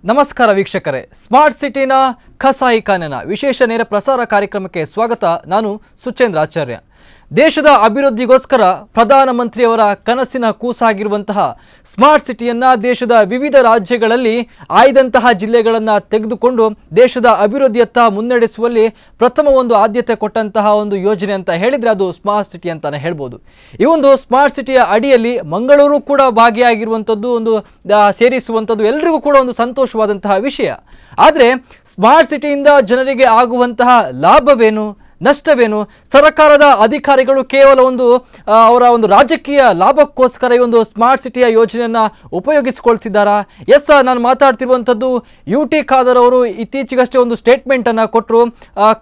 ನಮಸ್ಕಾರ ವೀಕ್ಷಕರೇ, ಸ್ಮಾರ್ಟ್ ಸಿಟಿನ ಖಸಾಯಿಖಾನೆನ ವಿಶೇಷ ನೇರ ಪ್ರಸಾರ ಕಾರ್ಯಕ್ರಮಕ್ಕೆ ಸ್ವಾಗತ. ನಾನು ಸುಚೇಂದ್ರ ಆಚಾರ್ಯ. ದೇಶದ ಅಭಿವೃದ್ಧಿಗೋಸ್ಕರ ಪ್ರಧಾನಮಂತ್ರಿಯವರ ಕನಸಿನ ಕೂಸಾಗಿರುವಂತಹ ಸ್ಮಾರ್ಟ್ ಸಿಟಿಯನ್ನು ದೇಶದ ವಿವಿಧ ರಾಜ್ಯಗಳಲ್ಲಿ ಆಯ್ದಂತಹ ಜಿಲ್ಲೆಗಳನ್ನು ತೆಗೆದುಕೊಂಡು ದೇಶದ ಅಭಿವೃದ್ಧಿಯತ್ತ ಮುನ್ನಡೆಸುವಲ್ಲಿ ಪ್ರಥಮ ಒಂದು ಆದ್ಯತೆ ಕೊಟ್ಟಂತಹ ಒಂದು ಯೋಜನೆ ಅಂತ ಹೇಳಿದರೆ ಅದು ಸ್ಮಾರ್ಟ್ ಸಿಟಿ ಅಂತಾನೆ ಹೇಳ್ಬೋದು. ಈ ಒಂದು ಸ್ಮಾರ್ಟ್ ಸಿಟಿಯ ಅಡಿಯಲ್ಲಿ ಮಂಗಳೂರು ಕೂಡ ಭಾಗಿಯಾಗಿರುವಂಥದ್ದು, ಒಂದು ಸೇರಿಸುವಂಥದ್ದು ಎಲ್ಲರಿಗೂ ಕೂಡ ಒಂದು ಸಂತೋಷವಾದಂತಹ ವಿಷಯ. ಆದರೆ ಸ್ಮಾರ್ಟ್ ಸಿಟಿಯಿಂದ ಜನರಿಗೆ ಆಗುವಂತಹ ಲಾಭವೇನು, ನಷ್ಟವೇನು? ಸರ್ಕಾರದ ಅಧಿಕಾರಿಗಳು ಕೇವಲ ಅವರ ಒಂದು ರಾಜಕೀಯ ಲಾಭಕ್ಕೋಸ್ಕರ ಈ ಒಂದು ಸ್ಮಾರ್ಟ್ ಸಿಟಿಯ ಯೋಜನೆಯನ್ನು ಉಪಯೋಗಿಸಿಕೊಳ್ತಿದ್ದಾರಾ? ಎಸ್, ನಾನು ಮಾತಾಡ್ತಿರುವಂಥದ್ದು UT ಖಾದರ್ ಅವರು ಇತ್ತೀಚೆಗಷ್ಟೇ ಒಂದು ಸ್ಟೇಟ್ಮೆಂಟನ್ನು ಕೊಟ್ಟರು.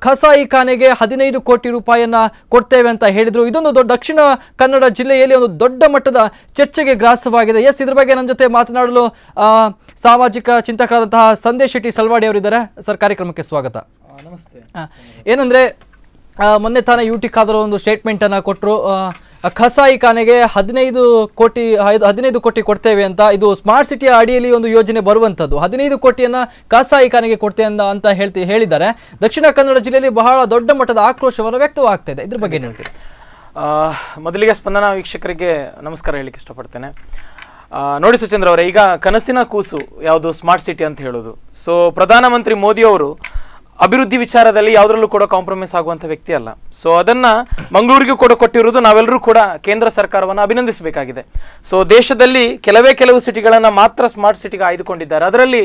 ಖಸಾಯಿಖಾನೆಗೆ 15 ಕೋಟಿ ರೂಪಾಯಿಯನ್ನು ಕೊಡ್ತೇವೆ ಅಂತ ಹೇಳಿದರು. ಇದೊಂದು ದಕ್ಷಿಣ ಕನ್ನಡ ಜಿಲ್ಲೆಯಲ್ಲಿ ಒಂದು ದೊಡ್ಡ ಮಟ್ಟದ ಚರ್ಚೆಗೆ ಗ್ರಾಸವಾಗಿದೆ. ಎಸ್, ಇದ್ರ ಬಗ್ಗೆ ನನ್ನ ಜೊತೆ ಮಾತನಾಡಲು ಸಾಮಾಜಿಕ ಚಿಂತಕರಾದಂತಹ ಸಂದೇಶ್ ಶೆಟ್ಟಿ ಸಲ್ವಾಡಿ ಅವರಿದ್ದಾರೆ. ಸರ್, ಕಾರ್ಯಕ್ರಮಕ್ಕೆ ಸ್ವಾಗತ. ನಮಸ್ತೆ. ಏನಂದರೆ ಮೊನ್ನೆ ತಾನೇ UT ಖಾದರ್ ಒಂದು ಸ್ಟೇಟ್ಮೆಂಟನ್ನು ಕೊಟ್ಟರು. ಖಸಾಯಿಖಾನೆಗೆ 15 ಕೋಟಿ ಕೊಡ್ತೇವೆ ಅಂತ. ಇದು ಸ್ಮಾರ್ಟ್ ಸಿಟಿಯ ಅಡಿಯಲ್ಲಿ ಒಂದು ಯೋಜನೆ ಬರುವಂಥದ್ದು. 15 ಕೋಟಿಯನ್ನು ಖಸಾಯಿಖಾನೆಗೆ ಕೊಡ್ತೇವೆ ಅಂತ ಹೇಳಿದ್ದಾರೆ. ದಕ್ಷಿಣ ಕನ್ನಡ ಜಿಲ್ಲೆಯಲ್ಲಿ ಬಹಳ ದೊಡ್ಡ ಮಟ್ಟದ ಆಕ್ರೋಶವನ್ನು ವ್ಯಕ್ತವಾಗ್ತಾ ಇದೆ. ಇದ್ರ ಬಗ್ಗೆ ಏನು ಹೇಳ್ತೀವಿ? ಮೊದಲಿಗೆ ಸ್ಪಂದನ ವೀಕ್ಷಕರಿಗೆ ನಮಸ್ಕಾರ ಹೇಳಲಿಕ್ಕೆ ಇಷ್ಟಪಡ್ತೇನೆ. ನೋಡಿ ಸುಚೇಂದ್ರ ಅವರೇ, ಈಗ ಕನಸಿನ ಕೂಸು ಯಾವುದು ಸ್ಮಾರ್ಟ್ ಸಿಟಿ ಅಂತ ಹೇಳೋದು. ಸೊ ಪ್ರಧಾನಮಂತ್ರಿ ಮೋದಿ ಅವರು ಅಭಿವೃದ್ಧಿ ವಿಚಾರದಲ್ಲಿ ಯಾವುದರಲ್ಲೂ ಕೂಡ ಕಾಂಪ್ರಮೈಸ್ ಆಗುವಂಥ ವ್ಯಕ್ತಿ ಅಲ್ಲ. ಸೊ ಅದನ್ನ ಮಂಗಳೂರಿಗೂ ಕೂಡ ಕೊಟ್ಟಿರುವುದು ನಾವೆಲ್ಲರೂ ಕೂಡ ಕೇಂದ್ರ ಸರ್ಕಾರವನ್ನು ಅಭಿನಂದಿಸಬೇಕಾಗಿದೆ. ಸೊ ದೇಶದಲ್ಲಿ ಕೆಲವು ಸಿಟಿಗಳನ್ನು ಮಾತ್ರ ಸ್ಮಾರ್ಟ್ ಸಿಟಿಗೆ ಆಯ್ದುಕೊಂಡಿದ್ದಾರೆ. ಅದರಲ್ಲಿ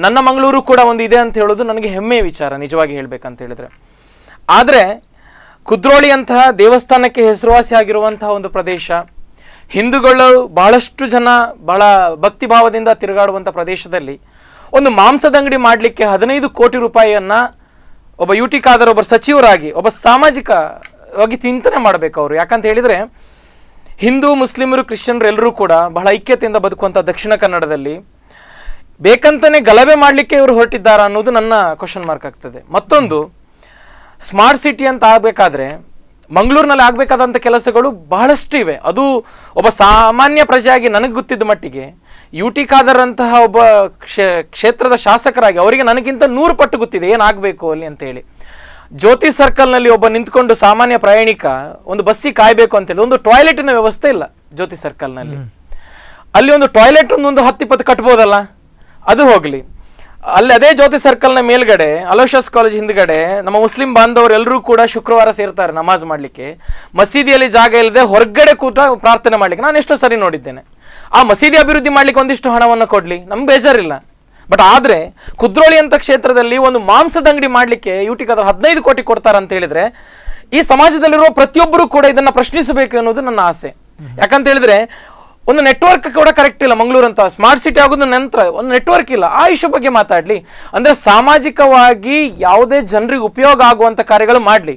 ನನ್ನ ಮಂಗಳೂರು ಕೂಡ ಒಂದು ಇದೆ ಅಂತ ಹೇಳೋದು ನನಗೆ ಹೆಮ್ಮೆಯ ವಿಚಾರ, ನಿಜವಾಗಿ ಹೇಳ್ಬೇಕಂತ ಹೇಳಿದ್ರೆ. ಆದರೆ ಕುದ್ರೋಳಿ ಅಂತಹ ದೇವಸ್ಥಾನಕ್ಕೆ ಹೆಸರುವಾಸಿ ಆಗಿರುವಂತಹ ಒಂದು ಪ್ರದೇಶ, ಹಿಂದೂಗಳು ಬಹಳಷ್ಟು ಜನ ಬಹಳ ಭಕ್ತಿ ಭಾವದಿಂದ ತಿರುಗಾಡುವಂಥ ಪ್ರದೇಶದಲ್ಲಿ ಒಂದು ಮಾಂಸದ ಅಂಗಡಿ ಮಾಡಲಿಕ್ಕೆ 15 ಕೋಟಿ ರೂಪಾಯಿಯನ್ನ ಒಬ್ಬ UT ಖಾದರ್ ಒಬ್ಬ ಸಚಿವರಾಗಿ, ಒಬ್ಬ ಸಾಮಾಜಿಕವಾಗಿ ಚಿಂತನೆ ಮಾಡಬೇಕು ಅವರು. ಯಾಕಂತ ಹೇಳಿದ್ರೆ ಹಿಂದೂ, ಮುಸ್ಲಿಮರು, ಕ್ರಿಶ್ಚಿಯನ್ರು ಎಲ್ಲರೂ ಕೂಡ ಬಹಳ ಐಕ್ಯತೆಯಿಂದ ಬದುಕುವಂಥ ದಕ್ಷಿಣ ಕನ್ನಡದಲ್ಲಿ ಬೇಕಂತಾನೆ ಗಲಭೆ ಮಾಡಲಿಕ್ಕೆ ಇವರು ಹೊರಟಿದ್ದಾರಾ ಅನ್ನೋದು ನನ್ನ ಕ್ವಶನ್ ಮಾರ್ಕ್ ಆಗ್ತದೆ. ಮತ್ತೊಂದು, ಸ್ಮಾರ್ಟ್ ಸಿಟಿ ಅಂತ ಆಗಬೇಕಾದ್ರೆ ಮಂಗಳೂರಿನಲ್ಲಿ ಆಗಬೇಕಾದಂಥ ಕೆಲಸಗಳು ಬಹಳಷ್ಟು ಇವೆ. ಅದು ಒಬ್ಬ ಸಾಮಾನ್ಯ ಪ್ರಜೆಯಾಗಿ ನನಗೆ ಗೊತ್ತಿದ್ದ ಮಟ್ಟಿಗೆ UT ಖಾದರ್ ಅಂತಹ ಒಬ್ಬ ಕ್ಷೇತ್ರದ ಶಾಸಕರಾಗಿ ಅವರಿಗೆ ನನಗಿಂತ 100 ಪಟ್ಟು ಗೊತ್ತಿದೆ ಏನಾಗಬೇಕು ಅಲ್ಲಿ ಅಂತ ಹೇಳಿ. ಜ್ಯೋತಿ ಸರ್ಕಲ್ನಲ್ಲಿ ಒಬ್ಬ ನಿಂತ್ಕೊಂಡು ಸಾಮಾನ್ಯ ಪ್ರಯಾಣಿಕ ಒಂದು ಬಸ್ಸಿಗೆ ಕಾಯಬೇಕು ಅಂತೇಳಿ ಒಂದು ಟಾಯ್ಲೆಟಿನ ವ್ಯವಸ್ಥೆ ಇಲ್ಲ ಜ್ಯೋತಿ ಸರ್ಕಲ್ನಲ್ಲಿ. ಅಲ್ಲಿ ಒಂದು ಟಾಯ್ಲೆಟ್ ಒಂದು 10-20 ಕಟ್ಬೋದಲ್ಲ, ಅದು ಹೋಗ್ಲಿ. ಅಲ್ಲಿ ಅದೇ ಜ್ಯೋತಿ ಸರ್ಕಲ್ನ ಮೇಲ್ಗಡೆ ಅಲೋಷಿಯಸ್ ಕಾಲೇಜ್ ಹಿಂದ್ಗಡೆ ನಮ್ಮ ಮುಸ್ಲಿಂ ಬಾಂಧವರು ಎಲ್ಲರೂ ಕೂಡ ಶುಕ್ರವಾರ ಸೇರ್ತಾರೆ ನಮಾಜ್ ಮಾಡ್ಲಿಕ್ಕೆ. ಮಸೀದಿಯಲ್ಲಿ ಜಾಗ ಇಲ್ಲದೆ ಹೊರಗಡೆ ಕೂಟ ಪ್ರಾರ್ಥನೆ ಮಾಡ್ಲಿಕ್ಕೆ ನಾನು ಎಷ್ಟೋ ಸರಿ ನೋಡಿದ್ದೇನೆ. ಆ ಮಸೀದಿ ಅಭಿವೃದ್ಧಿ ಮಾಡ್ಲಿಕ್ಕೆ ಒಂದಿಷ್ಟು ಹಣವನ್ನು ಕೊಡ್ಲಿ, ನಮ್ಗೆ ಬೇಜಾರಿಲ್ಲ. ಬಟ್ ಆದ್ರೆ ಕುದ್ರೋಳಿ ಅಂತ ಕ್ಷೇತ್ರದಲ್ಲಿ ಒಂದು ಮಾಂಸದ ಅಂಗಡಿ ಮಾಡ್ಲಿಕ್ಕೆ UT ಖಾದರ್ 15 ಕೋಟಿ ಕೊಡ್ತಾರ ಅಂತ ಹೇಳಿದ್ರೆ ಈ ಸಮಾಜದಲ್ಲಿರುವ ಪ್ರತಿಯೊಬ್ಬರು ಕೂಡ ಇದನ್ನ ಪ್ರಶ್ನಿಸಬೇಕು ಅನ್ನೋದು ನನ್ನ ಆಸೆ. ಯಾಕಂತ ಹೇಳಿದ್ರೆ ಒಂದು ನೆಟ್ವರ್ಕ್ ಕೂಡ ಕರೆಕ್ಟ್ ಇಲ್ಲ. ಮಂಗಳೂರು ಅಂತ ಸ್ಮಾರ್ಟ್ ಸಿಟಿ ಆಗೋದು ನಂತರ ಒಂದು ನೆಟ್ವರ್ಕ್ ಇಲ್ಲ. ಆ ಇಶ್ಯೂ ಬಗ್ಗೆ ಮಾತಾಡ್ಲಿ, ಅಂದ್ರೆ ಸಾಮಾಜಿಕವಾಗಿ ಯಾವುದೇ ಜನರಿಗೆ ಉಪಯೋಗ ಆಗುವಂತ ಕಾರ್ಯಗಳು ಮಾಡ್ಲಿ.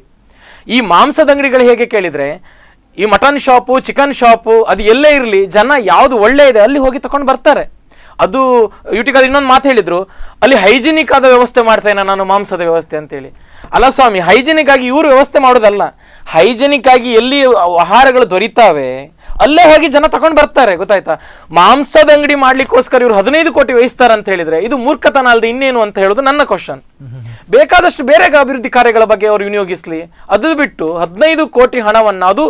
ಈ ಮಾಂಸದ ಅಂಗಡಿಗಳು ಹೇಗೆ ಕೇಳಿದ್ರೆ, ಈ ಮಟನ್ ಶಾಪು, ಚಿಕನ್ ಶಾಪು, ಅದು ಎಲ್ಲೇ ಇರಲಿ, ಜನ ಯಾವ್ದು ಒಳ್ಳೆ ಇದೆ ಅಲ್ಲಿ ಹೋಗಿ ತಕೊಂಡು ಬರ್ತಾರೆ. ಅದು UT ಖಾದರ್ ಇನ್ನೊಂದು ಮಾತು ಹೇಳಿದ್ರು, ಅಲ್ಲಿ ಹೈಜಿನಿಕ್ ಆದ ವ್ಯವಸ್ಥೆ ಮಾಡ್ತೇನೆ ನಾನು ಮಾಂಸದ ವ್ಯವಸ್ಥೆ ಅಂತೇಳಿ. ಅಲ್ಲ ಸ್ವಾಮಿ, ಹೈಜಿನಿಕ್ ಆಗಿ ಇವರು ವ್ಯವಸ್ಥೆ ಮಾಡೋದಲ್ಲ, ಹೈಜಿನಿಕ್ ಆಗಿ ಎಲ್ಲಿ ಆಹಾರಗಳು ದೊರೀತಾವೆ ಅಲ್ಲೇ ಹೋಗಿ ಜನ ತಗೊಂಡು ಬರ್ತಾರೆ. ಗೊತ್ತಾಯ್ತಾ? ಮಾಂಸದ ಅಂಗಡಿ ಮಾಡ್ಲಿಕ್ಕೋಸ್ಕರ ಇವರು 15 ಕೋಟಿ ವಹಿಸ್ತಾರ ಅಂತ ಹೇಳಿದ್ರೆ ಇದು ಮೂರ್ಖತನ ಅಲ್ಲದೆ ಇನ್ನೇನು ಅಂತ ಹೇಳೋದು ನನ್ನ ಕ್ವಶನ್. ಬೇಕಾದಷ್ಟು ಬೇರೆ ಅಭಿವೃದ್ಧಿ ಕಾರ್ಯಗಳ ಬಗ್ಗೆ ಅವರು ವಿನಿಯೋಗಿಸ್ಲಿ. ಅದು ಬಿಟ್ಟು 15 ಕೋಟಿ ಹಣವನ್ನ, ಅದು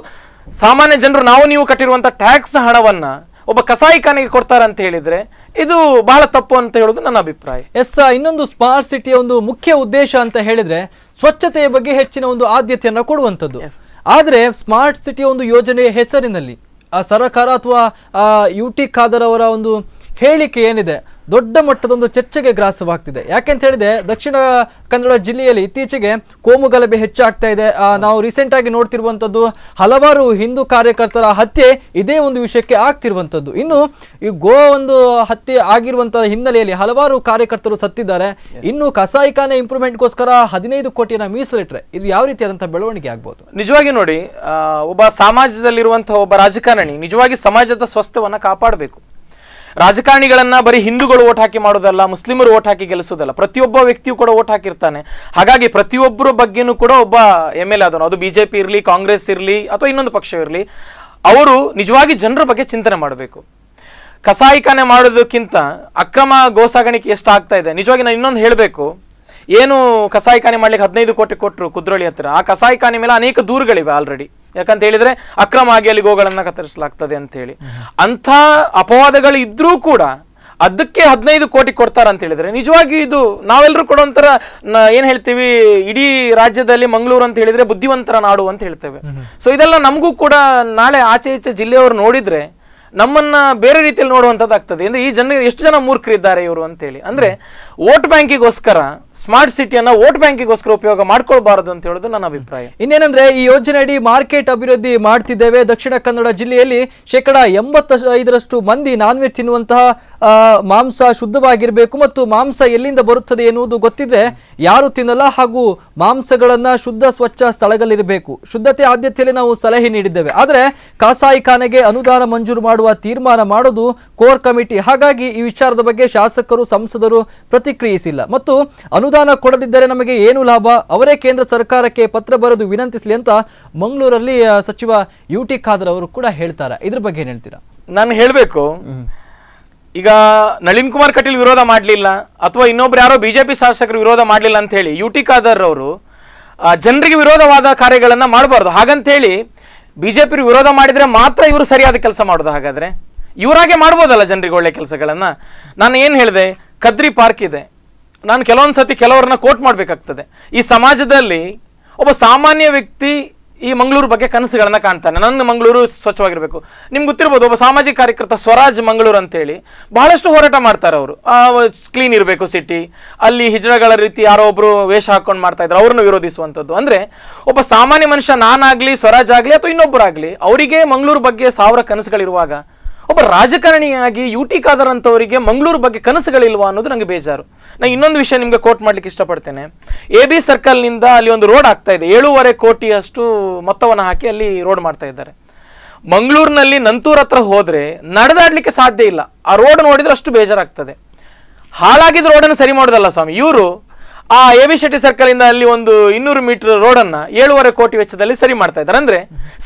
ಸಾಮಾನ್ಯ ಜನರು ನಾವು ನೀವು ಕಟ್ಟಿರುವಂತ ಟ್ಯಾಕ್ಸ್ ಹಣವನ್ನ ಒಬ್ಬ ಕಸಾಯಿಖಾನೆಗೆ ಕೊಡ್ತಾರಂತ ಹೇಳಿದ್ರೆ ಇದು ಬಹಳ ತಪ್ಪು ಅಂತ ಹೇಳೋದು ನನ್ನ ಅಭಿಪ್ರಾಯ. ಎಸ್, ಇನ್ನೊಂದು ಸ್ಮಾರ್ಟ್ ಸಿಟಿಯ ಒಂದು ಮುಖ್ಯ ಉದ್ದೇಶ ಅಂತ ಹೇಳಿದ್ರೆ ಸ್ವಚ್ಛತೆಯ ಬಗ್ಗೆ ಹೆಚ್ಚಿನ ಒಂದು ಆದ್ಯತೆಯನ್ನು ಕೊಡುವಂಥದ್ದು. ಆದರೆ ಸ್ಮಾರ್ಟ್ ಸಿಟಿಯ ಒಂದು ಯೋಜನೆಯ ಹೆಸರಿನಲ್ಲಿ ಸರ್ಕಾರ ಅಥವಾ UT ಖಾದರ್ ಅವರ ಒಂದು ಹೇಳಿಕೆ ಏನಿದೆ ದೊಡ್ಡ ಮಟ್ಟದ ಒಂದು ಚರ್ಚೆಗೆ ಗ್ರಾಸವಾಗ್ತಿದೆ. ಯಾಕೆಂತ ಹೇಳಿದ್ರೆ ದಕ್ಷಿಣ ಕನ್ನಡ ಜಿಲ್ಲೆಯಲ್ಲಿ ಇತ್ತೀಚೆಗೆ ಕೋಮು ಗಲಭೆ ಹೆಚ್ಚಾಗ್ತಾ ಇದೆ. ನಾವು ರೀಸೆಂಟ್ ಆಗಿ ನೋಡ್ತಿರುವಂಥದ್ದು ಹಲವಾರು ಹಿಂದೂ ಕಾರ್ಯಕರ್ತರ ಹತ್ಯೆ ಇದೇ ಒಂದು ವಿಷಯಕ್ಕೆ ಆಗ್ತಿರುವಂಥದ್ದು. ಇನ್ನು ಈ ಒಂದು ಹತ್ಯೆ ಆಗಿರುವಂತಹ ಹಿನ್ನೆಲೆಯಲ್ಲಿ ಹಲವಾರು ಕಾರ್ಯಕರ್ತರು ಸತ್ತಿದ್ದಾರೆ. ಇನ್ನು ಕಸಾಯಿಖಾನೆ ಇಂಪ್ರೂವ್ಮೆಂಟ್ಗೋಸ್ಕರ 15 ಕೋಟಿಯನ್ನು ಮೀಸಲಿಟ್ರೆ ಇದು ಯಾವ ರೀತಿಯಾದಂತಹ ಬೆಳವಣಿಗೆ ಆಗ್ಬೋದು? ನಿಜವಾಗಿ ನೋಡಿ, ಒಬ್ಬ ಸಮಾಜದಲ್ಲಿರುವಂತಹ ಒಬ್ಬ ರಾಜಕಾರಣಿ ನಿಜವಾಗಿ ಸಮಾಜದ ಸ್ವಸ್ಥವನ್ನ ಕಾಪಾಡಬೇಕು. ರಾಜಕಾರಣಿಗಳನ್ನ ಬರೀ ಹಿಂದೂಗಳು ಓಟ್ ಹಾಕಿ ಮಾಡೋದಲ್ಲ, ಮುಸ್ಲಿಮರು ಓಟ್ ಹಾಕಿ ಗೆಲ್ಲಿಸೋದಲ್ಲ, ಪ್ರತಿಯೊಬ್ಬ ವ್ಯಕ್ತಿಯು ಕೂಡ ಓಟ್ ಹಾಕಿರ್ತಾನೆ. ಹಾಗಾಗಿ ಪ್ರತಿಯೊಬ್ಬರ ಬಗ್ಗೆನೂ ಕೂಡ ಒಬ್ಬ MLA ಆದನು, ಅದು BJP ಇರಲಿ, ಕಾಂಗ್ರೆಸ್ ಇರಲಿ ಅಥವಾ ಇನ್ನೊಂದು ಪಕ್ಷ ಇರಲಿ, ಅವರು ನಿಜವಾಗಿ ಜನರ ಬಗ್ಗೆ ಚಿಂತನೆ ಮಾಡಬೇಕು. ಕಸಾಯಿಖಾನೆ ಮಾಡೋದಕ್ಕಿಂತ ಅಕ್ರಮ ಗೋಸಾಗಾಣಿಕೆ ಎಷ್ಟು ಆಗ್ತಾ ಇದೆ. ನಿಜವಾಗಿ ನಾನು ಇನ್ನೊಂದು ಹೇಳಬೇಕು, ಏನು ಕಸಾಯಿಖಾನೆ ಮಾಡ್ಲಿಕ್ಕೆ 15 ಕೋಟಿ ಕೊಟ್ಟರು ಕುದ್ರೋಳಿ ಹತ್ತಿರ, ಆ ಕಸಾಯಿಖಾನೆ ಮೇಲೆ ಅನೇಕ ದೂರುಗಳಿವೆ ಆಲ್ರೆಡಿ. ಯಾಕಂತ ಹೇಳಿದ್ರೆ ಅಕ್ರಮ ಆಗಿ ಅಲ್ಲಿ ಗೋಗಳನ್ನ ಕತ್ತರಿಸಲಾಗ್ತದೆ ಅಂತ ಹೇಳಿ. ಅಂಥ ಅಪವಾದಗಳು ಇದ್ರೂ ಕೂಡ ಅದಕ್ಕೆ 15 ಕೋಟಿ ಕೊಡ್ತಾರ ಅಂತ ಹೇಳಿದ್ರೆ ನಿಜವಾಗಿ ಇದು ನಾವೆಲ್ಲರೂ ಕೂಡ ಒಂಥರ ಏನ್ ಹೇಳ್ತೀವಿ, ಇಡೀ ರಾಜ್ಯದಲ್ಲಿ ಮಂಗಳೂರು ಅಂತ ಹೇಳಿದ್ರೆ ಬುದ್ಧಿವಂತರ ನಾಡು ಅಂತ ಹೇಳ್ತೇವೆ. ಸೊ ಇದೆಲ್ಲ ನಮಗೂ ಕೂಡ ನಾಳೆ ಆಚೆ ಈಚೆ ಜಿಲ್ಲೆಯವರು ನೋಡಿದ್ರೆ ನಮ್ಮನ್ನ ಬೇರೆ ರೀತಿಯಲ್ಲಿ ನೋಡುವಂಥದ್ದಾಗ್ತದೆ. ಅಂದ್ರೆ ಈ ಜನರಿಗೆ ಎಷ್ಟು ಜನ ಮೂರ್ಖರಿದ್ದಾರೆ ಇವರು ಅಂತೇಳಿ. ಅಂದ್ರೆ ವೋಟ್ ಬ್ಯಾಂಕಿಗೋಸ್ಕರ ಸ್ಮಾರ್ಟ್ ಸಿಟಿಯನ್ನ ವೋಟ್ ಬ್ಯಾಂಕಿಗೋಸ್ಕರ ಉಪಯೋಗ ಮಾಡ್ಕೊಳ್ಬಾರದು ಅಂತ ಹೇಳೋದು ನನ್ನ ಅಭಿಪ್ರಾಯ. ಇನ್ನೇನಂದ್ರೆ ಈ ಯೋಜನೆ ಅಡಿ ಮಾರ್ಕೆಟ್ ಅಭಿವೃದ್ಧಿ ಮಾಡ್ತಿದ್ದೇವೆ. ದಕ್ಷಿಣ ಕನ್ನಡ ಜಿಲ್ಲೆಯಲ್ಲಿ 85% ಮಂದಿ ನಾನ್ ವೆಜ್ ತಿನ್ನುವಂತಹ ಮಾಂಸ ಶುದ್ಧವಾಗಿರ್ಬೇಕು ಮತ್ತು ಮಾಂಸ ಎಲ್ಲಿಂದ ಬರುತ್ತದೆ ಎನ್ನುವುದು ಗೊತ್ತಿದ್ರೆ ಯಾರು ತಿನ್ನಲ್ಲ. ಹಾಗೂ ಮಾಂಸಗಳನ್ನ ಶುದ್ಧ ಸ್ವಚ್ಛ ಸ್ಥಳಗಳಿರಬೇಕು. ಶುದ್ಧತೆ ಆದ್ಯತೆಯಲ್ಲಿ ನಾವು ಸಲಹೆ ನೀಡಿದ್ದೇವೆ. ಆದ್ರೆ ಕಸಾಯಿಖಾನೆಗೆ ಅನುದಾನ ಮಂಜೂರು ಮಾಡುವ ತೀರ್ಮಾನ ಮಾಡೋದು ಕೋರ್ ಕಮಿಟಿ. ಹಾಗಾಗಿ ಈ ವಿಚಾರದ ಬಗ್ಗೆ ಶಾಸಕರು ಸಂಸದರು ಪ್ರತಿಕ್ರಿಯಿಸಿಲ್ಲ. ಮತ್ತು ಅನುದಾನ ಕೊಡದಿದ್ದರೆ ನಮಗೆ ಏನು ಲಾಭ, ಅವರೇ ಕೇಂದ್ರ ಸರ್ಕಾರಕ್ಕೆ ಪತ್ರ ಬರೆದು ವಿನಂತಿಸಲಿ ಅಂತ ಮಂಗಳೂರಲ್ಲಿ ಸಚಿವ UT ಖಾದರ್ ಅವರು ಕೂಡ ಹೇಳ್ತಾರೆ. ಇದ್ರ ಬಗ್ಗೆ ಏನ್ ಹೇಳ್ತೀರಾ? ನಾನು ಹೇಳಬೇಕು, ಈಗ ನಳಿನ್ ಕುಮಾರ್ ಕಟೀಲ್ ವಿರೋಧ ಮಾಡಲಿಲ್ಲ ಅಥವಾ ಇನ್ನೊಬ್ರು ಯಾರೋ ಬಿಜೆಪಿ ಶಾಸಕರು ವಿರೋಧ ಮಾಡಲಿಲ್ಲ ಅಂತ ಹೇಳಿ UT ಖಾದರ್ ಅವರು ಜನರಿಗೆ ವಿರೋಧವಾದ ಕಾರ್ಯಗಳನ್ನ ಮಾಡಬಾರ್ದು. ಹಾಗಂತೇಳಿ ಬಿಜೆಪಿ ವಿರೋಧ ಮಾಡಿದ್ರೆ ಮಾತ್ರ ಇವರು ಸರಿಯಾದ ಕೆಲಸ ಮಾಡೋದು. ಹಾಗಾದ್ರೆ ಇವರಾಗೆ ಮಾಡ್ಬೋದಲ್ಲ ಜನರಿಗೆ ಒಳ್ಳೆ ಕೆಲಸಗಳನ್ನ. ನಾನು ಏನು ಹೇಳಿದೆ, ಕದ್ರಿ ಪಾರ್ಕ್ ಇದೆ. ನಾನು ಕೆಲವೊಂದು ಸತಿ ಕೆಲವರನ್ನ ಕೋಟ್ ಮಾಡಬೇಕಾಗ್ತದೆ. ಈ ಸಮಾಜದಲ್ಲಿ ಒಬ್ಬ ಸಾಮಾನ್ಯ ವ್ಯಕ್ತಿ ಈ ಮಂಗಳೂರು ಬಗ್ಗೆ ಕನಸುಗಳನ್ನ ಕಾಣ್ತಾನೆ. ನನ್ನ ಮಂಗಳೂರು ಸ್ವಚ್ಛವಾಗಿರ್ಬೇಕು. ನಿಮ್ಗೆ ಗೊತ್ತಿರ್ಬೋದು, ಒಬ್ಬ ಸಾಮಾಜಿಕ ಕಾರ್ಯಕರ್ತ ಸ್ವರಾಜ್ ಮಂಗಳೂರು ಅಂತೇಳಿ ಬಹಳಷ್ಟು ಹೋರಾಟ ಮಾಡ್ತಾರೆ ಅವರು. ಕ್ಲೀನ್ ಇರಬೇಕು ಸಿಟಿ, ಅಲ್ಲಿ ಹಿಜಡಗಳ ರೀತಿ ಯಾರೋ ಒಬ್ರು ವೇಷ ಹಾಕೊಂಡು ಮಾಡ್ತಾ ಇದ್ರು, ಅವ್ರನ್ನ ವಿರೋಧಿಸುವಂಥದ್ದು. ಅಂದ್ರೆ ಒಬ್ಬ ಸಾಮಾನ್ಯ ಮನುಷ್ಯ, ನಾನಾಗ್ಲಿ ಸ್ವರಾಜ್ ಆಗ್ಲಿ ಅಥವಾ ಇನ್ನೊಬ್ಬರಾಗ್ಲಿ, ಅವರಿಗೆ ಮಂಗಳೂರು ಬಗ್ಗೆ 1000 ಕನಸುಗಳಿರುವಾಗ ಒಬ್ಬ ರಾಜಕಾರಣಿಯಾಗಿ UT ಖಾದರ್ ಅಂತವರಿಗೆ ಮಂಗಳೂರು ಬಗ್ಗೆ ಕನಸುಗಳಿಲ್ವಾ ಅನ್ನೋದು ನಂಗೆ ಬೇಜಾರು. ನಾನು ಇನ್ನೊಂದು ವಿಷಯ ನಿಮ್ಗೆ ಕೋಟ್ ಮಾಡ್ಲಿಕ್ಕೆ ಇಷ್ಟಪಡ್ತೇನೆ. AB ಸರ್ಕಲ್ ನಿಂದ ಅಲ್ಲಿ ಒಂದು ರೋಡ್ ಆಗ್ತಾ ಇದೆ. 7.5 ಕೋಟಿಯಷ್ಟು ಮೊತ್ತವನ್ನು ಹಾಕಿ ಅಲ್ಲಿ ರೋಡ್ ಮಾಡ್ತಾ ಇದ್ದಾರೆ. ಮಂಗಳೂರಿನಲ್ಲಿ ನಂತೂರ್ ಹತ್ರ ಹೋದ್ರೆ ನಡೆದಾಡ್ಲಿಕ್ಕೆ ಸಾಧ್ಯ ಇಲ್ಲ. ಆ ರೋಡ್ ನೋಡಿದ್ರೆ ಅಷ್ಟು ಬೇಜಾರಾಗ್ತದೆ. ಹಾಳಾಗಿದ್ದ ರೋಡನ್ನು ಸರಿ ಮಾಡೋದಲ್ಲ ಸ್ವಾಮಿ, ಇವರು ಆ AB ಶೆಟ್ಟಿ ಸರ್ಕಲ್ ಇಂದ ಅಲ್ಲಿ ಒಂದು 200 ಮೀಟರ್ ರೋಡನ್ನ 7.5 ಕೋಟಿ ವೆಚ್ಚದಲ್ಲಿ ಸರಿ ಮಾಡ್ತಾ ಇದ್ದಾರೆ. ಅಂದ್ರೆ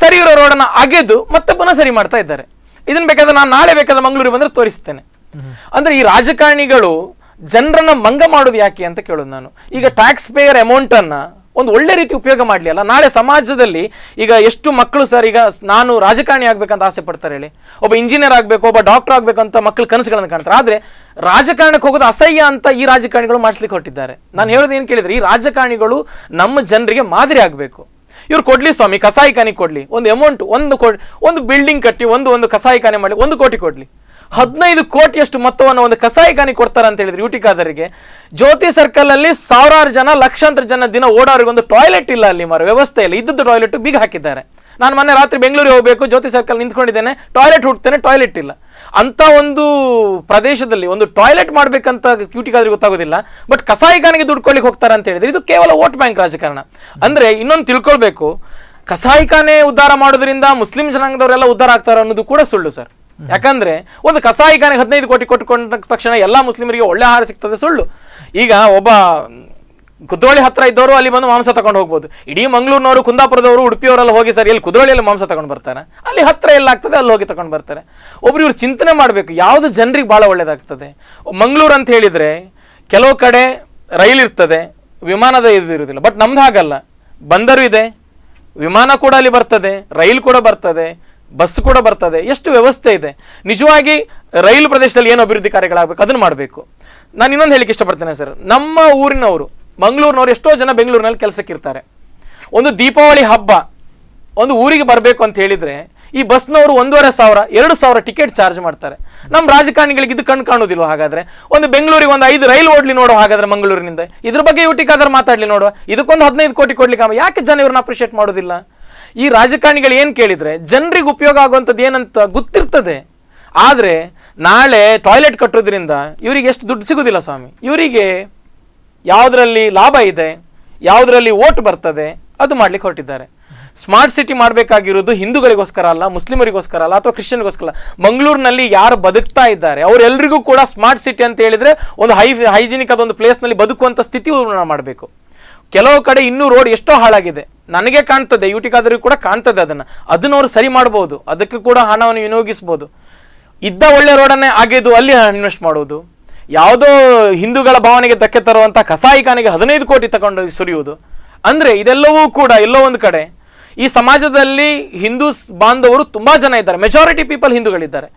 ಸರಿ ಇರೋ ರೋಡನ್ನ ಅಗೆದು ಮತ್ತೆ ಪುನಃ ಸರಿ ಮಾಡ್ತಾ ಇದ್ದಾರೆ. ಇದನ್ನ ಬೇಕಾದ್ರೆ ನಾನು ನಾಳೆ ಬೇಕಾದ್ರೆ ಮಂಗಳೂರಿಗೆ ಬಂದ್ರೆ ತೋರಿಸ್ತೇನೆ. ಅಂದ್ರೆ ಈ ರಾಜಕಾರಣಿಗಳು ಜನರನ್ನ ಮಂಗ ಮಾಡೋದು ಯಾಕೆ ಅಂತ ಕೇಳೋದು ನಾನು. ಈಗ ಟ್ಯಾಕ್ಸ್ ಪೇಯರ್ ಅಮೌಂಟ್ ಅನ್ನ ಒಂದು ಒಳ್ಳೆ ರೀತಿ ಉಪಯೋಗ ಮಾಡ್ಲಿ ಅಲ್ಲ. ನಾಳೆ ಸಮಾಜದಲ್ಲಿ ಈಗ ಎಷ್ಟು ಮಕ್ಕಳು ಸರ್, ಈಗ ನಾನು ರಾಜಕಾರಣಿ ಆಗ್ಬೇಕಂತ ಆಸೆ ಪಡ್ತಾರೆ ಹೇಳಿ, ಒಬ್ಬ ಇಂಜಿನಿಯರ್ ಆಗ್ಬೇಕು, ಒಬ್ಬ ಡಾಕ್ಟರ್ ಆಗ್ಬೇಕು ಅಂತ ಮಕ್ಕಳು ಕನಸುಗಳನ್ನು ಕಾಣ್ತಾರೆ. ಆದ್ರೆ ರಾಜಕಾರಣಕ್ಕೆ ಹೋಗೋದು ಅಸಹ್ಯ ಅಂತ ಈ ರಾಜಕಾರಣಿಗಳು ಮಾಡಿಸ್ಲಿಕ್ಕೆ ಹೊರಟಿದ್ದಾರೆ. ನಾನು ಹೇಳೋದು ಏನ್ ಕೇಳಿದ್ರೆ, ಈ ರಾಜಕಾರಣಿಗಳು ನಮ್ಮ ಜನರಿಗೆ ಮಾದರಿ ಆಗ್ಬೇಕು. ಇವ್ರು ಕೊಡ್ಲಿ ಸ್ವಾಮಿ, ಕಸಾಯಿಖಾನೆ ಕೊಡ್ಲಿ, ಒಂದು ಅಮೌಂಟ್, ಒಂದು ಬಿಲ್ಡಿಂಗ್ ಕಟ್ಟಿ ಒಂದು ಕಸಾಯಿಖಾನೆ ಮಾಡಿ 1 ಕೋಟಿ ಕೊಡ್ಲಿ. 15 ಕೋಟಿಯಷ್ಟು ಮೊತ್ತವನ್ನು ಒಂದು ಕಸಾಯಿಖಾನೆ ಕೊಡ್ತಾರೆ ಅಂತ ಹೇಳಿದ್ರೆ UT ಖಾದರ್ಗೆ. ಜ್ಯೋತಿ ಸರ್ಕಲ್ ಅಲ್ಲಿ 1000 ಜನ, ಲಕ್ಷಾಂತರ ಜನ ದಿನ ಓಡೋರಿಗೆ ಒಂದು ಟಾಯ್ಲೆಟ್ ಇಲ್ಲ, ಅಲ್ಲಿ ವ್ಯವಸ್ಥೆ ಇಲ್ಲ. ಇದ್ದದ್ದು ಟಾಯ್ಲೆಟ್ ಬೀಗ ಹಾಕಿದ್ದಾರೆ. ನಾನು ಮೊನ್ನೆ ರಾತ್ರಿ ಬೆಂಗಳೂರಿಗೆ ಹೋಗಬೇಕು, ಜ್ಯೋತಿ ಸರ್ಕಲ್ ನಿಂತ್ಕೊಂಡಿದ್ದೇನೆ, ಟಾಯ್ಲೆಟ್ ಹುಡುಕ್ತೇನೆ, ಟಾಯ್ಲೆಟ್ ಇಲ್ಲ. ಅಂತ ಒಂದು ಪ್ರದೇಶದಲ್ಲಿ ಒಂದು ಟಾಯ್ಲೆಟ್ ಮಾಡ್ಬೇಕಂತ UT ಖಾದರ್ಗೆ ಗೊತ್ತಾಗೋದಿಲ್ಲ. ಬಟ್ ಕಸಾಯಿಖಾನೆಗೆ ದುಡ್ಡು ಕೊಡ್ಲಿಕ್ಕೆ ಹೋಗ್ತಾರೆ ಅಂತ ಹೇಳಿದ್ರೆ ಇದು ಕೇವಲ ವೋಟ್ ಬ್ಯಾಂಕ್ ರಾಜಕಾರಣ. ಅಂದ್ರೆ ಇನ್ನೊಂದು ತಿಳ್ಕೊಳ್ಬೇಕು, ಕಸಾಯಿಖಾನೆ ಉದ್ಧಾರ ಮಾಡೋದ್ರಿಂದ ಮುಸ್ಲಿಂ ಜನಾಂಗದವರೆಲ್ಲ ಉದ್ಧಾರ ಆಗ್ತಾರೆ ಅನ್ನೋದು ಕೂಡ ಸುಳ್ಳು ಸರ್. ಯಾಕಂದ್ರೆ ಒಂದು ಕಸಾಯಿಖಾನೆಗೆ 15 ಕೋಟಿ ಕೊಟ್ಟುಕೊಂಡ ತಕ್ಷಣ ಎಲ್ಲಾ ಮುಸ್ಲಿಮರಿಗೆ ಒಳ್ಳೆ ಆಹಾರ ಸಿಗ್ತದೆ, ಸುಳ್ಳು. ಈಗ ಒಬ್ಬ ಕುದ್ರೋಳಿ ಹತ್ರ ಇದ್ದವರು ಅಲ್ಲಿ ಬಂದು ಮಾಂಸ ತಗೊಂಡು ಹೋಗ್ಬೋದು. ಇಡೀ ಮಂಗಳೂರಿನವರು, ಕುಂದಾಪುರದವರು, ಉಡುಪಿಯವರೆಲ್ಲ ಹೋಗಿ ಸರ್ ಎಲ್ಲಿ ಕುದ್ರೋಳಿಯಲ್ಲಿ ಮಾಂಸ ತಗೊಂಡು ಬರ್ತಾರೆ, ಅಲ್ಲಿ ಹತ್ರ ಎಲ್ಲಾಗ್ತದೆ ಅಲ್ಲಿ ಹೋಗಿ ತಗೊಂಡು ಬರ್ತಾರೆ. ಒಬ್ರು ಇವ್ರು ಚಿಂತನೆ ಮಾಡಬೇಕು ಯಾವ್ದು ಜನರಿಗೆ ಬಹಳ ಒಳ್ಳೇದಾಗ್ತದೆ. ಮಂಗಳೂರು ಅಂತ ಹೇಳಿದ್ರೆ ಕೆಲವು ಕಡೆ ರೈಲ್ ಇರ್ತದೆ, ವಿಮಾನದ ಇರುವುದಿಲ್ಲ. ಬಟ್ ನಮ್ದು ಹಾಗಲ್ಲ, ಬಂದರು ಇದೆ, ವಿಮಾನ ಕೂಡ ಅಲ್ಲಿ ಬರ್ತದೆ, ರೈಲ್ ಕೂಡ ಬರ್ತದೆ, ಬಸ್ ಕೂಡ ಬರ್ತದೆ, ಎಷ್ಟು ವ್ಯವಸ್ಥೆ ಇದೆ. ನಿಜವಾಗಿ ರೈಲು ಪ್ರದೇಶದಲ್ಲಿ ಏನು ಅಭಿವೃದ್ಧಿ ಕಾರ್ಯಗಳಾಗಬೇಕು ಅದನ್ನು ಮಾಡಬೇಕು. ನಾನು ಇನ್ನೊಂದು ಹೇಳಿಕ್ಕೆ ಇಷ್ಟಪಡ್ತೇನೆ ಸರ್, ನಮ್ಮ ಊರಿನವರು, ಮಂಗಳೂರಿನವರು ಎಷ್ಟೋ ಜನ ಬೆಂಗಳೂರಿನಲ್ಲಿ ಕೆಲಸಕ್ಕೆ ಇರ್ತಾರೆ. ಒಂದು ದೀಪಾವಳಿ ಹಬ್ಬ ಒಂದು ಊರಿಗೆ ಬರಬೇಕು ಅಂತ ಹೇಳಿದ್ರೆ ಈ ಬಸ್ನವರು 1,500 2,000 ಟಿಕೆಟ್ ಚಾರ್ಜ್ ಮಾಡ್ತಾರೆ. ನಮ್ಮ ರಾಜಕಾರಣಿಗಳಿಗೆ ಇದು ಕಣ್ಣು ಕಾಣುವುದಿಲ್ವ? ಹಾಗಾದ್ರೆ ಒಂದು ಬೆಂಗಳೂರಿಗೆ ಒಂದು 5 ರೈಲು ಓಡ್ಲಿ ನೋಡುವ. ಹಾಗಾದ್ರೆ ಮಂಗಳೂರಿನಿಂದ ಇದ್ರ ಬಗ್ಗೆ UT ಖಾದರ್ ಮಾತಾಡ್ಲಿ ನೋಡುವ. ಇದಕ್ಕೊಂದು 15 ಕೋಟಿ ಕೊಡ್ಲಿಕ್ಕೆ ಯಾಕೆ ಜನ ಇವ್ರನ್ನ ಅಪ್ರಿಷಿಯೇಟ್ ಮಾಡೋದಿಲ್ಲ? ಈ ರಾಜಕಾರಣಿಗಳು ಏನ್ ಕೇಳಿದ್ರೆ ಜನರಿಗೆ ಉಪಯೋಗ ಆಗುವಂಥದ್ದು ಏನಂತ ಗೊತ್ತಿರ್ತದೆ. ಆದ್ರೆ ನಾಳೆ ಟಾಯ್ಲೆಟ್ ಕಟ್ಟೋದ್ರಿಂದ ಇವರಿಗೆ ಎಷ್ಟು ದುಡ್ಡು ಸಿಗುದಿಲ್ಲ ಸ್ವಾಮಿ. ಇವರಿಗೆ ಯಾವುದರಲ್ಲಿ ಲಾಭ ಇದೆ, ಯಾವುದರಲ್ಲಿ ಓಟ್ ಬರ್ತದೆ ಅದು ಮಾಡ್ಲಿಕ್ಕೆ ಹೊರಟಿದ್ದಾರೆ. ಸ್ಮಾರ್ಟ್ ಸಿಟಿ ಮಾಡಬೇಕಾಗಿರೋದು ಹಿಂದೂಗಳಿಗೋಸ್ಕರ ಅಲ್ಲ, ಮುಸ್ಲಿಮರಿಗೋಸ್ಕರ ಅಲ್ಲ, ಅಥವಾ ಕ್ರಿಶ್ಚಿಯನ್ಗೋಸ್ಕರ. ಮಂಗಳೂರಿನಲ್ಲಿ ಯಾರು ಬದುಕ್ತಾ ಇದ್ದಾರೆ ಅವರೆಲ್ಲರಿಗೂ ಕೂಡ ಸ್ಮಾರ್ಟ್ ಸಿಟಿ ಅಂತ ಹೇಳಿದ್ರೆ ಒಂದು ಹೈಜಿನಿಕ್ ಅದೊಂದು ಪ್ಲೇಸ್ನಲ್ಲಿ ಬದುಕುವಂಥ ಸ್ಥಿತಿ ಮಾಡಬೇಕು. ಕೆಲವು ಕಡೆ ಇನ್ನೂ ರೋಡ್ ಎಷ್ಟೋ ಹಾಳಾಗಿದೆ, ನನಗೆ ಕಾಣ್ತದೆ, UT ಖಾದರ್ಗೂ ಕೂಡ ಕಾಣ್ತದೆ. ಅದನ್ನ ಅವ್ರು ಸರಿ ಮಾಡ್ಬೋದು, ಅದಕ್ಕೆ ಕೂಡ ಹಣವನ್ನು ವಿನಿಯೋಗಿಸ್ಬೋದು. ಇದ್ದ ಒಳ್ಳೆ ರೋಡನ್ನೇ ಆಗಿದ್ದು ಅಲ್ಲಿ ಇನ್ವೆಸ್ಟ್ ಮಾಡೋದು, ಯಾವುದೋ ಹಿಂದೂಗಳ ಭಾವನೆಗೆ ಧಕ್ಕೆ ತರುವಂಥ ಕಸಾಯಿಖಾನೆಗೆ 15 ಕೋಟಿ ತಗೊಂಡು ಸುರಿಯುವುದು. ಅಂದರೆ ಇದೆಲ್ಲವೂ ಕೂಡ ಎಲ್ಲೋ ಒಂದು ಕಡೆ ಈ ಸಮಾಜದಲ್ಲಿ ಹಿಂದೂ ಬಾಂಧವರು ತುಂಬಾ ಜನ ಇದ್ದಾರೆ, ಮೆಜಾರಿಟಿ ಪೀಪಲ್ ಹಿಂದೂಗಳಿದ್ದಾರೆ.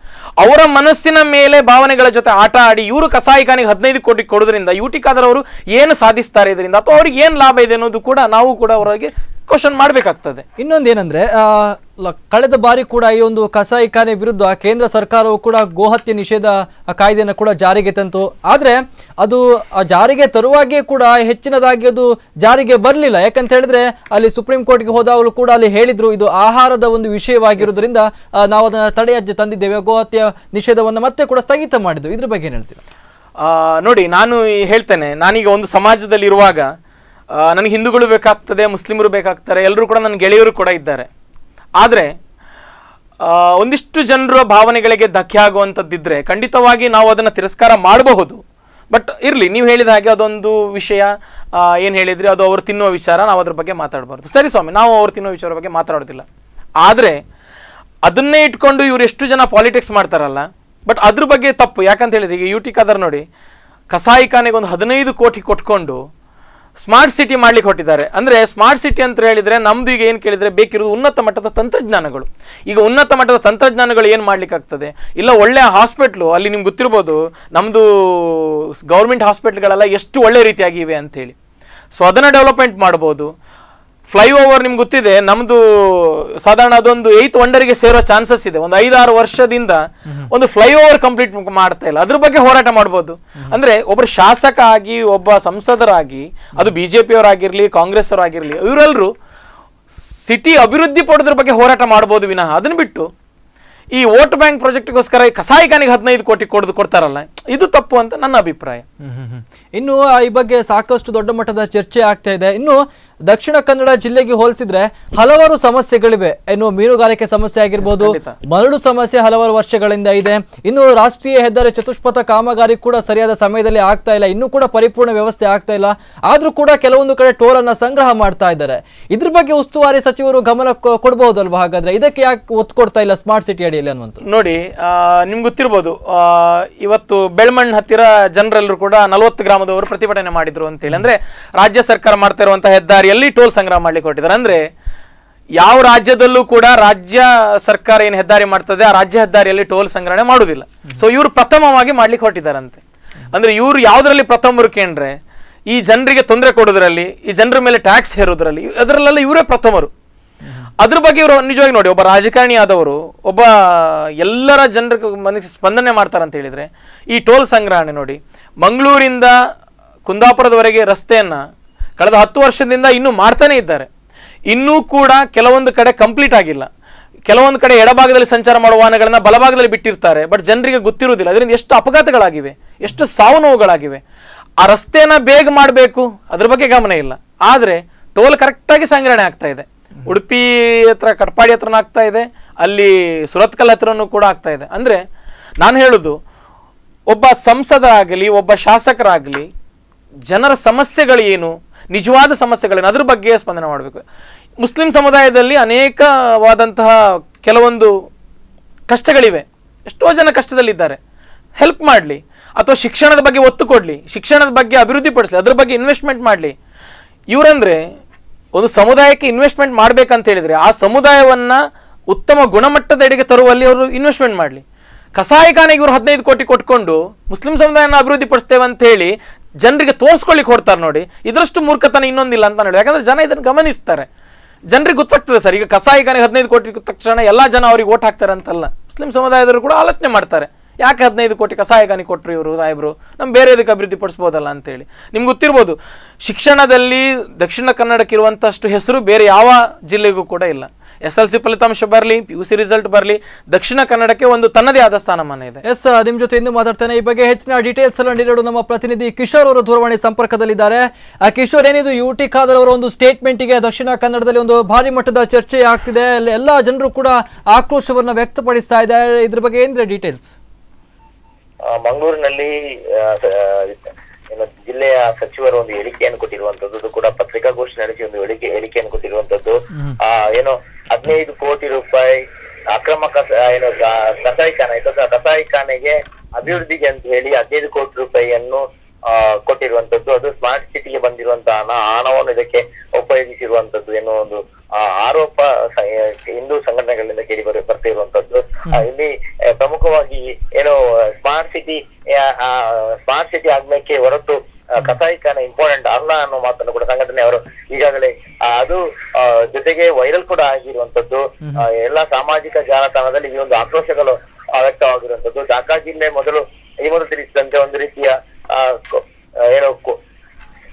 ಅವರ ಮನಸ್ಸಿನ ಮೇಲೆ ಭಾವನೆಗಳ ಜೊತೆ ಆಟ ಆಡಿ ಇವರು ಕಸಾಯಿಖಾನೆಗೆ 15 ಕೋಟಿ ಕೊಡೋದ್ರಿಂದ ಯುಟಿ ಖಾದರ್ ಅವರು ಏನು ಸಾಧಿಸ್ತಾರೆ ಇದರಿಂದ, ಅಥವಾ ಅವ್ರಿಗೆ ಏನು ಲಾಭ ಇದೆ ಅನ್ನೋದು ಕೂಡ ನಾವು ಕೂಡ ಅವರಿಗೆ ಕ್ವಶನ್ ಮಾಡಬೇಕಾಗ್ತದೆ. ಇನ್ನೊಂದೇನಂದ್ರೆ ಕಳೆದ ಬಾರಿ ಕೂಡ ಈ ಒಂದು ಕಸಾಯಿಖಾನೆ ವಿರುದ್ಧ ಕೇಂದ್ರ ಸರ್ಕಾರವು ಕೂಡ ಗೋಹತ್ಯೆ ನಿಷೇಧ ಕಾಯ್ದೆಯನ್ನು ಕೂಡ ಜಾರಿಗೆ ತಂತು. ಆದ್ರೆ ಅದು ಜಾರಿಗೆ ತರುವಾಗೇ ಕೂಡ ಹೆಚ್ಚಿನದಾಗಿ ಅದು ಜಾರಿಗೆ ಬರಲಿಲ್ಲ. ಯಾಕಂತ ಹೇಳಿದ್ರೆ ಅಲ್ಲಿ ಸುಪ್ರೀಂ ಕೋರ್ಟ್ಗೆ ಹೋದವರು ಕೂಡ ಅಲ್ಲಿ ಹೇಳಿದ್ರು ಇದು ಆಹಾರದ ಒಂದು ವಿಷಯವಾಗಿರೋದ್ರಿಂದ ನಾವು ಅದನ್ನ ತಡೆಯಜ್ಜೆ ತಂದಿದ್ದೇವೆ, ಗೋಹತ್ಯೆ ನಿಷೇಧವನ್ನು ಮತ್ತೆ ಕೂಡ ಸ್ಥಗಿತ ಮಾಡಿದ್ವು. ಇದ್ರ ಬಗ್ಗೆ ಏನ್ ಹೇಳ್ತೀರಾ? ನೋಡಿ, ನಾನು ಹೇಳ್ತೇನೆ, ನಾನೀಗ ಒಂದು ಸಮಾಜದಲ್ಲಿ ಇರುವಾಗ ನನಗೆ ಹಿಂದೂಗಳು ಬೇಕಾಗ್ತದೆ, ಮುಸ್ಲಿಮರು ಬೇಕಾಗ್ತಾರೆ, ಎಲ್ಲರೂ ಕೂಡ ನನ್ನ ಗೆಳೆಯರು ಕೂಡ ಇದ್ದಾರೆ. ಆದರೆ ಒಂದಿಷ್ಟು ಜನರ ಭಾವನೆಗಳಿಗೆ ಧಕ್ಕೆ ಆಗುವಂಥದ್ದಿದ್ರೆ ಖಂಡಿತವಾಗಿ ನಾವು ಅದನ್ನು ತಿರಸ್ಕಾರ ಮಾಡಬಹುದು. ಬಟ್ ಇರಲಿ, ನೀವು ಹೇಳಿದ ಹಾಗೆ ಅದೊಂದು ವಿಷಯ ಏನು ಹೇಳಿದ್ರಿ, ಅದು ಅವರು ತಿನ್ನುವ ವಿಚಾರ, ನಾವು ಅದ್ರ ಬಗ್ಗೆ ಮಾತಾಡಬಾರ್ದು. ಸರಿ ಸ್ವಾಮಿ, ನಾವು ಅವ್ರು ತಿನ್ನುವ ವಿಚಾರ ಬಗ್ಗೆ ಮಾತಾಡೋದಿಲ್ಲ. ಆದರೆ ಅದನ್ನೇ ಇಟ್ಕೊಂಡು ಇವರು ಎಷ್ಟು ಜನ ಪಾಲಿಟಿಕ್ಸ್ ಮಾಡ್ತಾರಲ್ಲ, ಬಟ್ ಅದ್ರ ಬಗ್ಗೆ ತಪ್ಪು. ಯಾಕಂತ ಹೇಳಿದ್ರೆ ಈಗ ಯುಟಿ ಖಾದರ್ ನೋಡಿ, ಕಸಾಯಿಖಾನೆಗೆ ಒಂದು 15 ಕೋಟಿ ಕೊಟ್ಕೊಂಡು ಸ್ಮಾರ್ಟ್ ಸಿಟಿ ಮಾಡ್ಲಿಕ್ಕೆ ಹೊಟ್ಟಿದ್ದಾರೆ. ಅಂದರೆ ಸ್ಮಾರ್ಟ್ ಸಿಟಿ ಅಂತ ಹೇಳಿದರೆ ನಮ್ದು ಈಗ ಏನು ಕೇಳಿದರೆ ಬೇಕಿರೋದು ಉನ್ನತ ಮಟ್ಟದ ತಂತ್ರಜ್ಞಾನಗಳು. ಈಗ ಉನ್ನತ ಮಟ್ಟದ ತಂತ್ರಜ್ಞಾನಗಳು ಏನು ಮಾಡ್ಲಿಕ್ಕೆ ಆಗ್ತದೆ? ಇಲ್ಲ ಒಳ್ಳೆಯ ಹಾಸ್ಪಿಟ್ಲು, ಅಲ್ಲಿ ನಿಮ್ಗೆ ಗೊತ್ತಿರ್ಬೋದು ನಮ್ಮದು ಗೌರ್ಮೆಂಟ್ ಹಾಸ್ಪಿಟ್ಲ್ಗಳೆಲ್ಲ ಎಷ್ಟು ಒಳ್ಳೆ ರೀತಿಯಾಗಿವೆ ಅಂಥೇಳಿ. ಸೊ ಅದನ್ನು ಡೆವಲಪ್ಮೆಂಟ್ ಮಾಡ್ಬೋದು. ಫ್ಲೈಓವರ್ ನಿಮ್ಗೆ ಗೊತ್ತಿದೆ, ನಮ್ಮದು ಸಾಧಾರಣ ಅದೊಂದು 8th ವಂಡರ್ಗೆ ಸೇರೋ ಚಾನ್ಸಸ್ ಇದೆ. ಒಂದು 5-6 ವರ್ಷದಿಂದ ಒಂದು ಫ್ಲೈಓವರ್ ಕಂಪ್ಲೀಟ್ ಮಾಡ್ತಾ ಇಲ್ಲ. ಅದ್ರ ಬಗ್ಗೆ ಹೋರಾಟ ಮಾಡ್ಬೋದು. ಅಂದ್ರೆ ಒಬ್ಬರು ಶಾಸಕ ಆಗಿ, ಒಬ್ಬ ಸಂಸದರಾಗಿ, ಅದು ಬಿಜೆಪಿಯವರಾಗಿರ್ಲಿ ಕಾಂಗ್ರೆಸ್ ಅವರಾಗಿರ್ಲಿ, ಇವರೆಲ್ಲರೂ ಸಿಟಿ ಅಭಿವೃದ್ಧಿ ಪಡೋದ್ರ ಬಗ್ಗೆ ಹೋರಾಟ ಮಾಡ್ಬೋದು ವಿನಃ ಅದನ್ನ ಬಿಟ್ಟು ಈ ವೋಟ್ ಬ್ಯಾಂಕ್ ಪ್ರಾಜೆಕ್ಟ್ಗೋಸ್ಕರ ಕಸಾಯಿಖಾನೆಗೆ 15 ಕೋಟಿ ಕೊಡ್ತಾರಲ್ಲ, ಇದು ತಪ್ಪು ಅಂತ ನನ್ನ ಅಭಿಪ್ರಾಯ. ಇನ್ನು ಈ ಬಗ್ಗೆ ಸಾಕಷ್ಟು ದೊಡ್ಡ ಮಟ್ಟದ ಚರ್ಚೆ ಆಗ್ತಾ ಇದೆ. ಇನ್ನು ದಕ್ಷಿಣ ಕನ್ನಡ ಜಿಲ್ಲೆಗೆ ಹೋಲಿಸಿದ್ರೆ ಹಲವಾರು ಸಮಸ್ಯೆಗಳಿವೆ. ಇನ್ನು ಮೀನುಗಾರಿಕೆ ಸಮಸ್ಯೆ ಆಗಿರ್ಬೋದು, ಮರಳು ಸಮಸ್ಯೆ ಹಲವಾರು ವರ್ಷಗಳಿಂದ ಇದೆ. ಇನ್ನು ರಾಷ್ಟ್ರೀಯ ಹೆದ್ದಾರಿ ಚತುಷ್ಪಥ ಕಾಮಗಾರಿ ಕೂಡ ಸರಿಯಾದ ಸಮಯದಲ್ಲಿ ಆಗ್ತಾ ಇಲ್ಲ, ಇನ್ನೂ ಕೂಡ ಪರಿಪೂರ್ಣ ವ್ಯವಸ್ಥೆ ಆಗ್ತಾ ಇಲ್ಲ. ಆದ್ರೂ ಕೂಡ ಕೆಲವೊಂದು ಕಡೆ ಟೋಲ್ ಅನ್ನ ಸಂಗ್ರಹ ಮಾಡ್ತಾ ಇದ್ದಾರೆ. ಇದ್ರ ಬಗ್ಗೆ ಉಸ್ತುವಾರಿ ಸಚಿವರು ಗಮನ ಕೊಡಬಹುದಲ್ವಾ? ಹಾಗಾದ್ರೆ ಇದಕ್ಕೆ ಯಾಕೆ ಒತ್ತು ಕೊಡ್ತಾ ಇಲ್ಲ ಸ್ಮಾರ್ಟ್ ಸಿಟಿ ಅಡಿಯಲ್ಲಿ ಅನ್ನುವಂತ? ನೋಡಿ, ನಿಮ್ಗೆ ಗೊತ್ತಿರ್ಬೋದು, ಇವತ್ತು ಬೆಳ್ಮಣ್ ಹತ್ತಿರ ಜನರೆಲ್ಲರೂ ಕೂಡ 40 ಗ್ರಾಮದವರು ಪ್ರತಿಭಟನೆ ಮಾಡಿದ್ರು ಅಂತೇಳಿ. ಅಂದ್ರೆ ರಾಜ್ಯ ಸರ್ಕಾರ ಮಾಡ್ತಾ ಇರುವಂತಹ ಹೆದ್ದಾರಿಯಲ್ಲಿ ಟೋಲ್ ಸಂಗ್ರಹ ಮಾಡ್ಲಿಕ್ಕೆ ಹೊರಟಿದ್ದಾರೆ. ಅಂದ್ರೆ ಯಾವ ರಾಜ್ಯದಲ್ಲೂ ಕೂಡ ರಾಜ್ಯ ಸರ್ಕಾರ ಏನು ಹೆದ್ದಾರಿ ಮಾಡ್ತದೆ ಆ ರಾಜ್ಯ ಹೆದ್ದಾರಿಯಲ್ಲಿ ಟೋಲ್ ಸಂಗ್ರಹಣೆ ಮಾಡುವುದಿಲ್ಲ. ಸೊ ಇವರು ಪ್ರಥಮವಾಗಿ ಮಾಡ್ಲಿಕ್ಕೆ ಹೊರಟಿದ್ದಾರಂತೆ. ಅಂದ್ರೆ ಇವರು ಯಾವ್ದ್ರಲ್ಲಿ ಪ್ರಥಮರು ಕೇಂದ್ರೆ ಈ ಜನರಿಗೆ ತೊಂದರೆ ಕೊಡೋದ್ರಲ್ಲಿ, ಈ ಜನರ ಮೇಲೆ ಟ್ಯಾಕ್ಸ್ ಹೇರೋದ್ರಲ್ಲಿ, ಅದರಲ್ಲೆಲ್ಲ ಇವರೇ ಪ್ರಥಮರು. ಅದ್ರ ಬಗ್ಗೆ ಇವರು ನಿಜವಾಗಿ ನೋಡಿ, ಒಬ್ಬ ರಾಜಕಾರಣಿ ಆದವರು, ಒಬ್ಬ ಎಲ್ಲರ ಜನರ ಮನಸ್ಸಿಗೆ ಸ್ಪಂದನೆ ಮಾಡ್ತಾರಂತ ಹೇಳಿದ್ರೆ ಈ ಟೋಲ್ ಸಂಗ್ರಹಣೆ ನೋಡಿ, ಮಂಗಳೂರಿಂದ ಕುಂದಾಪುರದವರೆಗೆ ರಸ್ತೆಯನ್ನ ಕಳೆದ 10 ವರ್ಷದಿಂದ ಇನ್ನೂ ಮಾಡ್ತಾನೆ ಇದ್ದಾರೆ. ಇನ್ನೂ ಕೂಡ ಕೆಲವೊಂದು ಕಡೆ ಕಂಪ್ಲೀಟ್ ಆಗಿಲ್ಲ. ಕೆಲವೊಂದು ಕಡೆ ಎಡಭಾಗದಲ್ಲಿ ಸಂಚಾರ ಮಾಡುವ ವಾಹನಗಳನ್ನ ಬಲಭಾಗದಲ್ಲಿ ಬಿಟ್ಟಿರ್ತಾರೆ, ಬಟ್ ಜನರಿಗೆ ಗೊತ್ತಿರುವುದಿಲ್ಲ. ಅದರಿಂದ ಎಷ್ಟು ಅಪಘಾತಗಳಾಗಿವೆ, ಎಷ್ಟು ಸಾವು ನೋವುಗಳಾಗಿವೆ. ಆ ರಸ್ತೆಯನ್ನ ಬೇಗ ಮಾಡಬೇಕು, ಅದ್ರ ಬಗ್ಗೆ ಗಮನ ಇಲ್ಲ. ಆದ್ರೆ ಟೋಲ್ ಕರೆಕ್ಟಾಗಿ ಸಂಗ್ರಹಣೆ ಆಗ್ತಾ ಇದೆ. ಉಡುಪಿ ಹತ್ರ ಕಟ್ಪಾಡಿ ಹತ್ರನೂ ಆಗ್ತಾ ಇದೆ, ಅಲ್ಲಿ ಸುರತ್ಕಲ್ ಹತ್ರನೂ ಕೂಡ ಆಗ್ತಾ ಇದೆ. ಅಂದ್ರೆ ನಾನು ಹೇಳುದು, ಒಬ್ಬ ಸಂಸದರಾಗಲಿ, ಒಬ್ಬ ಶಾಸಕರಾಗಲಿ, ಜನರ ಸಮಸ್ಯೆಗಳು ಏನು, ನಿಜವಾದ ಸಮಸ್ಯೆಗಳೇನು, ಅದ್ರ ಬಗ್ಗೆ ಸ್ಪಂದನೆ ಮಾಡಬೇಕು. ಮುಸ್ಲಿಂ ಸಮುದಾಯದಲ್ಲಿ ಅನೇಕವಾದಂತಹ ಕೆಲವೊಂದು ಕಷ್ಟಗಳಿವೆ, ಎಷ್ಟೋ ಜನ ಕಷ್ಟದಲ್ಲಿದ್ದಾರೆ, ಹೆಲ್ಪ್ ಮಾಡಲಿ. ಅಥವಾ ಶಿಕ್ಷಣದ ಬಗ್ಗೆ ಒತ್ತು ಕೊಡಲಿ, ಶಿಕ್ಷಣದ ಬಗ್ಗೆ ಅಭಿವೃದ್ಧಿ ಪಡಿಸಲಿ, ಅದ್ರ ಬಗ್ಗೆ ಇನ್ವೆಸ್ಟ್ಮೆಂಟ್ ಮಾಡಲಿ. ಇವರಂದ್ರೆ ಒಂದು ಸಮುದಾಯಕ್ಕೆ ಇನ್ವೆಸ್ಟ್ಮೆಂಟ್ ಮಾಡ್ಬೇಕಂತ ಹೇಳಿದ್ರೆ ಆ ಸಮುದಾಯವನ್ನ ಉತ್ತಮ ಗುಣಮಟ್ಟದ ಎಡೆಗೆ ತರುವಲ್ಲಿ ಅವರು ಇನ್ವೆಸ್ಟ್ಮೆಂಟ್ ಮಾಡಲಿ. ಕಸಾಯಿಖಾನೆಗೆ ಇವರು 15 ಕೋಟಿ ಕೊಟ್ಕೊಂಡು ಮುಸ್ಲಿಂ ಸಮುದಾಯನ ಅಭಿವೃದ್ಧಿ ಪಡಿಸ್ತೇವೆ ಅಂತ ಹೇಳಿ ಜನರಿಗೆ ತೋರಿಸ್ಕೊಳ್ಳಿಕ್ಕೆ ಹೊಡ್ತಾರೆ ನೋಡಿ. ಇದರಷ್ಟು ಮೂರ್ಖತನ ಇನ್ನೊಂದಿಲ್ಲ ಅಂತ ಹೇಳಿ. ಯಾಕಂದ್ರೆ ಜನ ಇದನ್ನು ಗಮನಿಸ್ತಾರೆ, ಜನರಿಗೆ ಗೊತ್ತಾಗ್ತದೆ. ಸರ್, ಈಗ ಕಸಾಯಿಖಾನೆಗೆ 15 ಕೋಟಿ ತಕ್ಷಣ ಎಲ್ಲಾ ಜನ ಅವ್ರಿಗೆ ಓಟ್ ಹಾಕ್ತಾರೆ ಅಂತಲ್ಲ. ಮುಸ್ಲಿಂ ಸಮುದಾಯದವರು ಕೂಡ ಆಲೋಚನೆ ಮಾಡ್ತಾರೆ, ಯಾಕೆ 15 ಕೋಟಿ ಕಸಾಯಿಖಾನೆ ಕೊಟ್ಟರು ಇವರು ಸಾಹೇಬರು, ನಮ್ಗೆ ಬೇರೆ ಇದಕ್ಕೆ ಅಭಿವೃದ್ಧಿ ಪಡಿಸ್ಬೋದಲ್ಲ ಅಂತೇಳಿ. ನಿಮ್ಗೆ ಗೊತ್ತಿರ್ಬೋದು, ಶಿಕ್ಷಣದಲ್ಲಿ ದಕ್ಷಿಣ ಕನ್ನಡಕ್ಕೆ ಇರುವಂತಷ್ಟು ಹೆಸರು ಬೇರೆ ಯಾವ ಜಿಲ್ಲೆಗೂ ಕೂಡ ಇಲ್ಲ. SLC ಫಲಿತಾಂಶ ಬರಲಿ, PUC ರಿಸಲ್ಟ್ ಬರಲಿ, ದಕ್ಷಿಣ ಕನ್ನಡಕ್ಕೆ ಒಂದು ತನ್ನದೇ ಆದ ಸ್ಥಾನಮಾನ ಇದೆ. ಎಸ್, ನಿಮ್ ಜೊತೆ ಇನ್ನು ಮಾತಾಡ್ತೇನೆ. ಈ ಬಗ್ಗೆ ಹೆಚ್ಚಿನ ಡೀಟೇಲ್ಸ್ ಎಲ್ಲ ನೀಡೋದು ನಮ್ಮ ಪ್ರತಿನಿಧಿ ಕಿಶೋರ್ ಅವರು ದೂರವಾಣಿ ಸಂಪರ್ಕದಲ್ಲಿದ್ದಾರೆ. ಕಿಶೋರ್, ಏನಿದು ಯುಟಿ ಖಾದರ್ ಅವರ ಒಂದು ಸ್ಟೇಟ್ಮೆಂಟ್ಗೆ ದಕ್ಷಿಣ ಕನ್ನಡದಲ್ಲಿ ಒಂದು ಭಾರಿ ಮಟ್ಟದ ಚರ್ಚೆ ಆಗ್ತಿದೆ, ಅಲ್ಲಿ ಎಲ್ಲಾ ಜನರು ಕೂಡ ಆಕ್ರೋಶವನ್ನ ವ್ಯಕ್ತಪಡಿಸ್ತಾ ಇದ್ದಾರೆ. ಇದ್ರ ಬಗ್ಗೆ ಏನಿದೆ ಡೀಟೇಲ್ಸ್? ಮಂಗಳೂರಿನಲ್ಲಿ ಜಿಲ್ಲೆಯ ಸಚಿವರು ಒಂದು ಹೇಳಿಕೆಯನ್ನು ಕೊಟ್ಟಿರುವಂತದ್ದು, ಕೂಡ ಪತ್ರಿಕಾಗೋಷ್ಠಿ ನಡೆಸಿ ಒಂದು ಹೇಳಿಕೆಯನ್ನು ಕೊಟ್ಟಿರುವಂತದ್ದು. 15 ಕೋಟಿ ರೂಪಾಯಿ ಅಕ್ರಮ ಕಸಾಯಿಖಾನೆ ಇತ್ತು. ಕಸಾಯಿಖಾನೆಗೆ ಅಭಿವೃದ್ಧಿಗೆ ಅಂತ ಹೇಳಿ 15 ಕೋಟಿ ರೂಪಾಯಿಯನ್ನು ಕೊಟ್ಟಿರುವಂತದ್ದು. ಅದು ಸ್ಮಾರ್ಟ್ ಸಿಟಿಗೆ ಬಂದಿರುವಂತಹ ಹಣವನ್ನು ಇದಕ್ಕೆ ಉಪಯೋಗಿಸಿರುವಂತದ್ದು ಎನ್ನುವ ಒಂದು ಆರೋಪ ಹಿಂದೂ ಸಂಘಟನೆಗಳಿಂದ ಕೇಳಿ ಬರ್ತಿರುವಂತದ್ದು. ಇಲ್ಲಿ ಪ್ರಮುಖವಾಗಿ ಏನು ಸ್ಮಾರ್ಟ್ ಸಿಟಿ ಆಗ್ಲಿಕ್ಕೆ ಹೊರತು ಕಸಾಯಿಖಾನೆ ಇಂಪಾರ್ಟೆಂಟ್ ಅಲ್ಲ ಅನ್ನೋ ಮಾತನ್ನು ಕೂಡ ಸಂಘಟನೆ ಅವರು ಈಗಾಗಲೇ ಅದು ಜೊತೆಗೆ ವೈರಲ್ ಕೂಡ ಆಗಿರುವಂತದ್ದು. ಎಲ್ಲಾ ಸಾಮಾಜಿಕ ಜಾಲತಾಣದಲ್ಲಿ ಈ ಒಂದು ಆಕ್ರೋಶಗಳು ವ್ಯಕ್ತವಾಗಿರುವಂತದ್ದು. ಢಾಕಾ ಜಿಲ್ಲೆ ಈ ಮೊದಲು ತಿಳಿಸಿದಂತೆ ಒಂದು ರೀತಿಯ ಏನು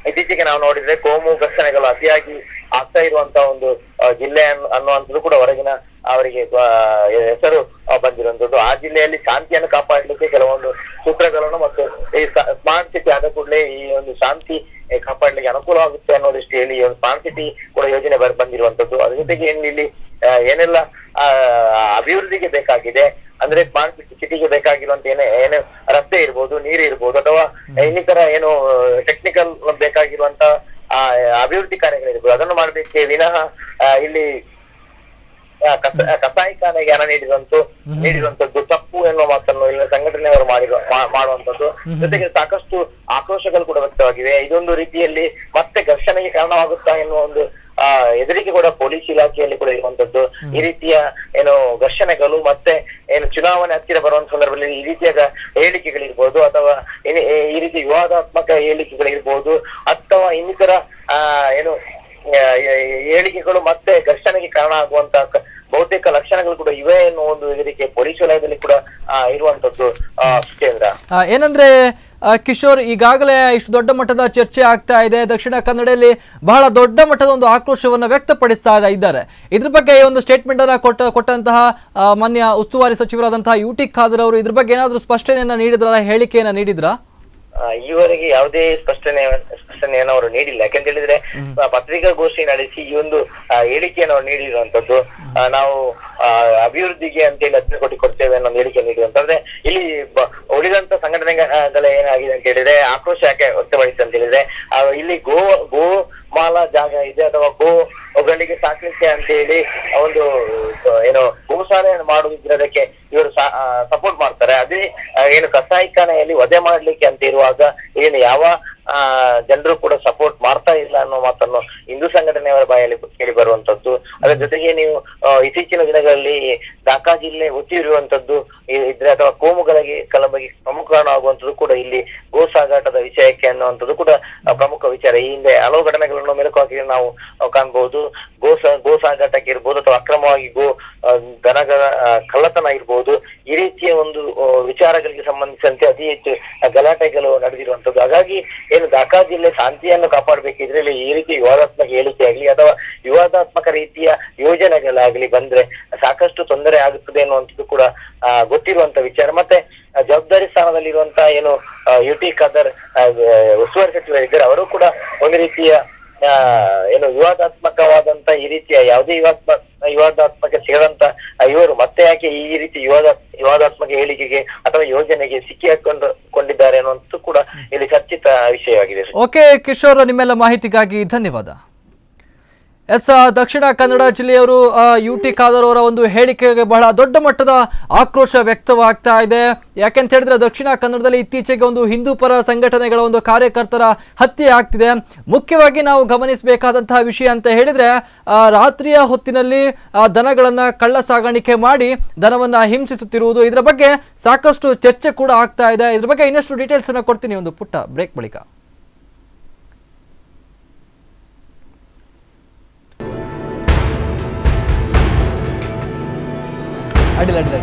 ಇತ್ತೀಚೆಗೆ ನಾವು ನೋಡಿದ್ರೆ ಕೋಮು ಘರ್ಷಣೆಗಳು ಅತಿಯಾಗಿ ಆಗ್ತಾ ಇರುವಂತ ಒಂದು ಜಿಲ್ಲೆ ಅನ್ನುವಂಥದ್ದು ಕೂಡ ಹೊರಗಿನ ಅವರಿಗೆ ಹೆಸರು ಬಂದಿರುವಂತದ್ದು. ಆ ಜಿಲ್ಲೆಯಲ್ಲಿ ಶಾಂತಿಯನ್ನು ಕಾಪಾಡಲಿಕ್ಕೆ ಕೆಲವೊಂದು ಸೂತ್ರಗಳನ್ನು ಮತ್ತು ಈ ಸ್ಮಾರ್ಟ್ ಸಿಟಿ ಆದ ಕೂಡಲೇ ಈ ಒಂದು ಶಾಂತಿ ಕಾಪಾಡಲಿಕ್ಕೆ ಅನುಕೂಲವಾಗುತ್ತೆ ಅನ್ನೋ ದೃಷ್ಟಿಯಲ್ಲಿ ಈ ಒಂದು ಸ್ಮಾರ್ಟ್ ಸಿಟಿ ಕೂಡ ಯೋಜನೆ ಬಂದಿರುವಂತದ್ದು. ಅದ್ರ ಜೊತೆಗೆ ಇಲ್ಲಿ ಏನೆಲ್ಲ ಅಭಿವೃದ್ಧಿಗೆ ಬೇಕಾಗಿದೆ ಅಂದ್ರೆ ಸ್ಮಾರ್ಟ್ ಸಿಟಿಗೆ ಬೇಕಾಗಿರುವಂತ ಏನು ರಸ್ತೆ ಇರ್ಬೋದು, ನೀರು ಇರ್ಬೋದು, ಅಥವಾ ಇನ್ನಿತರ ಏನು ಟೆಕ್ನಿಕಲ್ ಬೇಕಾಗಿರುವಂತ ಅಭಿವೃದ್ಧಿ ಕಾರ್ಯಗಳಿರ್ಬೋದು, ಅದನ್ನು ಮಾಡಲಿಕ್ಕೆ ವಿನಃ ಇಲ್ಲಿ ಕಸಾಯಿಖಾನೆಗೆ ಹಣ ನೀಡಿರುವಂತದ್ದು ತಪ್ಪು ಎನ್ನುವ ಮಾತನ್ನು ಇಲ್ಲಿ ಸಂಘಟನೆಯವರು ಮಾಡುವಂತದ್ದು. ಜೊತೆಗೆ ಸಾಕಷ್ಟು ಆಕ್ರೋಶಗಳು ಕೂಡ ವ್ಯಕ್ತವಾಗಿವೆ. ಇದೊಂದು ರೀತಿಯಲ್ಲಿ ಮತ್ತೆ ಘರ್ಷಣೆಗೆ ಕಾರಣವಾಗುತ್ತಾ ಎನ್ನುವ ಒಂದು ಹೆದರಿಕೆ ಕೂಡ ಪೊಲೀಸ್ ಇಲಾಖೆಯಲ್ಲಿ ಕೂಡ ಇರುವಂತದ್ದು. ಈ ರೀತಿಯ ಏನು ಘರ್ಷಣೆಗಳು ಮತ್ತೆ ಏನು ಚುನಾವಣೆ ಹತ್ತಿರ ಬರುವಂತ ಸಂದರ್ಭದಲ್ಲಿ ಈ ರೀತಿಯ ಹೇಳಿಕೆಗಳಿರ್ಬೋದು, ಅಥವಾ ಈ ರೀತಿ ವಿವಾದಾತ್ಮಕ ಹೇಳಿಕೆಗಳಿರ್ಬೋದು, ಅಥವಾ ಇನ್ನಿತರ ಏನು ಹೇಳಿಕೆಗಳು ಮತ್ತೆ ಘರ್ಷಣೆಗೆ ಕಾರಣ ಆಗುವಂತ ಬಹುತೇಕ ಲಕ್ಷಣಗಳು ಕೂಡ ಇವೆ ಎನ್ನುವ ಒಂದು ಹೆದರಿಕೆ ಪೊಲೀಸ್ ವಲಯದಲ್ಲಿ ಕೂಡ ಇರುವಂತದ್ದು. ಸುಚೇಂದ್ರ, ಏನಂದ್ರೆ ಕಿಶೋರ್, ಈಗಾಗಲೇ ಇಷ್ಟು ದೊಡ್ಡ ಮಟ್ಟದ ಚರ್ಚೆ ಆಗ್ತಾ ಇದೆ. ದಕ್ಷಿಣ ಕನ್ನಡದಲ್ಲಿ ಬಹಳ ದೊಡ್ಡ ಮಟ್ಟದ ಒಂದು ಆಕ್ರೋಶವನ್ನು ವ್ಯಕ್ತಪಡಿಸ್ತಾ ಇದ್ದಾರೆ. ಇದ್ರ ಬಗ್ಗೆ ಒಂದು ಸ್ಟೇಟ್ಮೆಂಟ್ ಅನ್ನ ಕೊಟ್ಟಂತಹ ಮಾನ್ಯ ಉಸ್ತುವಾರಿ ಸಚಿವರಾದಂತಹ UT ಖಾದರ್ ಅವರು ಇದ್ರ ಬಗ್ಗೆ ಏನಾದ್ರು ಸ್ಪಷ್ಟನೆಯನ್ನ ನೀಡಿದ್ರ, ಹೇಳಿಕೆಯನ್ನ ನೀಡಿದ್ರಾ? ಈವರೆಗೆ ಯಾವುದೇ ಸ್ಪಷ್ಟನೆಯನ್ನು ಅವರು ನೀಡಿಲ್ಲ. ಯಾಕಂತ ಹೇಳಿದ್ರೆ ಪತ್ರಿಕಾಗೋಷ್ಠಿ ನಡೆಸಿ ಈ ಒಂದು ಹೇಳಿಕೆಯನ್ನು ಅವರು ನೀಡಿರುವಂತದ್ದು. ನಾವು ಅಭಿವೃದ್ಧಿಗೆ ಅಂತ ಹೇಳಿ 10 ಕೋಟಿ ಕೊಡ್ತೇವೆ ಅನ್ನೋ ಹೇಳಿಕೆ ನೀಡುವಂತಂದ್ರೆ ಇಲ್ಲಿ ಉಳಿದಂತ ಸಂಘಟನೆಗಳ ಏನಾಗಿದೆ ಅಂತ ಹೇಳಿದ್ರೆ ಆಕ್ರೋಶ ಯಾಕೆ ವ್ಯಕ್ತಪಡಿಸಿದೆ ಅಂತ ಹೇಳಿದ್ರೆ ಇಲ್ಲಿ ಗೋ ಮಾಲ ಜಾಗ ಇದೆ ಅಥವಾ ಗೋಗಳಿಗೆ ಸಾಕ್ಲಿಕ್ಕೆ ಅಂತ ಹೇಳಿ ಒಂದು ಏನು ಗೋಶಾಲೆ ಮಾಡುವುದಿದ್ರೆ ಅದಕ್ಕೆ ಇವರು ಸಪೋರ್ಟ್ ಮಾಡ್ತಾರೆ. ಅದೇ ಏನು ಕಸಾಯಿಖಾನೆಯಲ್ಲಿ ವಧೆ ಮಾಡ್ಲಿಕ್ಕೆ ಅಂತ ಇರುವಾಗ ಏನು ಯಾವ ಜನರು ಕೂಡ ಸಪೋರ್ಟ್ ಮಾಡ್ತಾ ಇಲ್ಲ ಅನ್ನೋ ಮಾತನ್ನು ಹಿಂದೂ ಸಂಘಟನೆಯವರ ಬಾಯಲ್ಲಿ ಕೇಳಿ ಬರುವಂತದ್ದು. ಅದರ ಜೊತೆಗೆ ನೀವು ಇತ್ತೀಚಿನ ದಿನಗಳಲ್ಲಿ ಢಾಕಾ ಜಿಲ್ಲೆ ಒತ್ತಿರುವಂತದ್ದು ಇದ್ರೆ ಅಥವಾ ಕೋಮುಗಳಿಗೆ ಕಲಬಗೆ ಪ್ರಮುಖ ಕಾರಣ ಆಗುವಂತದ್ದು ಕೂಡ ಇಲ್ಲಿ ಗೋ ಸಾಗಾಟದ ವಿಷಯಕ್ಕೆ ಅನ್ನುವಂಥದ್ದು ಕೂಡ ಪ್ರಮುಖ ವಿಚಾರ. ಈ ಹಿಂದೆ ಹಲವು ಘಟನೆಗಳನ್ನು ಮೆಲುಕಾಗಿ ನಾವು ಕಾಣಬಹುದು. ಗೋ ಸಾಗಾಟಕ್ಕೆ ಇರ್ಬೋದು ಅಥವಾ ಅಕ್ರಮವಾಗಿ ದನಗಳ ಕಳ್ಳತನ ಇರ್ಬೋದು, ಈ ರೀತಿಯ ಒಂದು ವಿಚಾರಗಳಿಗೆ ಸಂಬಂಧಿಸಿದಂತೆ ಅತಿ ಹೆಚ್ಚು ಗಲಾಟೆಗಳು ನಡೆದಿರುವಂತದ್ದು. ಹಾಗಾಗಿ ಏನು ಢಾಕಾ ಜಿಲ್ಲೆ ಶಾಂತಿಯನ್ನು ಕಾಪಾಡಬೇಕಿದ್ರೆ ಇಲ್ಲಿ ಈ ರೀತಿ ವಿವಾದಾತ್ಮಕ ಹೇಳಿಕೆ ಆಗಲಿ ಅಥವಾ ವಿವಾದಾತ್ಮಕ ರೀತಿಯ ಯೋಜನೆಗಳಾಗಲಿ ಬಂದ್ರೆ ಸಾಕಷ್ಟು ತೊಂದರೆ ಆಗುತ್ತದೆ ಅನ್ನುವಂಥದ್ದು ಕೂಡ ಗೊತ್ತಿರುವಂತ ವಿಚಾರ. ಮತ್ತೆ ಜವಾಬ್ದಾರಿ ಸ್ಥಾನದಲ್ಲಿರುವಂತಹ ಏನು UT ಖಾದರ್ ಉಸ್ತುವಾರಿ ಸಚಿವರಿದ್ದಾರೆ, ಅವರು ಕೂಡ ಒಂದು ರೀತಿಯ ಏನು ವಿವಾದಾತ್ಮಕವಾದಂತ ಈ ರೀತಿಯ ಯಾವುದೇ ವಿವಾದಾತ್ಮಕ ಸೇರಿದಂತ ಇವರು ಮತ್ತೆ ಯಾಕೆ ಈ ರೀತಿ ವಿವಾದಾತ್ಮಕ ಹೇಳಿಕೆಗೆ ಅಥವಾ ಯೋಜನೆಗೆ ಸಿಕ್ಕಿ ಹಾಕೊಂಡಿದ್ದಾರೆ ಅನ್ನುವಂಥದ್ದು ಕೂಡ ಇಲ್ಲಿ ಚರ್ಚಿತ ವಿಷಯವಾಗಿದೆ. ಓಕೆ ಕಿಶೋರ್, ನಿಮ್ಮೆಲ್ಲ ಮಾಹಿತಿಗಾಗಿ ಧನ್ಯವಾದ. ದಕ್ಷಿಣ ಕನ್ನಡ ಜಿಲ್ಲೆಯವರು UT ಖಾದರ್ ಅವರ ಒಂದು ಹೇಳಿಕೆಗೆ ಬಹಳ ದೊಡ್ಡ ಮಟ್ಟದ ಆಕ್ರೋಶ ವ್ಯಕ್ತವಾಗ್ತಾ ಇದೆ. ಯಾಕೆಂತ ಹೇಳಿದ್ರೆ ದಕ್ಷಿಣ ಕನ್ನಡದಲ್ಲಿ ಇತ್ತೀಚೆಗೆ ಒಂದು ಹಿಂದೂ ಪರ ಸಂಘಟನೆಗಳ ಒಂದು ಕಾರ್ಯಕರ್ತರ ಹತ್ಯೆ ಆಗ್ತಿದೆ. ಮುಖ್ಯವಾಗಿ ನಾವು ಗಮನಿಸಬೇಕಾದಂತಹ ವಿಷಯ ಅಂತ ಹೇಳಿದ್ರೆ ರಾತ್ರಿಯ ಹೊತ್ತಿನಲ್ಲಿ ದನಗಳನ್ನ ಕಳ್ಳ ಸಾಗಾಣಿಕೆ ಮಾಡಿ ದನವನ್ನ ಹಿಂಸಿಸುತ್ತಿರುವುದು, ಇದರ ಬಗ್ಗೆ ಸಾಕಷ್ಟು ಚರ್ಚೆ ಕೂಡ ಆಗ್ತಾ ಇದೆ. ಇದ್ರ ಬಗ್ಗೆ ಇನ್ನಷ್ಟು ಡೀಟೇಲ್ಸ್ ಅನ್ನ ಕೊಡ್ತೀನಿ ಒಂದು ಪುಟ್ಟ ಬ್ರೇಕ್ ಬಳಿಕ. ಅಡ್ಡಿಲ್ಲ.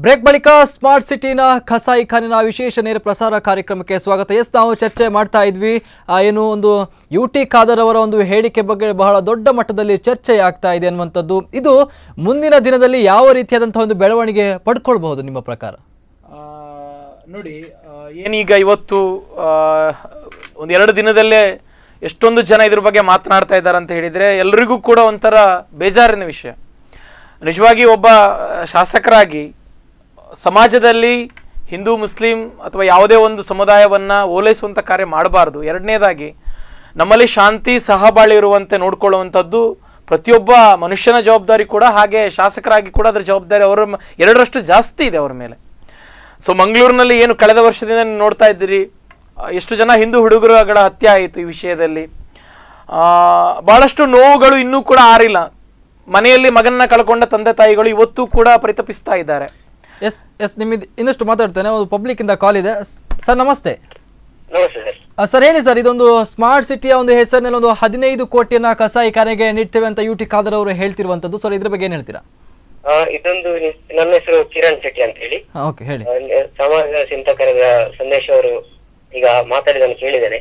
ಬ್ರೇಕ್ ಬಳಿಕ ಸ್ಮಾರ್ಟ್ ಸಿಟಿನ ಕಸಾಯಿಖಾನಿನ ವಿಶೇಷ ನೇರ ಪ್ರಸಾರ ಕಾರ್ಯಕ್ರಮಕ್ಕೆ ಸ್ವಾಗತ. ನಾವು ಚರ್ಚೆ ಮಾಡ್ತಾ ಇದ್ವಿ, ಏನು ಒಂದು UT ಖಾದರ್ ಅವರ ಒಂದು ಹೇಳಿಕೆ ಬಗ್ಗೆ ಬಹಳ ದೊಡ್ಡ ಮಟ್ಟದಲ್ಲಿ ಚರ್ಚೆ ಆಗ್ತಾ ಇದೆ ಅನ್ನುವಂಥದ್ದು. ಇದು ಮುಂದಿನ ದಿನದಲ್ಲಿ ಯಾವ ರೀತಿಯಾದಂತಹ ಒಂದು ಬೆಳವಣಿಗೆ ಪಡ್ಕೊಳ್ಬಹುದು ನಿಮ್ಮ ಪ್ರಕಾರ? ನೋಡಿ, ಏನೀಗ ಇವತ್ತು ಒಂದು 2 ದಿನದಲ್ಲೇ ಎಷ್ಟೊಂದು ಜನ ಇದ್ರ ಬಗ್ಗೆ ಮಾತನಾಡ್ತಾ ಇದ್ದಾರೆ ಅಂತ ಹೇಳಿದರೆ ಎಲ್ರಿಗೂ ಕೂಡ ಒಂಥರ ಬೇಜಾರಿನ ವಿಷಯ. ನಿಜವಾಗಿ ಒಬ್ಬ ಶಾಸಕರಾಗಿ ಸಮಾಜದಲ್ಲಿ ಹಿಂದೂ ಮುಸ್ಲಿಂ ಅಥವಾ ಯಾವುದೇ ಒಂದು ಸಮುದಾಯವನ್ನು ಓಲೈಸುವಂಥ ಕಾರ್ಯ ಮಾಡಬಾರ್ದು. ಎರಡನೇದಾಗಿ ನಮ್ಮಲ್ಲಿ ಶಾಂತಿ ಸಹಬಾಳ್ವೆ ಇರುವಂತೆ ನೋಡ್ಕೊಳ್ಳುವಂಥದ್ದು ಪ್ರತಿಯೊಬ್ಬ ಮನುಷ್ಯನ ಜವಾಬ್ದಾರಿ ಕೂಡ, ಹಾಗೆ ಶಾಸಕರಾಗಿ ಕೂಡ ಅದರ ಜವಾಬ್ದಾರಿ ಅವರ 2ರಷ್ಟು ಜಾಸ್ತಿ ಇದೆ ಅವರ ಮೇಲೆ. ಸೊ ಮಂಗಳೂರಿನಲ್ಲಿ ಏನು ಕಳೆದ ವರ್ಷದಿಂದ ನೋಡ್ತಾ ಇದ್ದೀರಿ, ಎಷ್ಟು ಜನ ಹಿಂದೂ ಹುಡುಗರುಗಳ ಹತ್ಯೆ ಆಯಿತು. ಈ ವಿಷಯದಲ್ಲಿ ಭಾಳಷ್ಟು ನೋವುಗಳು ಇನ್ನೂ ಕೂಡ ಆರಿಲ್ಲ. ಮನೆಯಲ್ಲಿ ಮಗನನ್ನ ಕಳ್ಕೊಂಡ ತಂದೆ ತಾಯಿಗಳು ಇವತ್ತು ಕೂಡ ಪರಿತಪಿಸ್ತಾ ಇದ್ದಾರೆ. ಎಸ್ ನಿಮ್ಮಿಂದ ಇನ್ನಷ್ಟು ಮಾತಾಡ್ತೇನೆ. ಒಂದು ಪಬ್ಲಿಕ್ ಇಂದ ಕಾಲ್ ಇದೆ. ಸರ್ ನಮಸ್ತೆ. ನಮಸ್ತೆ ಸರ್ ಹೇಳಿ ಸರ್, ಇದೊಂದು ಸ್ಮಾರ್ಟ್ ಸಿಟಿಯ ಒಂದು ಹೆಸರಿನಲ್ಲಿ ಒಂದು 15 ಕೋಟಿಯನ್ನ ಕಸಾಯಿಖಾನೆಗೆ ನೀಡ್ತೇವೆ ಅಂತ UT ಖಾದರ್ ಅವರು ಹೇಳ್ತಿರುವಂತದ್ದು. ಸರ್ ಇದ್ರ ಬಗ್ಗೆ ಏನ್ ಹೇಳ್ತೀರಾ? ಇದೊಂದು ನನ್ನ ಹೆಸರು ಕಿರಣ್ ಶೆಟ್ಟಿ ಅಂತ ಹೇಳಿ. ಓಕೆ ಹೇಳಿ. ಸಮಾಜ ಚಿಂತಕರ ಸಂದೇಶ ಅವರು ಈಗ ಮಾತಾಡಿದನ್ನು ಕೇಳಿದ್ದೇನೆ.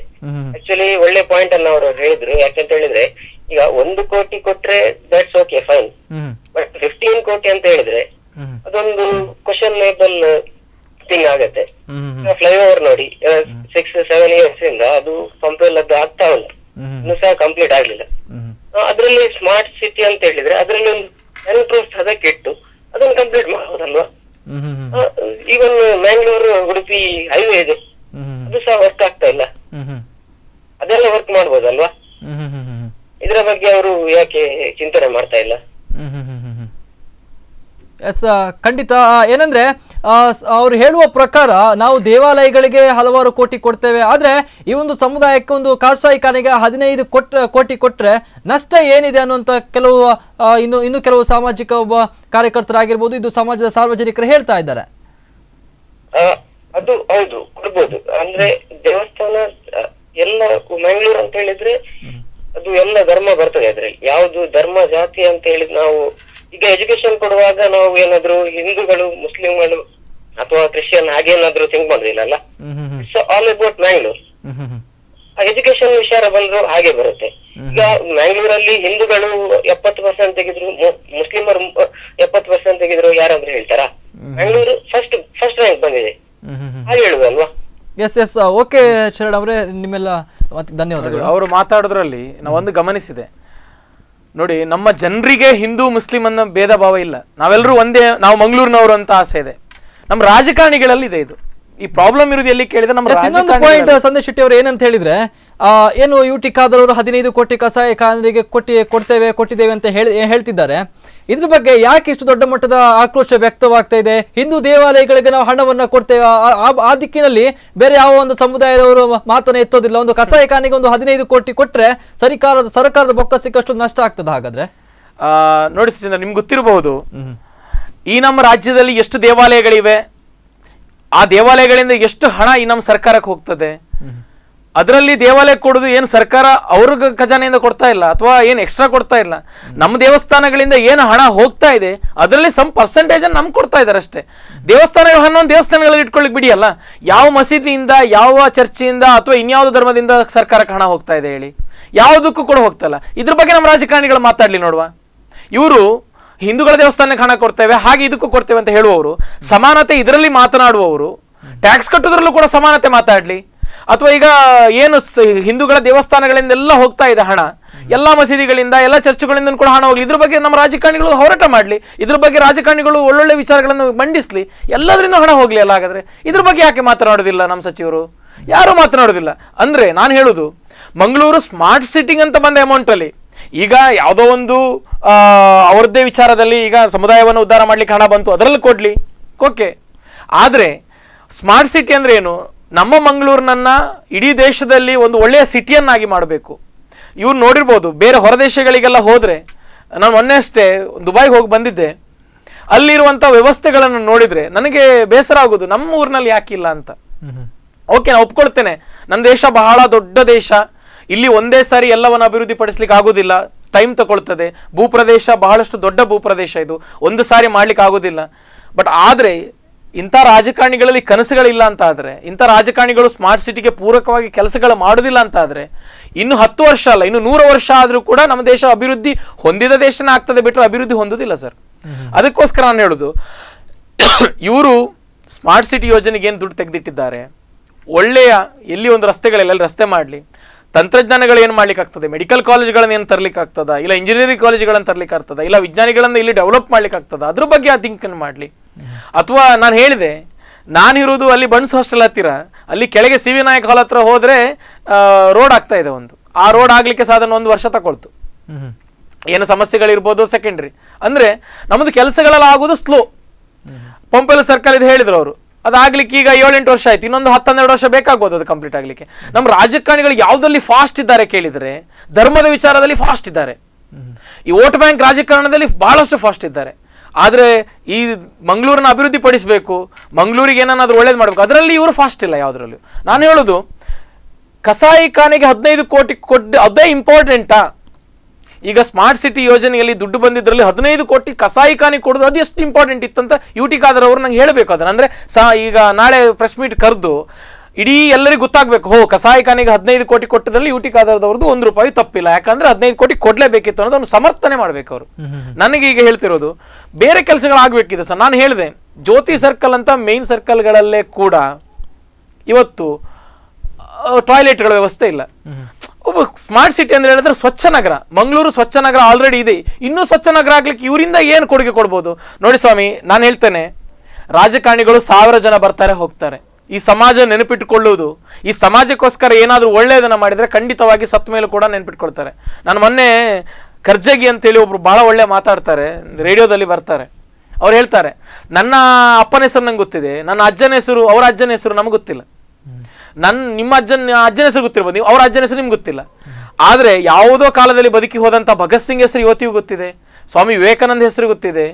ಆಕ್ಚುಲಿ ಒಳ್ಳೆ ಪಾಯಿಂಟ್ ಅನ್ನ ಅವರು ಹೇಳಿದ್ರು. ಯಾಕೆಂತ ಹೇಳಿದ್ರೆ ಈಗ 1 ಕೋಟಿ ಕೊಟ್ರೆ ದಟ್ಸ್ ಓಕೆ ಫೈನ್, ಬಟ್ 15 ಕೋಟಿ ಅಂತ ಹೇಳಿದ್ರೆ ಅದೊಂದು ಕ್ವಶನೇಬಲ್ ಥಿಂಗ್ ಆಗತ್ತೆ. ಫ್ಲೈಓವರ್ ನೋಡಿ 6-7 ಇಯರ್ಸ್ ಇಂದ ಅದು ಪಂಪೆಲ್ ಅದು ಆಗ್ತಾ ಉಂಟು, ಇನ್ನೂ ಸಹ ಕಂಪ್ಲೀಟ್ ಆಗ್ಲಿಲ್ಲ. ಅದ್ರಲ್ಲಿ ಸ್ಮಾರ್ಟ್ ಸಿಟಿ ಅಂತ ಹೇಳಿದ್ರೆ ಅದ್ರಲ್ಲಿ ಒಂದು 10 crores ಅದಕ್ಕೆ ಇಟ್ಟು ಅದನ್ನು ಕಂಪ್ಲೀಟ್ ಮಾಡಬಹುದಲ್ವಾ? ಈವನ್ ಮ್ಯಾಂಗ್ಳೂರು ಉಡುಪಿ ಹೈವೇ ಇದೆ, ಅದು ಸಹ ವರ್ಕ್ ಆಗ್ತಾ ಇಲ್ಲ. ಅದೆಲ್ಲ ವರ್ಕ್ ಮಾಡ್ಬೋದಲ್ವಾ? ಇದರ ಬಗ್ಗೆ ಅವರು ಯಾಕೆ ಚಿಂತನೆ ಮಾಡ್ತಾ ಇಲ್ಲ? ಎಸ್ ಖಂಡಿತ. ಏನಂದ್ರೆ ಅವ್ರು ಹೇಳುವ ಪ್ರಕಾರ ನಾವು ದೇವಾಲಯಗಳಿಗೆ ಹಲವಾರು ಕೋಟಿ ಕೊಡ್ತೇವೆ, ಆದ್ರೆ ಈ ಒಂದು ಸಮುದಾಯಕ್ಕೆ ಒಂದು ಕಸಾಯಿಖಾನೆಗೆ 15 ಕೋಟಿ ಕೊಟ್ರೆ ನಷ್ಟ ಏನಿದೆ ಅನ್ನುವಂತ ಕೆಲವು ಇನ್ನು ಕೆಲವು ಸಾಮಾಜಿಕ ಒಬ್ಬ ಕಾರ್ಯಕರ್ತರಾಗಿರ್ಬೋದು, ಇದು ಸಮಾಜದ ಸಾರ್ವಜನಿಕರು ಹೇಳ್ತಾ ಇದ್ದಾರೆ. ಅದು ಹೌದು, ಕೊಡ್ಬೋದು. ಅಂದ್ರೆ ದೇವಸ್ಥಾನ ಎಲ್ಲ ಮ್ಯಾಂಗ್ಳೂರ್ ಅಂತ ಹೇಳಿದ್ರೆ ಅದು ಎಲ್ಲ ಧರ್ಮ ಬರ್ತದೆ ಅದ್ರಲ್ಲಿ. ಯಾವ್ದು ಧರ್ಮ ಜಾತಿ ಅಂತ ಹೇಳಿದ್ ನಾವು ಈಗ ಎಜುಕೇಶನ್ ಕೊಡುವಾಗ ನಾವು ಏನಾದ್ರು ಹಿಂದೂಗಳು ಮುಸ್ಲಿಂಗಳು ಅಥವಾ ಕ್ರಿಶ್ಚಿಯನ್ ಹಾಗೇನಾದ್ರು ಥಿಂಕ್ ಮಾಡೋದಿಲ್ಲ. It's all about Mangalore. Education ವಿಚಾರ ಬಂದ್ರು ಹಾಗೆ ಬರುತ್ತೆ. ಈಗ ಮ್ಯಾಂಗ್ಳೂರಲ್ಲಿ ಹಿಂದೂಗಳು 70% ತೆಗೆದ್ರು, ಮುಸ್ಲಿಮರು 70% ತೆಗೆದ್ರು, ಯಾರಾದ್ರೂ ಹೇಳ್ತಾರಾ? ಮ್ಯಾಂಗ್ಳೂರು ಫಸ್ಟ್ ರ್ಯಾಂಕ್ ಬಂದಿದೆ, ಹಾಗೆ ಹೇಳುದಲ್ವಾ? ಎಸ್ ಓಕೆ ಶರಣ್ ಅವರೇ, ನಿಮ್ಮೆಲ್ಲ ಧನ್ಯವಾದಗಳು. ಅವರು ಮಾತಾಡೋದ್ರಲ್ಲಿ ನಾವೊಂದು ಗಮನಿಸಿದೆ ನೋಡಿ, ನಮ್ಮ ಜನರಿಗೆ ಹಿಂದೂ ಮುಸ್ಲಿಂ ಅನ್ನೋ ಭೇದ ಭಾವ ಇಲ್ಲ, ನಾವೆಲ್ಲರೂ ಒಂದೇ, ನಾವು ಮಂಗಳೂರಿನವರು ಅಂತ ಆಸೆ ಇದೆ. ನಮ್ಮ ರಾಜಕಾರಣಿಗಳಲ್ಲಿ ಇದೆ ಇದು. ಈ ಪ್ರಾಬ್ಲಮ್ ಇರೋದು ಎಲ್ಲಿ ಕೇಳಿದ್ರೆ ನಮ್ಮ ಪಾಯಿಂಟ್. ಸಂದೇಶ್ ಶೆಟ್ಟಿ ಅವರು ಏನಂತ ಹೇಳಿದ್ರೆ, ಏನು UT ಖಾದರ್ ಅವರು 15 ಕೋಟಿ ಕಸಾಯಿಖಾನೆಗೆ ಕೊಟ್ಟಿದ್ದೇವೆ ಅಂತ ಹೇಳ್ತಿದ್ದಾರೆ. ಇದ್ರ ಬಗ್ಗೆ ಯಾಕೆ ಇಷ್ಟು ದೊಡ್ಡ ಮಟ್ಟದ ಆಕ್ರೋಶ ವ್ಯಕ್ತವಾಗ್ತಾ ಇದೆ? ಹಿಂದೂ ದೇವಾಲಯಗಳಿಗೆ ನಾವು ಹಣವನ್ನ ಕೊಡ್ತೇವೆ, ಆ ದಿಕ್ಕಿನಲ್ಲಿ ಬೇರೆ ಯಾವ ಒಂದು ಸಮುದಾಯದವರು ಮಾತನ್ನ ಎತ್ತೋದಿಲ್ಲ. ಒಂದು ಕಸಾಯಿಖಾನೆಗೆ ಒಂದು 15 ಕೋಟಿ ಕೊಟ್ರೆ ಸರ್ಕಾರದ ಬೊಕ್ಕಸಕ್ಕಷ್ಟು ನಷ್ಟ ಆಗ್ತದೆ. ಹಾಗಾದ್ರೆ ನೋಡಿ ಸುಚೇಂದ್ರ, ನಿಮ್ಗೆ ಗೊತ್ತಿರಬಹುದು ಈ ನಮ್ಮ ರಾಜ್ಯದಲ್ಲಿ ಎಷ್ಟು ದೇವಾಲಯಗಳಿವೆ, ಆ ದೇವಾಲಯಗಳಿಂದ ಎಷ್ಟು ಹಣ ಈ ನಮ್ಮ ಸರ್ಕಾರಕ್ಕೆ ಹೋಗ್ತದೆ. ಅದರಲ್ಲಿ ದೇವಾಲಯ ಕೊಡೋದು ಏನು ಸರ್ಕಾರ ಅವ್ರ ಖಜಾನೆಯಿಂದ ಕೊಡ್ತಾ ಇಲ್ಲ ಅಥವಾ ಏನು ಎಕ್ಸ್ಟ್ರಾ ಕೊಡ್ತಾ ಇಲ್ಲ. ನಮ್ಮ ದೇವಸ್ಥಾನಗಳಿಂದ ಏನು ಹಣ ಹೋಗ್ತಾ ಇದೆ ಅದರಲ್ಲಿ ಸಮ್ ಪರ್ಸೆಂಟೇಜ್ ನಮ್ಗೆ ಕೊಡ್ತಾ ಇದ್ದಾರೆ ಅಷ್ಟೇ. ದೇವಸ್ಥಾನಗಳು ಹನ್ನೊಂದು ದೇವಸ್ಥಾನಗಳಿಗೆ ಇಟ್ಕೊಳ್ಳಿಕ್ ಬಿಡಿಯಲ್ಲ. ಯಾವ ಮಸೀದಿಯಿಂದ, ಯಾವ ಚರ್ಚಿಯಿಂದ ಅಥವಾ ಇನ್ಯಾವುದೋ ಧರ್ಮದಿಂದ ಸರ್ಕಾರಕ್ಕೆ ಹಣ ಹೋಗ್ತಾ ಇದೆ ಹೇಳಿ? ಯಾವುದಕ್ಕೂ ಕೂಡ ಹೋಗ್ತಾ ಇಲ್ಲ. ಇದ್ರ ಬಗ್ಗೆ ನಮ್ಮ ರಾಜಕಾರಣಿಗಳು ಮಾತಾಡ್ಲಿ ನೋಡುವ. ಇವರು ಹಿಂದೂಗಳ ದೇವಸ್ಥಾನಕ್ಕೆ ಹಣ ಕೊಡ್ತೇವೆ, ಹಾಗೆ ಇದಕ್ಕೂ ಕೊಡ್ತೇವೆ ಅಂತ ಹೇಳುವವರು, ಸಮಾನತೆ ಇದರಲ್ಲಿ ಮಾತನಾಡುವವರು, ಟ್ಯಾಕ್ಸ್ ಕಟ್ಟೋದ್ರಲ್ಲೂ ಕೂಡ ಸಮಾನತೆ ಮಾತಾಡ್ಲಿ. ಅಥವಾ ಈಗ ಏನು ಹಿಂದೂಗಳ ದೇವಸ್ಥಾನಗಳಿಂದೆಲ್ಲ ಹೋಗ್ತಾ ಇದೆ ಹಣ, ಎಲ್ಲ ಮಸೀದಿಗಳಿಂದ ಎಲ್ಲ ಚರ್ಚ್ಗಳಿಂದ ಕೂಡ ಹಣ ಹೋಗ್ಲಿ. ಇದ್ರ ಬಗ್ಗೆ ನಮ್ಮ ರಾಜಕಾರಣಿಗಳು ಹೋರಾಟ ಮಾಡಲಿ, ಇದ್ರ ಬಗ್ಗೆ ರಾಜಕಾರಣಿಗಳು ಒಳ್ಳೊಳ್ಳೆ ವಿಚಾರಗಳನ್ನು ಮಂಡಿಸ್ಲಿ, ಎಲ್ಲದರಿಂದ ಹಣ ಹೋಗ್ಲಿ ಅಲ್ಲ. ಹಾಗಾದ್ರೆ ಇದ್ರ ಬಗ್ಗೆ ಯಾಕೆ ಮಾತನಾಡೋದಿಲ್ಲ ನಮ್ಮ ಸಚಿವರು? ಯಾರು ಮಾತನಾಡೋದಿಲ್ಲ. ಅಂದ್ರೆ ನಾನು ಹೇಳುದು, ಮಂಗಳೂರು ಸ್ಮಾರ್ಟ್ ಸಿಟಿಂಗ್ ಅಂತ ಬಂದ ಅಮೌಂಟ್ ಅಲ್ಲಿ ಈಗ ಯಾವುದೋ ಒಂದು ಅವ್ರದ್ದೇ ವಿಚಾರದಲ್ಲಿ ಈಗ ಸಮುದಾಯವನ್ನು ಉದ್ಧಾರ ಮಾಡ್ಲಿಕ್ಕೆ ಹಣ ಬಂತು, ಅದರಲ್ಲಿ ಕೊಡ್ಲಿ, ಓಕೆ. ಆದ್ರೆ ಸ್ಮಾರ್ಟ್ ಸಿಟಿ ಅಂದ್ರೆ ಏನು? ನಮ್ಮ ಮಂಗಳೂರಿನನ್ನ ಇಡೀ ದೇಶದಲ್ಲಿ ಒಂದು ಒಳ್ಳೆಯ ಸಿಟಿಯನ್ನಾಗಿ ಮಾಡಬೇಕು. ಇವ್ರು ನೋಡಿರ್ಬೋದು, ಬೇರೆ ಹೊರ ದೇಶಗಳಿಗೆಲ್ಲ ಹೋದ್ರೆ, ನಾನು ಮೊನ್ನೆ ಅಷ್ಟೇ ದುಬೈಗೆ ಹೋಗಿ ಬಂದಿದ್ದೆ, ಅಲ್ಲಿರುವಂಥ ವ್ಯವಸ್ಥೆಗಳನ್ನು ನೋಡಿದ್ರೆ ನನಗೆ ಬೇಸರ ಆಗೋದು, ನಮ್ಮ ಊರಿನಲ್ಲಿ ಯಾಕಿಲ್ಲ ಅಂತ. ಓಕೆ, ನಾನು ಒಪ್ಕೊಳ್ತೇನೆ, ನನ್ನ ದೇಶ ಬಹಳ ದೊಡ್ಡ ದೇಶ, ಇಲ್ಲಿ ಒಂದೇ ಸಾರಿ ಎಲ್ಲವನ್ನು ಅಭಿವೃದ್ಧಿ ಪಡಿಸ್ಲಿಕ್ಕೆ ಆಗೋದಿಲ್ಲ, ಟೈಮ್ ತಗೊಳ್ತದೆ. ಭೂಪ್ರದೇಶ ಬಹಳಷ್ಟು ದೊಡ್ಡ ಭೂಪ್ರದೇಶ, ಇದು ಒಂದು ಸಾರಿ ಮಾಡ್ಲಿಕ್ಕೆ ಆಗೋದಿಲ್ಲ. ಬಟ್ ಆದರೆ ಇಂಥ ರಾಜಕಾರಣಿಗಳಲ್ಲಿ ಕನಸುಗಳಿಲ್ಲ ಅಂತ ಆದರೆ, ಇಂಥ ರಾಜಕಾರಣಿಗಳು ಸ್ಮಾರ್ಟ್ ಸಿಟಿಗೆ ಪೂರಕವಾಗಿ ಕೆಲಸಗಳು ಮಾಡೋದಿಲ್ಲ ಅಂತ ಆದರೆ, ಇನ್ನು 10 ವರ್ಷ ಅಲ್ಲ, ಇನ್ನು 100 ವರ್ಷ ಆದರೂ ಕೂಡ ನಮ್ಮ ದೇಶ ಅಭಿವೃದ್ಧಿ ಹೊಂದಿದ ದೇಶನೇ ಆಗ್ತದೆ ಬಿಟ್ಟರೆ ಅಭಿವೃದ್ಧಿ ಹೊಂದೋದಿಲ್ಲ ಸರ್. ಅದಕ್ಕೋಸ್ಕರ ನಾನು ಹೇಳೋದು, ಇವರು ಸ್ಮಾರ್ಟ್ ಸಿಟಿ ಯೋಜನೆಗೆ ಏನು ದುಡ್ಡು ತೆಗೆದಿಟ್ಟಿದ್ದಾರೆ, ಒಳ್ಳೆಯ ಎಲ್ಲಿ ಒಂದು ರಸ್ತೆಗಳೆಲ್ಲ ರಸ್ತೆ ಮಾಡಲಿ, ತಂತ್ರಜ್ಞಾನಗಳು ಏನು ಮಾಡ್ಲಿಕ್ಕೆ ಆಗ್ತದೆ, ಮೆಡಿಕಲ್ ಕಾಲೇಜ್ಗಳನ್ನು ಏನು ತರಲಿಕ್ಕೆ ಆಗ್ತದ, ಇಲ್ಲ ಇಂಜಿನಿಯರಿಂಗ್ ಕಾಲೇಜ್ಗಳನ್ನು ತರಲಿಕ್ಕೆ ಆಗ್ತದ, ಇಲ್ಲ ವಿಜ್ಞಾನಿಗಳನ್ನು ಇಲ್ಲಿ ಡೆವಲಪ್ ಮಾಡ್ಲಿಕ್ಕೆ ಆಗ್ತದ, ಅದ್ರ ಬಗ್ಗೆ ಆ ಥಿಂಕನ್ನು ಮಾಡಲಿ. ಅಥವಾ ನಾನು ಹೇಳಿದೆ, ನಾನಿರೋದು ಅಲ್ಲಿ ಬನ್ಸ್ ಹಾಸ್ಟೆಲ್ ಹತ್ತಿರ, ಅಲ್ಲಿ ಕೆಳಗೆ ಸಿ ವಿ ನಾಯಕ್ ಹಾಲ್ ಹತ್ರ ಹೋದರೆ ರೋಡ್ ಆಗ್ತಾ ಇದೆ ಒಂದು, ಆ ರೋಡ್ ಆಗಲಿಕ್ಕೆ ಸಾಧಾರಣ 1 ವರ್ಷ ತಗೊಳ್ತು. ಏನು ಸಮಸ್ಯೆಗಳಿರ್ಬೋದು ಸೆಕೆಂಡ್ರಿ, ಅಂದರೆ ನಮ್ಮದು ಕೆಲಸಗಳೆಲ್ಲ ಆಗೋದು ಸ್ಲೋ. ಪಂಪೆಲ್ಲ ಸರ್ಕಲ್ ಇದು ಹೇಳಿದ್ರು ಅವರು, ಅದಾಗ್ಲಿಕ್ಕೆ ಈಗ 7-8 ವರ್ಷ ಆಯ್ತು, ಇನ್ನೊಂದು 10-12 ವರ್ಷ ಬೇಕಾಗ್ಬೋದು ಅದು ಕಂಪ್ಲೀಟ್ ಆಗಲಿಕ್ಕೆ. ನಮ್ಮ ರಾಜಕಾರಣಿಗಳು ಯಾವುದರಲ್ಲಿ ಫಾಸ್ಟ್ ಇದ್ದಾರೆ ಕೇಳಿದರೆ, ಧರ್ಮದ ವಿಚಾರದಲ್ಲಿ ಫಾಸ್ಟ್ ಇದ್ದಾರೆ, ಈ ವೋಟ್ ಬ್ಯಾಂಕ್ ರಾಜಕಾರಣದಲ್ಲಿ ಬಹಳಷ್ಟು ಫಾಸ್ಟ್ ಇದ್ದಾರೆ. ಆದರೆ ಈ ಮಂಗಳೂರನ್ನ ಅಭಿವೃದ್ಧಿ ಪಡಿಸಬೇಕು, ಮಂಗಳೂರಿಗೆ ಏನಾದರೂ ಒಳ್ಳೇದು ಮಾಡಬೇಕು, ಅದರಲ್ಲಿ ಇವರು ಫಾಸ್ಟ್ ಇಲ್ಲ ಯಾವುದರಲ್ಲೂ. ನಾನು ಹೇಳೋದು, ಕಸಾಯಿಖಾನೆಗೆ 15 ಕೋಟಿ ಕೊಟ್ಟು ಅದೇ ಇಂಪಾರ್ಟೆಂಟಾ? ಈಗ ಸ್ಮಾರ್ಟ್ ಸಿಟಿ ಯೋಜನೆಯಲ್ಲಿ ದುಡ್ಡು ಬಂದಿದ್ರಲ್ಲಿ 15 ಕೋಟಿ ಕಸಾಯಿಖಾನೆ ಕೊಡೋದು ಅದು ಎಷ್ಟು ಇಂಪಾರ್ಟೆಂಟ್ ಇತ್ತಂತ UT ಖಾದರ್ ಅವರು ನಂಗೆ ಹೇಳಬೇಕು ಅದನ್ನು. ಅಂದರೆ ಈಗ ನಾಳೆ ಪ್ರೆಸ್ ಮೀಟ್ ಕರೆದು ಇಡೀ ಎಲ್ಲರಿಗೂ ಗೊತ್ತಾಗಬೇಕು, ಕಸಾಯಿಖಾನೆಗೆ 15 ಕೋಟಿ ಕೊಟ್ಟದ್ರಲ್ಲಿ UT ಖಾದರ್ದವ್ರದ್ದು 1 ರೂಪಾಯಿ ತಪ್ಪಿಲ್ಲ, ಯಾಕಂದ್ರೆ 15 ಕೋಟಿ ಕೊಡ್ಲೇಬೇಕಿತ್ತು ಅನ್ನೋದನ್ನು ಸಮರ್ಥನೆ ಮಾಡ್ಬೇಕು ಅವರು. ನನಗೆ ಈಗ ಹೇಳ್ತಿರೋದು ಬೇರೆ ಕೆಲಸಗಳಾಗಬೇಕಿದೆ ಸರ್. ನಾನು ಹೇಳಿದೆ, ಜ್ಯೋತಿ ಸರ್ಕಲ್ ಅಂತ ಮೇನ್ ಸರ್ಕಲ್ಗಳಲ್ಲೇ ಕೂಡ ಇವತ್ತು ಟಾಯ್ಲೆಟ್ಗಳ ವ್ಯವಸ್ಥೆ ಇಲ್ಲ. ಒಬ್ಬ ಸ್ಮಾರ್ಟ್ ಸಿಟಿ ಅಂದ್ರೆ ಹೇಳಿದ್ರೆ ಸ್ವಚ್ಛ ನಗರ, ಮಂಗಳೂರು ಸ್ವಚ್ಛ ನಗರ ಆಲ್ರೆಡಿ ಇದೆ, ಇನ್ನೂ ಸ್ವಚ್ಛ ನಗರ ಆಗ್ಲಿಕ್ಕೆ ಇವರಿಂದ ಏನು ಕೊಡುಗೆ ಕೊಡ್ಬೋದು ನೋಡಿ ಸ್ವಾಮಿ. ನಾನು ಹೇಳ್ತೇನೆ, ರಾಜಕಾರಣಿಗಳು 1000 ಜನ ಬರ್ತಾರೆ ಹೋಗ್ತಾರೆ, ಈ ಸಮಾಜ ನೆನಪಿಟ್ಟುಕೊಳ್ಳುವುದು, ಈ ಸಮಾಜಕ್ಕೋಸ್ಕರ ಏನಾದರೂ ಒಳ್ಳೆಯದನ್ನು ಮಾಡಿದರೆ ಖಂಡಿತವಾಗಿ ಸತ್ತ ಮೇಲೂ ಕೂಡ ನೆನಪಿಟ್ಕೊಳ್ತಾರೆ. ನಾನು ಮೊನ್ನೆ ಖರ್ಜಗಿ ಅಂತೇಳಿ ಒಬ್ರು ಬಹಳ ಒಳ್ಳೆ ಮಾತಾಡ್ತಾರೆ, ರೇಡಿಯೋದಲ್ಲಿ ಬರ್ತಾರೆ, ಅವ್ರು ಹೇಳ್ತಾರೆ, ನನ್ನ ಅಪ್ಪನ ಹೆಸರು ನಂಗೆ ಗೊತ್ತಿದೆ, ನನ್ನ ಅಜ್ಜನ ಹೆಸರು ಅವರ ಅಜ್ಜನ ಹೆಸರು ನಮ್ಗೆ ಗೊತ್ತಿಲ್ಲ, ನಿಮ್ಮ ಅಜ್ಜನ ಹೆಸರು ಗೊತ್ತಿರ್ಬೋದು, ನೀವು ಅವರ ಅಜ್ಜನ ಹೆಸರು ನಿಮ್ಗೆ ಗೊತ್ತಿಲ್ಲ. ಆದರೆ ಯಾವುದೋ ಕಾಲದಲ್ಲಿ ಬದುಕಿ ಹೋದಂಥ ಭಗತ್ ಸಿಂಗ್ ಹೆಸರು ಇವತ್ತಿಗೂ ಗೊತ್ತಿದೆ, ಸ್ವಾಮಿ ವಿವೇಕಾನಂದ ಹೆಸರು ಗೊತ್ತಿದೆ.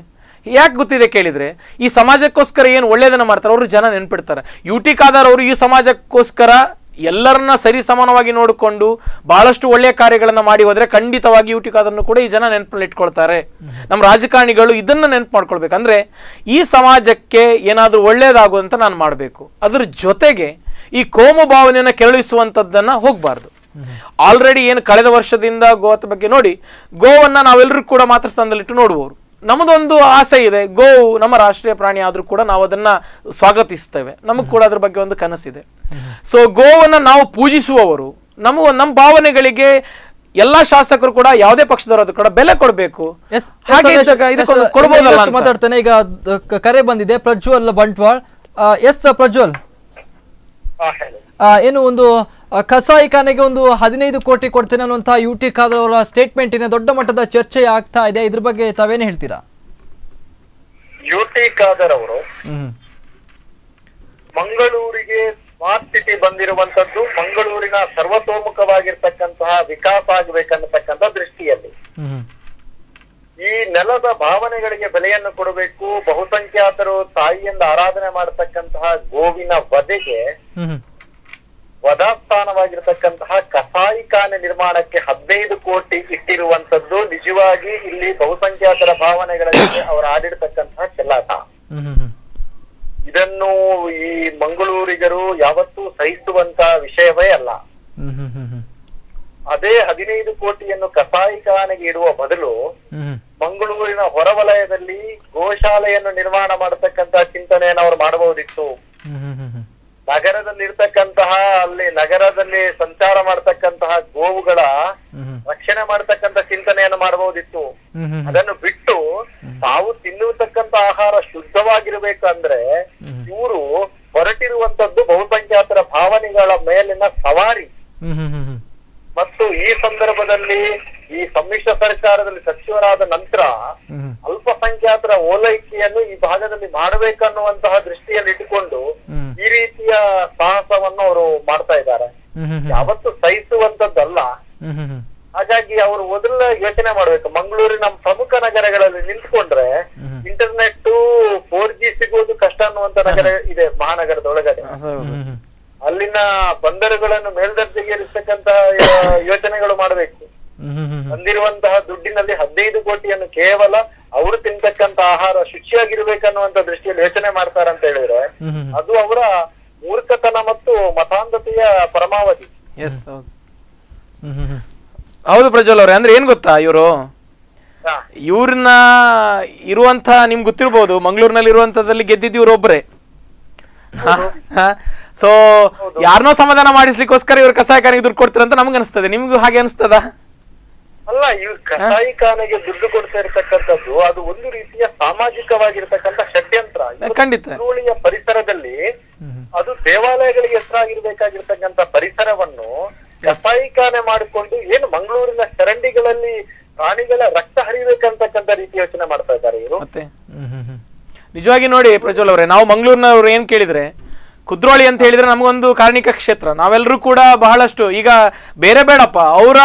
ಯಾಕೆ ಗೊತ್ತಿದೆ ಕೇಳಿದರೆ, ಈ ಸಮಾಜಕ್ಕೋಸ್ಕರ ಏನು ಒಳ್ಳೆಯದನ್ನು ಮಾಡ್ತಾರೆ ಅವರು ಜನ ನೆನ್ಪಿಡ್ತಾರೆ. UT ಖಾದರ್ ಅವರು ಈ ಸಮಾಜಕ್ಕೋಸ್ಕರ ಎಲ್ಲರನ್ನ ಸರಿ ಸಮಾನವಾಗಿ ನೋಡಿಕೊಂಡು ಬಹಳಷ್ಟು ಒಳ್ಳೆಯ ಕಾರ್ಯಗಳನ್ನು ಮಾಡಿ ಹೋದರೆ ಖಂಡಿತವಾಗಿ UT ಖಾದರ್ನು ಕೂಡ ಈ ಜನ ನೆನಪಲ್ಲಿ ಇಟ್ಕೊಳ್ತಾರೆ. ನಮ್ಮ ರಾಜಕಾರಣಿಗಳು ಇದನ್ನು ನೆನಪು ಮಾಡ್ಕೊಳ್ಬೇಕಂದ್ರೆ ಈ ಸಮಾಜಕ್ಕೆ ಏನಾದರೂ ಒಳ್ಳೆಯದಾಗುವಂತ ನಾನು ಮಾಡಬೇಕು, ಅದ್ರ ಜೊತೆಗೆ ಈ ಕೋಮು ಭಾವನೆಯನ್ನು ಕೆರಳಿಸುವಂಥದ್ದನ್ನು ಹೋಗಬಾರ್ದು. ಆಲ್ರೆಡಿ ಏನು ಕಳೆದ ವರ್ಷದಿಂದ ಗೋವದ ಬಗ್ಗೆ ನೋಡಿ, ಗೋವನ್ನು ನಾವೆಲ್ಲರೂ ಕೂಡ ಮಾತ್ರ ಸ್ಥಾನದಲ್ಲಿಟ್ಟು ನೋಡುವವರು. ನಮ್ಮದೊಂದು ಆಸೆ ಇದೆ, ಗೋವು ನಮ್ಮ ರಾಷ್ಟ್ರೀಯ ಪ್ರಾಣಿ ಆದರೂ ಕೂಡ ನಾವು ಅದನ್ನ ಸ್ವಾಗತಿಸ್ತೇವೆ, ನಮಗೆ ಕೂಡ ಅದ್ರ ಬಗ್ಗೆ ಒಂದು ಕನಸಿದೆ. ಸೊ ಗೋವನ್ನು ನಾವು ಪೂಜಿಸುವವರು, ನಮ್ಮ ಭಾವನೆಗಳಿಗೆ ಎಲ್ಲಾ ಶಾಸಕರು ಕೂಡ ಯಾವುದೇ ಪಕ್ಷದವರು ಕೂಡ ಬೆಲೆ ಕೊಡಬೇಕು. ಮಾತಾಡ್ತಾನೆ ಈಗ ಕರೆ ಬಂದಿದೆ ಪ್ರಜ್ವಲ್ ಬಂಟ್ವಾಳ್. ಎಸ್ ಪ್ರಜ್ವಲ್, ಏನು ಒಂದು ಕಸಾಯಿಖಾನೆಗೆ ಒಂದು 15 ಕೋಟಿ ಕೊಡ್ತೇನೆ ಅನ್ನುವಂತಹ UT ಖಾದರ್ ಅವರ ಸ್ಟೇಟ್ಮೆಂಟಿನ ದೊಡ್ಡ ಮಟ್ಟದ ಚರ್ಚೆ ಆಗ್ತಾ ಇದೆ, ಇದ್ರ ಬಗ್ಗೆ ತಾವೇನು ಹೇಳ್ತೀರಾ? UT ಖಾದರ್ ಅವರು ಮಂಗಳೂರಿಗೆ ಸ್ಮಾರ್ಟ್ ಸಿಟಿ ಬಂದಿರುವಂತದ್ದು ಮಂಗಳೂರಿನ ಸರ್ವತೋಮುಖವಾಗಿರ್ತಕ್ಕಂತಹ ವಿಕಾಸ ಆಗಬೇಕನ್ನತಕ್ಕಂಥ ದೃಷ್ಟಿಯಲ್ಲಿ ಈ ನೆಲದ ಭಾವನೆಗಳಿಗೆ ಬೆಲೆಯನ್ನು ಕೊಡಬೇಕು. ಬಹುಸಂಖ್ಯಾತರು ತಾಯಿಯಿಂದ ಆರಾಧನೆ ಮಾಡತಕ್ಕಂತಹ ಗೋವಿನ ವಧೆಗೆ ವಧಾಸ್ಥಾನವಾಗಿರ್ತಕ್ಕಂತಹ ಕಸಾಯಿಖಾನೆ ನಿರ್ಮಾಣಕ್ಕೆ 15 ಕೋಟಿ ಇಟ್ಟಿರುವಂತದ್ದು ನಿಜವಾಗಿ ಇಲ್ಲಿ ಬಹುಸಂಖ್ಯಾತರ ಭಾವನೆಗಳಿಗೆ ಅವರು ಆಡಿರ್ತಕ್ಕಂತಹ ಚೆಲ್ಲಾಟ. ಇದನ್ನು ಈ ಮಂಗಳೂರಿಗರು ಯಾವತ್ತೂ ಸಹಿಸುವಂತ ವಿಷಯವೇ ಅಲ್ಲ. ಅದೇ 15 ಕೋಟಿಯನ್ನು ಕಸಾಯಿಖಾನೆಗೆ ಇಡುವ ಬದಲು ಮಂಗಳೂರಿನ ಹೊರವಲಯದಲ್ಲಿ ಗೋಶಾಲೆಯನ್ನು ನಿರ್ಮಾಣ ಮಾಡತಕ್ಕಂತ ಚಿಂತನೆಯನ್ನು ಅವರು ಮಾಡಬಹುದಿತ್ತು. ನಗರದಲ್ಲಿ ಇರ್ತಕ್ಕಂತಹ ಅಲ್ಲಿ ನಗರದಲ್ಲಿ ಸಂಚಾರ ಮಾಡತಕ್ಕಂತಹ ಗೋವುಗಳ ರಕ್ಷಣೆ ಮಾಡತಕ್ಕಂತ ಚಿಂತನೆಯನ್ನು ಮಾಡಬಹುದಿತ್ತು. ಅದನ್ನು ಬಿಟ್ಟು ತಾವು ತಿನ್ನುತ್ತಕ್ಕಂತ ಆಹಾರ ಶುದ್ಧವಾಗಿರ್ಬೇಕಂದ್ರೆ ಇವರು ಹೊರಟಿರುವಂತದ್ದು ಬಹುಸಂಖ್ಯಾತರ ಭಾವನೆಗಳ ಮೇಲಿನ ಸವಾರಿ. ಮತ್ತು ಈ ಸಂದರ್ಭದಲ್ಲಿ ಈ ಸಮ್ಮಿಶ್ರ ಸರ್ಕಾರದಲ್ಲಿ ಸಚಿವರಾದ ನಂತರ ಅಲ್ಪಸಂಖ್ಯಾತರ ಓಲೈಕೆಯನ್ನು ಈ ಭಾಗದಲ್ಲಿ ಮಾಡಬೇಕನ್ನುವಂತಹ ದೃಷ್ಟಿಯಲ್ಲಿ ಇಟ್ಟುಕೊಂಡು ಈ ರೀತಿಯ ಸಾಹಸವನ್ನು ಅವರು ಮಾಡ್ತಾ ಇದ್ದಾರೆ. ಯಾವತ್ತು ಸಹಿಸುವಂತದ್ದಲ್ಲ. ಹಾಗಾಗಿ ಅವರು ಮೊದಲ ಯೋಚನೆ ಮಾಡ್ಬೇಕು. ಮಂಗಳೂರಿನ ಪ್ರಮುಖ ನಗರಗಳಲ್ಲಿ ನಿಂತ್ಕೊಂಡ್ರೆ ಇಂಟರ್ನೆಟ್ 4G ಸಿಗೋದು ಕಷ್ಟ ಅನ್ನುವಂತ ನಗರ ಇದೆ ಮಹಾನಗರದ ಒಳಗಡೆ. ಅಲ್ಲಿನ ಬಂದರುಗಳನ್ನು ಮೇಲ್ದರ್ಜೆಗೇರಿಸ್ತಕ್ಕಂತ ಯೋಚನೆಗಳು ಮಾಡಬೇಕು. ಬಂದಿರುವಂತಹ ದುಡ್ಡಿನಲ್ಲಿ 15 ಕೋಟಿಯನ್ನು ಕೇವಲ ಅವರು ತಿಂತಕ್ಕಂತ ಆಹಾರ ಶುಚಿಯಾಗಿರ್ಬೇಕನ್ನುವಂತ ದೃಷ್ಟಿಯಲ್ಲಿ ಯೋಚನೆ ಮಾಡ್ತಾರ ಅಂತ ಹೇಳಿದ್ರೆ ಅದು ಅವರ ಮೂರ್ಖತನ ಮತ್ತು ಮತಾಂಧತೆಯ ಪರಮಾವಧಿ. ಎಸ್ ಹೌದು ಪ್ರಜ್ವಲ್ ಅವ್ರೆ, ಅಂದ್ರೆ ಏನ್ ಗೊತ್ತಾ, ಇವ್ರನ್ನ ಇರುವಂತ ನಿಮ್ಗೆ ಗೊತ್ತಿರ್ಬೋದು, ಮಂಗಳೂರಿನಲ್ಲಿ ಇರುವಂತದಲ್ಲಿ ಗೆದ್ದಿದ್ದು ಇವ್ರು ಒಬ್ರೆ. ಸೊ ಯಾರನ್ನೋ ಸಮಾಧಾನ ಮಾಡಿಸ್ಲಿಕ್ಕೋಸ್ಕರ ಇವ್ರು ಕಸಾಯಖಾನೆಗೆ ದುಡ್ಡು ಕೊಡ್ತಾರಂತ ನಮ್ಗೆ ಅನಿಸ್ತದೆ. ನಿಮ್ಗೂ ಹಾಗೆ ಅನಿಸ್ತದ? ಅಲ್ಲ, ಇವ್ರು ಕಸಾಯಿಖಾನೆಗೆ ದುಡ್ಡು ಕೊಡ್ತಾ ಇರ್ತಕ್ಕಂಥದ್ದು ಅದು ಒಂದು ರೀತಿಯ ಸಾಮಾಜಿಕವಾಗಿರ್ತಕ್ಕಂಥ ಷಡ್ಯಂತ್ರ. ಖಂಡಿತ ಸುರುಳಿಯ ಪರಿಸರದಲ್ಲಿ ಅದು ದೇವಾಲಯಗಳಿಗೆ ಹೆಸರಾಗಿರ್ಬೇಕಾಗಿರ್ತಕ್ಕಂಥ ಪರಿಸರವನ್ನು ಕಸಾಯಿಖಾನೆ ಮಾಡಿಕೊಂಡು ಏನು ಮಂಗಳೂರಿನ ಚರಂಡಿಗಳಲ್ಲಿ ಪ್ರಾಣಿಗಳ ರಕ್ತ ಹರಿಬೇಕಂತಕ್ಕಂಥ ರೀತಿ ಯೋಚನೆ ಮಾಡ್ತಾ ಇದ್ದಾರೆ ಇವರು. ಮತ್ತೆ ನಿಜವಾಗಿ ನೋಡಿ ಪ್ರಜ್ವಲ್ ಅವರೇ, ನಾವು ಮಂಗಳೂರಿನವ್ರು ಏನ್ ಕೇಳಿದ್ರೆ ಕುದ್ರೋಳಿ ಅಂತ ಹೇಳಿದ್ರೆ ನಮಗೊಂದು ಕಾರ್ಣಿಕ ಕ್ಷೇತ್ರ. ನಾವೆಲ್ಲರೂ ಕೂಡ ಬಹಳಷ್ಟು ಈಗ ಬೇರೆ ಬೇಡಪ್ಪ, ಅವರ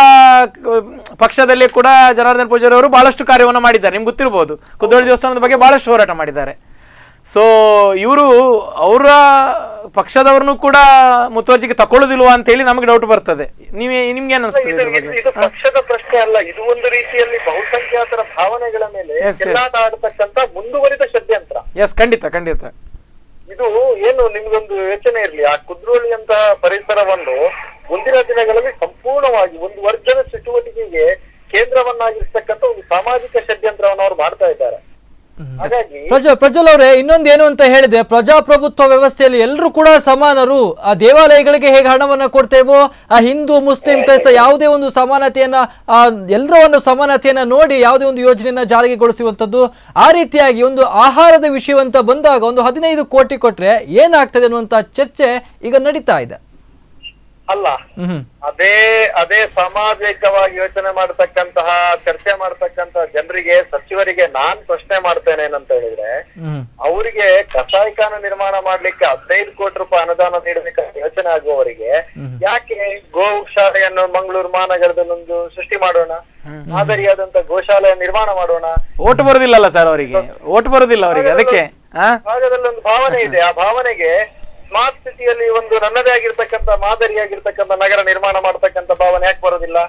ಪಕ್ಷದಲ್ಲಿ ಕೂಡ ಜನಾರ್ದನ್ ಪೂಜಾರಿ ಅವರು ಬಹಳಷ್ಟು ಕಾರ್ಯವನ್ನು ಮಾಡಿದ್ದಾರೆ. ನಿಮ್ಗೆ ಗೊತ್ತಿರ್ಬೋದು, ಕುದ್ರೋಳಿ ದೇವಸ್ಥಾನದ ಬಗ್ಗೆ ಬಹಳಷ್ಟು ಹೋರಾಟ ಮಾಡಿದ್ದಾರೆ. ಸೊ ಇವರು ಅವರ ಪಕ್ಷದವ್ರನ್ನು ಕೂಡ ಮುತುವರ್ಜಿಗೆ ತಕೊಳ್ಳೋದಿಲ್ವಾ ಅಂತ ಹೇಳಿ ನಮಗೆ ಡೌಟ್ ಬರ್ತದೆ. ನಿಮ್ಗೆ ಏನ್ ಅನಿಸ್ತದೆ? ಇದು ಪಕ್ಷದ ಪ್ರಶ್ನೆ ಅಲ್ಲ, ಇದು ಒಂದು ರೀತಿಯಲ್ಲಿ ಬಹುಸಂಖ್ಯಾತರ ಭಾವನೆಗಳ ಮೇಲೆ ಚೆಲ್ಲಾಟ ಆಡತಕ್ಕಂತ ಮುಂದುವರಿದ ಷಡ್ಯಂತ್ರ. ಎಸ್, ಖಂಡಿತ ಖಂಡಿತ. ಇದು ಏನು ನಿಮ್ಗೊಂದು ಯೋಚನೆ ಇರ್ಲಿ, ಆ ಕುದ್ರೋಳಿಯಂತಹ ಪರಿಸರವನ್ನು ಮುಂದಿನ ದಿನಗಳಲ್ಲಿ ಸಂಪೂರ್ಣವಾಗಿ ಒಂದು ವರ್ಗದ ಚಟುವಟಿಕೆಗೆ ಕೇಂದ್ರವನ್ನಾಗಿರ್ತಕ್ಕಂಥ ಒಂದು ಸಾಮಾಜಿಕ ಷಡ್ಯಂತ್ರವನ್ನು ಅವರು ಮಾಡ್ತಾ ಇದ್ದಾರೆ. ಹಾಗಾಗಿ ಪ್ರಜ್ವಲ್ ಅವರೇ, ಇನ್ನೊಂದು ಏನು ಅಂತ ಹೇಳಿದ್ರೆ, ಪ್ರಜಾಪ್ರಭುತ್ವ ವ್ಯವಸ್ಥೆಯಲ್ಲಿ ಎಲ್ಲರೂ ಕೂಡ ಸಮಾನರು. ಆ ದೇವಾಲಯಗಳಿಗೆ ಹೇಗೆ ಹಣವನ್ನ ಕೊಡ್ತೇವೋ, ಆ ಹಿಂದೂ ಮುಸ್ಲಿಂ ಕ್ರೈಸ್ತ ಯಾವುದೇ ಒಂದು ಸಮಾನತೆಯನ್ನ, ಎಲ್ಲರ ಒಂದು ಸಮಾನತೆಯನ್ನ ನೋಡಿ ಯಾವುದೇ ಒಂದು ಯೋಜನೆಯನ್ನ ಜಾರಿಗೆಗೊಳಿಸುವಂತದ್ದು. ಆ ರೀತಿಯಾಗಿ ಒಂದು ಆಹಾರದ ವಿಷಯವಂತ ಬಂದಾಗ ಒಂದು 15 ಕೋಟಿ ಕೊಟ್ರೆ ಏನಾಗ್ತದೆ ಅನ್ನುವಂತ ಚರ್ಚೆ ಈಗ ನಡೀತಾ ಇದೆ. ಅಲ್ಲ, ಅದೇ ಸಾಮಾಜಿಕವಾಗಿ ಯೋಚನೆ ಮಾಡತಕ್ಕಂತಹ ಚರ್ಚೆ ಮಾಡತಕ್ಕಂತ ಜನರಿಗೆ, ಸಚಿವರಿಗೆ ನಾನ್ ಪ್ರಶ್ನೆ ಮಾಡ್ತೇನೆ ಏನಂತ ಹೇಳಿದ್ರೆ, ಅವರಿಗೆ ಕಸಾಯಿಖಾನೆ ನಿರ್ಮಾಣ ಮಾಡ್ಲಿಕ್ಕೆ 15 ಕೋಟಿ ರೂಪಾಯಿ ಅನುದಾನ ನೀಡಬೇಕಂತ ಯೋಚನೆ ಆಗುವವರಿಗೆ ಯಾಕೆ ಗೋಶಾಲೆಯನ್ನು ಮಂಗಳೂರು ಮಹಾನಗರದಲ್ಲೊಂದು ಸೃಷ್ಟಿ ಮಾಡೋಣ, ಮಾದರಿಯಾದಂತ ಗೋಶಾಲೆಯ ನಿರ್ಮಾಣ ಮಾಡೋಣ. ಓಟ್ ಬರುದಿಲ್ಲಲ್ಲ ಸರ್ ಅವರಿಗೆ, ಓಟ್ ಬರುದಿಲ್ಲ ಅವರಿಗೆ. ಅದಕ್ಕೆ ಭಾಗದಲ್ಲಿ ಒಂದು ಭಾವನೆ ಇದೆ. ಆ ಭಾವನೆಗೆ ಸ್ಮಾರ್ಟ್ ಸಿಟಿಯಲ್ಲಿ ಒಂದು ನನ್ನದೇ ಆಗಿರ್ತಕ್ಕಂಥ ಮಾದರಿಯಾಗಿರ್ತಕ್ಕಂಥ ನಗರ ನಿರ್ಮಾಣ ಮಾಡತಕ್ಕಂಥ ಭಾವನೆ ಯಾಕೆ ಬರೋದಿಲ್ಲ?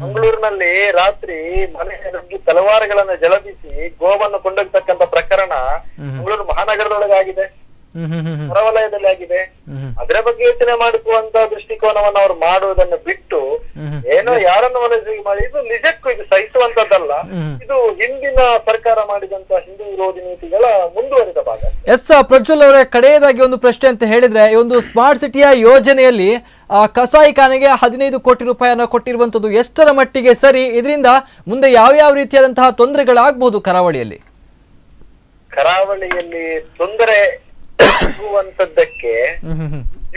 ಮಂಗಳೂರಿನಲ್ಲಿ ರಾತ್ರಿ ಮನೆ ನುಗ್ಗಿ ತಲವಾರುಗಳನ್ನು ಜಲದಿಸಿ ಗೋವನ್ನು ಕೊಂಡೋಗ್ತಕ್ಕಂಥ ಪ್ರಕರಣ ಮಂಗಳೂರು ಮಹಾನಗರದೊಳಗಾಗಿದೆ, ಹೊರವಲಯದಲ್ಲಿ ಆಗಿದೆ. ಅದರ ಬಗ್ಗೆ ಯೋಚನೆ ಮಾಡಿಸುವಂತ ದೃಷ್ಟಿಕೋನವನ್ನು ಅವ್ರು ಮಾಡುವುದನ್ನು ಬಿಟ್ಟು ಏನೋ ಯಾರನ್ನು ಮನಸ್ಸಿಗೆ ಮಾಡಿ, ಇದು ನಿಜಕ್ಕೂ ಇದು ಸಹಿಸುವಂತದ್ದಲ್ಲ. ಇದು ಹಿಂದಿನ ಸರ್ಕಾರ ಮಾಡಿದಂತ ಹಿಂದೂ ವಿರೋಧಿ ನೀತಿಗಳ ಮುಂದುವರಿದ ಭಾಗ. ಎಸ್ ಪ್ರಜ್ವಲ್ ಅವರೇ, ಕಡೆಯದಾಗಿ ಒಂದು ಪ್ರಶ್ನೆ ಅಂತ ಹೇಳಿದ್ರೆ, ಈ ಒಂದು ಸ್ಮಾರ್ಟ್ ಸಿಟಿಯ ಯೋಜನೆಯಲ್ಲಿ ಕಸಾಯಿಖಾನೆಗೆ 15 ಕೋಟಿ ರೂಪಾಯಿಯನ್ನ ಕೊಟ್ಟಿರುವಂತದ್ದು ಎಷ್ಟರ ಮಟ್ಟಿಗೆ ಸರಿ? ಇದರಿಂದ ಮುಂದೆ ಯಾವ ರೀತಿಯಾದಂತಹ ತೊಂದರೆಗಳಾಗಬಹುದು ಕರಾವಳಿಯಲ್ಲಿ? ಕರಾವಳಿಯಲ್ಲಿ ತೊಂದರೆ ಆಗುವಂತದ್ದಕ್ಕೆ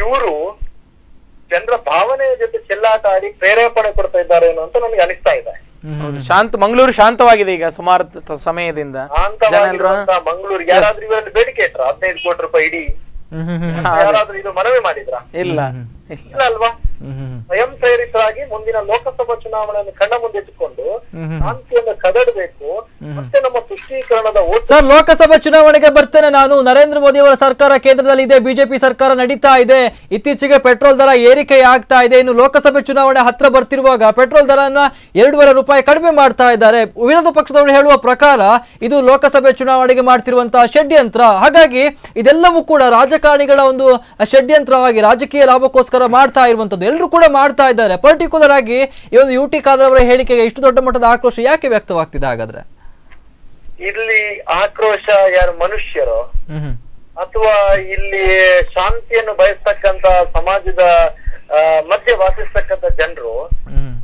ಇವರು ಜನರ ಭಾವನೆಯ ಜೊತೆ ಚೆಲ್ಲಾಟ ಆಡಿ ಪ್ರೇರೇಪಣೆ ಕೊಡ್ತಾ ಇದ್ದಾರೆ ಅಂತ ನನಗೆ ಅನಿಸ್ತಾ ಇದೆ. ಮಂಗಳೂರು ಶಾಂತವಾಗಿದೆ ಈಗ ಸುಮಾರು ಸಮಯದಿಂದ. ಮಂಗಳೂರು ಯಾರಾದ್ರೂ ಇವರಲ್ಲಿ ಬೇಡಿಕೆ ಇಟ್ರ 15 ಕೋಟಿ ರೂಪಾಯಿ ಇಡೀ ಯಾರಾದ್ರೂ ಇದು ಮನವಿ ಮಾಡಿದ್ರ? ಇಲ್ಲ ಅಲ್ವಾ? ಸ್ವಯಂ ಪ್ರೇರಿತರಾಗಿ ಮುಂದಿನ ಲೋಕಸಭಾ ಚುನಾವಣೆಯನ್ನು ಕಣ್ಣ ಮುಂದೆ ಇಟ್ಟುಕೊಂಡು ಶಾಂತಿಯನ್ನು ಕದಡಬೇಕು. ಮತ್ತೆ ನಮ್ಮ ತುಷ್ಟೀಕರಣದ ಸರ್, ಲೋಕಸಭಾ ಚುನಾವಣೆಗೆ ಬರ್ತೇನೆ ನಾನು. ನರೇಂದ್ರ ಮೋದಿ ಅವರ ಸರ್ಕಾರ ಕೇಂದ್ರದಲ್ಲಿ ಇದೆ, ಬಿಜೆಪಿ ಸರ್ಕಾರ ನಡೀತಾ ಇದೆ. ಇತ್ತೀಚೆಗೆ ಪೆಟ್ರೋಲ್ ದರ ಏರಿಕೆ ಆಗ್ತಾ ಇದೆ. ಇನ್ನು ಲೋಕಸಭೆ ಚುನಾವಣೆ ಹತ್ರ ಬರ್ತಿರುವಾಗ ಪೆಟ್ರೋಲ್ ದರನ್ನ 2.5 ರೂಪಾಯಿ ಕಡಿಮೆ ಮಾಡ್ತಾ ಇದ್ದಾರೆ. ವಿರೋಧ ಪಕ್ಷದವರು ಹೇಳುವ ಪ್ರಕಾರ ಇದು ಲೋಕಸಭೆ ಚುನಾವಣೆಗೆ ಮಾಡ್ತಿರುವಂತಹ ಷಡ್ಯಂತ್ರ. ಹಾಗಾಗಿ ಇದೆಲ್ಲವೂ ಕೂಡ ರಾಜಕಾರಣಿಗಳ ಒಂದು ಷಡ್ಯಂತ್ರವಾಗಿ ರಾಜಕೀಯ ಲಾಭಕ್ಕೋಸ್ಕರ ಮಾಡ್ತಾ ಇರುವಂತದ್ದು ಎಲ್ಲರೂ ಕೂಡ ಮಾಡ್ತಾ ಇದ್ದಾರೆ. ಪರ್ಟಿಕ್ಯುಲರ್ ಆಗಿ ಈ ಒಂದು ಯುಟಿ ಖಾದರ್ ಅವರ ಹೇಳಿಕೆಗೆ ಇಷ್ಟು ದೊಡ್ಡ ಮಟ್ಟದ ಆಕ್ರೋಶ ಯಾಕೆ ವ್ಯಕ್ತವಾಗ್ತಿದೆ? ಹಾಗಾದ್ರೆ ಇಲ್ಲಿ ಆಕ್ರೋಶ ಯಾರು ಮನುಷ್ಯರು ಅಥವಾ ಇಲ್ಲಿ ಶಾಂತಿಯನ್ನು ಬಯಸ್ತಕ್ಕಂತ ಸಮಾಜದ ಮಧ್ಯೆ ವಾಸಿಸ್ತಕ್ಕಂಥ ಜನರು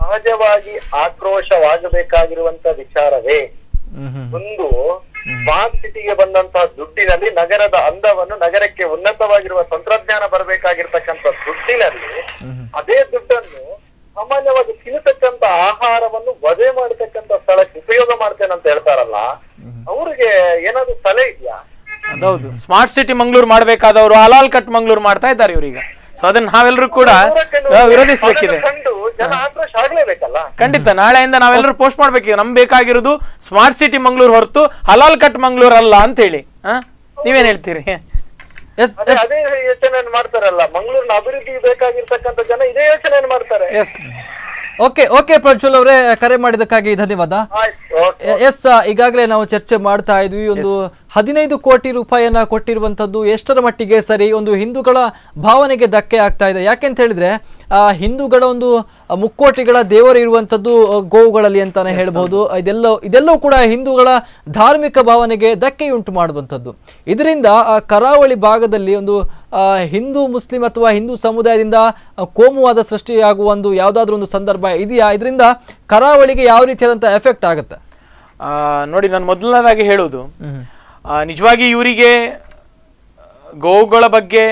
ಸಹಜವಾಗಿ ಆಕ್ರೋಶವಾಗಬೇಕಾಗಿರುವಂತ ವಿಚಾರವೇ. ಒಂದು ಸ್ಮಾರ್ಟ್ ಸಿಟಿಗೆ ಬಂದಂತಹ ದುಡ್ಡಿನಲ್ಲಿ ನಗರದ ಅಂದವನ್ನು, ನಗರಕ್ಕೆ ಉನ್ನತವಾಗಿರುವ ತಂತ್ರಜ್ಞಾನ ಬರಬೇಕಾಗಿರ್ತಕ್ಕಂಥ ದುಡ್ಡಿನಲ್ಲಿ ಅದೇ ದುಡ್ಡನ್ನು ಸಾಮಾನ್ಯವಾಗಿ ತಿನ್ನತಕ್ಕಂತ ಆಹಾರವನ್ನು ವಧೆ ಮಾಡತಕ್ಕಂತ ಸ್ಥಳಕ್ಕೆ ಉಪಯೋಗ ಮಾಡ್ತೇನೆ ಅಂತ ಹೇಳ್ತಾರಲ್ಲ, ಅವ್ರಿಗೆ ಏನಾದ್ರು ತಲೆ ಇದೆಯಾ? ಅದೌದು, ಸ್ಮಾರ್ಟ್ ಸಿಟಿ ಮಂಗಳೂರು ಮಾಡ್ಬೇಕಾದವರು ಹಲಾಲ್ ಕಟ್ ಮಂಗಳೂರು ಮಾಡ್ತಾ ಇದ್ದಾರೆ ಇವ್ರೀಗ. ಸೊ ಅದನ್ನ ನಾವೆಲ್ಲರೂ ಕೂಡ ವಿರೋಧಿಸಬೇಕಿದೆ. ಜನ ಆಕ್ರೋಶ ಆಗ್ಲೇಬೇಕಲ್ಲ. ಖಂಡಿತ ನಾಳೆಯಿಂದ ನಾವೆಲ್ಲರೂ ಪೋಸ್ಟ್ ಮಾಡ್ಬೇಕಿದೆ. ನಮ್ಗೆ ಬೇಕಾಗಿರೋದು ಸ್ಮಾರ್ಟ್ ಸಿಟಿ ಮಂಗಳೂರು ಹೊರತು ಹಲಾಲ್ ಕಟ್ ಮಂಗಳೂರು ಅಲ್ಲ ಅಂತ ಹೇಳಿ. ನೀವೇನ್ ಹೇಳ್ತೀರಿ? ಅದೇ ಯೋಚನೆಯನ್ನು ಮಾಡ್ತಾರಲ್ಲ, ಮಂಗಳೂರಿನ ಅಭಿವೃದ್ಧಿಗೆ ಬೇಕಾಗಿರ್ತಕ್ಕಂಥ ಜನ ಇದೇ ಯೋಚನೆಯನ್ನು ಮಾಡ್ತಾರೆ. ಓಕೆ ಪ್ರಜ್ವಲ್ ಅವರೇ, ಕರೆ ಮಾಡಿದಕ್ಕಾಗಿ ಧನ್ಯವಾದ. ಎಸ್, ಈಗಾಗಲೇ ನಾವು ಚರ್ಚೆ ಮಾಡ್ತಾ ಇದ್ವಿ. ಒಂದು 15 ಕೋಟಿ ರೂಪಾಯಿಯನ್ನ ಕೊಟ್ಟಿರುವಂತದ್ದು ಎಷ್ಟರ ಮಟ್ಟಿಗೆ ಸರಿ, ಒಂದು ಹಿಂದೂಗಳ ಭಾವನೆಗೆ ಧಕ್ಕೆ ಆಗ್ತಾ ಇದೆ. ಯಾಕೆಂತ ಹೇಳಿದ್ರೆ ಹಿಂದೂಗಳ ಒಂದು ಮುಕ್ಕೋಟಿಗಳ ದೇವರು ಇರುವಂತದ್ದು ಗೋವುಗಳಲ್ಲಿ ಅಂತಾನೆ ಹೇಳ್ಬಹುದು. ಇದೆಲ್ಲವೂ ಕೂಡ ಹಿಂದೂಗಳ ಧಾರ್ಮಿಕ ಭಾವನೆಗೆ ಧಕ್ಕೆಯುಂಟು ಮಾಡುವಂಥದ್ದು. ಇದರಿಂದ ಕರಾವಳಿ ಭಾಗದಲ್ಲಿ ಒಂದು ಹಿಂದೂ ಮುಸ್ಲಿಂ ಅಥವಾ ಹಿಂದೂ ಸಮುದಾಯದಿಂದ ಕೋಮುವಾದ ಸೃಷ್ಟಿಯಾಗುವ ಒಂದು ಯಾವುದಾದ್ರೂ ಒಂದು ಸಂದರ್ಭ ಇದೆಯಾ? ಇದರಿಂದ ಕರಾವಳಿಗೆ ಯಾವ ರೀತಿಯಾದಂತಹ ಎಫೆಕ್ಟ್ ಆಗುತ್ತೆ? ನೋಡಿ, ನಾನು ಮೊದಲನೇದಾಗಿ ಹೇಳುವುದು, ನಿಜವಾಗಿ ಇವರಿಗೆ ಗೋವುಗಳ ಬಗ್ಗೆ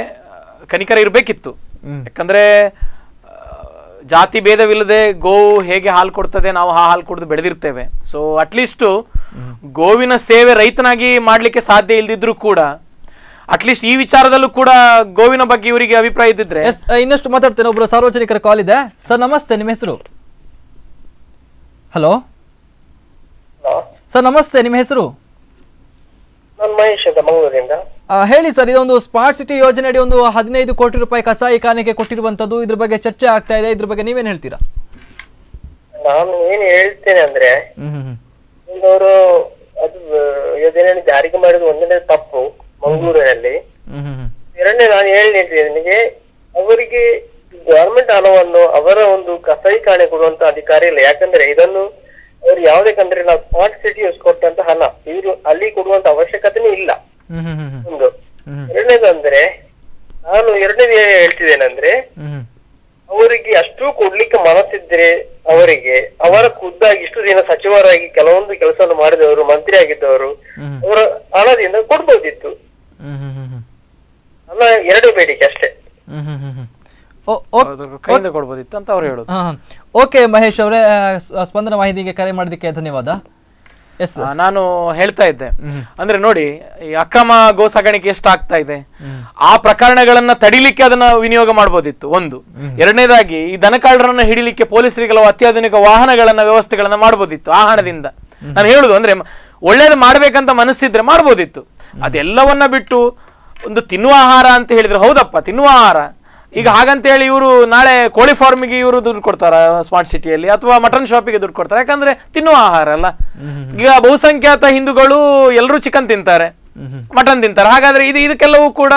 ಕನಿಕರ ಇರಬೇಕಿತ್ತು. ಯಾಕಂದ್ರೆ ಜಾತಿ ಭೇದವಿಲ್ಲದೆ ಗೋವು ಹೇಗೆ ಹಾಲು ಕೊಡ್ತದೆ, ನಾವು ಆ ಹಾಲು ಕುಡಿದು ಬೆಳೆದಿರ್ತೇವೆ. ಸೊ ಅಟ್ಲೀಸ್ಟ್ ಗೋವಿನ ಸೇವೆ ರೈತನಾಗಿ ಮಾಡ್ಲಿಕ್ಕೆ ಸಾಧ್ಯ ಇಲ್ದಿದ್ರು ಕೂಡ ಅಟ್ಲೀಸ್ಟ್ ಈ ವಿಚಾರದಲ್ಲೂ ಕೂಡ ಗೋವಿನ ಬಗ್ಗೆ ಇವರಿಗೆ ಅಭಿಪ್ರಾಯ ಇದ್ದಿದ್ರೆ. ಇನ್ನಷ್ಟು ಮಾತಾಡ್ತೇನೆ. ಒಬ್ಬರು ಸಾರ್ವಜನಿಕರ ಕಾಲ್ ಇದೆ. ಸರ್ ನಮಸ್ತೆ, ನಿಮ್ಮ ಹೆಸರು? ಹಲೋ ಸರ್ ನಮಸ್ತೆ, ನಿಮ್ಮ ಹೆಸರು? ಮಹೇಶ್ ಅಂತ ಮಂಗಳೂರಿಂದ. ಹೇಳಿ ಸರ್, ಇದೊಂದು ಸ್ಮಾರ್ಟ್ ಸಿಟಿ ಯೋಜನೆ ಅಡಿ ಒಂದು 15 ಕೋಟಿ ರೂಪಾಯಿ ಕಸಾಯಿಖಾನೆಗೆ ಕೊಟ್ಟಿರುವಂತದ್ದು, ಇದ್ರ ಬಗ್ಗೆ ಚರ್ಚೆ ಆಗ್ತಾ ಇದೆ. ಇದ್ರ ಬಗ್ಗೆ ನೀವೇನ್ ಹೇಳ್ತೀರಾ? ನಾನು ಏನ್ ಹೇಳ್ತೇನೆ ಅಂದ್ರೆ, ಅವರು ಅದು ಯೋಜನೆ ಜಾರಿಗೆ ಮಾಡಿದ ಒಂದನೇ ತಪ್ಪು ಮಂಗಳೂರಿನಲ್ಲಿ. ಎರಡನೇ ನಾನು ನಿಮಗೆ ಅವರಿಗೆ ಗವರ್ಮೆಂಟ್ ಹಣವನ್ನು ಅವರ ಒಂದು ಕಸಾಯಿಖಾನೆ ಕೊಡುವಂತ ಅಧಿಕಾರ ಇಲ್ಲ. ಯಾಕಂದ್ರೆ ಇದನ್ನು ಅವ್ರು ಯಾವ್ದಕ್ಕಂದ್ರೆ ನಾವು ಸ್ಮಾರ್ಟ್ ಸಿಟಿ ಕೊಟ್ಟಂತ ಹಣ ಇವರು ಅಲ್ಲಿ ಕೊಡುವಂತ ಅವಶ್ಯಕತೆನೇ ಇಲ್ಲ. ಒಂದು ಎರಡನೇದಂದ್ರೆ ನಾನು ಹೇಳ್ತಿದ್ದೇನೆಂದ್ರೆ, ಅವರಿಗೆ ಅಷ್ಟು ಕೊಡ್ಲಿಕ್ಕೆ ಮನಸ್ಸಿದ್ರೆ ಅವರಿಗೆ ಅವರ ಖುದ್ದಾಗಿ ಇಷ್ಟು ದಿನ ಸಚಿವರಾಗಿ ಕೆಲವೊಂದು ಕೆಲಸವನ್ನು ಮಾಡಿದವರು, ಮಂತ್ರಿ ಆಗಿದ್ದವರು, ಅವರ ಹಣದಿಂದ ಕೊಡ್ಬೋದಿತ್ತು. ಅಲ್ಲ, ಎರಡು ಬೇಡಿಕೆ ಅಷ್ಟೇ. ಕೈಯಿಂದ ಕೊಡ್ಬೋದಿತ್ತು ಅಂತ ಅವ್ರು ಹೇಳೋದು. ಓಕೆ ಮಹೇಶ್ ಅವರೇ, ಸ್ಪಂದನ ಮಾಹಿತಿಗೆ ಕರೆ ಮಾಡೋದಕ್ಕೆ ಧನ್ಯವಾದ. ನಾನು ಹೇಳ್ತಾ ಇದ್ದೆ ಅಂದ್ರೆ ನೋಡಿ, ಈ ಅಕ್ರಮ ಗೋ ಸಾಗಾಣಿಕೆ ಎಷ್ಟು ಆಗ್ತಾ ಇದೆ, ಆ ಪ್ರಕರಣಗಳನ್ನ ತಡಿಲಿಕ್ಕೆ ಅದನ್ನ ವಿನಿಯೋಗ ಮಾಡಬಹುದಿತ್ತು ಒಂದು. ಎರಡನೇದಾಗಿ ಈ ದನಕಾಳರನ್ನ ಹಿಡಿಲಿಕ್ಕೆ ಪೊಲೀಸರಿಗೆ ಕೆಲವು ಅತ್ಯಾಧುನಿಕ ವಾಹನಗಳನ್ನ ವ್ಯವಸ್ಥೆಗಳನ್ನ ಮಾಡಬಹುದಿತ್ತು ಆ ಹಣದಿಂದ. ನಾನು ಹೇಳುದು ಅಂದ್ರೆ ಒಳ್ಳೇದು ಮಾಡ್ಬೇಕಂತ ಮನಸ್ಸಿದ್ರೆ ಮಾಡಬಹುದಿತ್ತು. ಅದೆಲ್ಲವನ್ನ ಬಿಟ್ಟು ಒಂದು ತಿನ್ನುವ ಆಹಾರ ಅಂತ ಹೇಳಿದ್ರೆ, ಹೌದಪ್ಪ ತಿನ್ನುವ ಆಹಾರ, ಈಗ ಹಾಗಂತ ಹೇಳಿ ಇವರು ನಾಳೆ ಕೋಳಿ ಫಾರ್ಮಿಗೆ ಇವರು ದುಡ್ಡು ಕೊಡ್ತಾರ ಸ್ಮಾರ್ಟ್ ಸಿಟಿಯಲ್ಲಿ, ಅಥವಾ ಮಟನ್ ಶಾಪಿಗೆ ದುಡ್ಡು ಕೊಡ್ತಾರೆ? ಯಾಕಂದ್ರೆ ತಿನ್ನುವ ಆಹಾರ ಅಲ್ಲ. ಈಗ ಬಹುಸಂಖ್ಯಾತ ಹಿಂದೂಗಳು ಎಲ್ಲರೂ ಚಿಕನ್ ತಿಂತಾರೆ, ಮಟನ್ ತಿಂತಾರೆ. ಹಾಗಾದ್ರೆ ಇದಕ್ಕೆಲ್ಲವೂ ಕೂಡ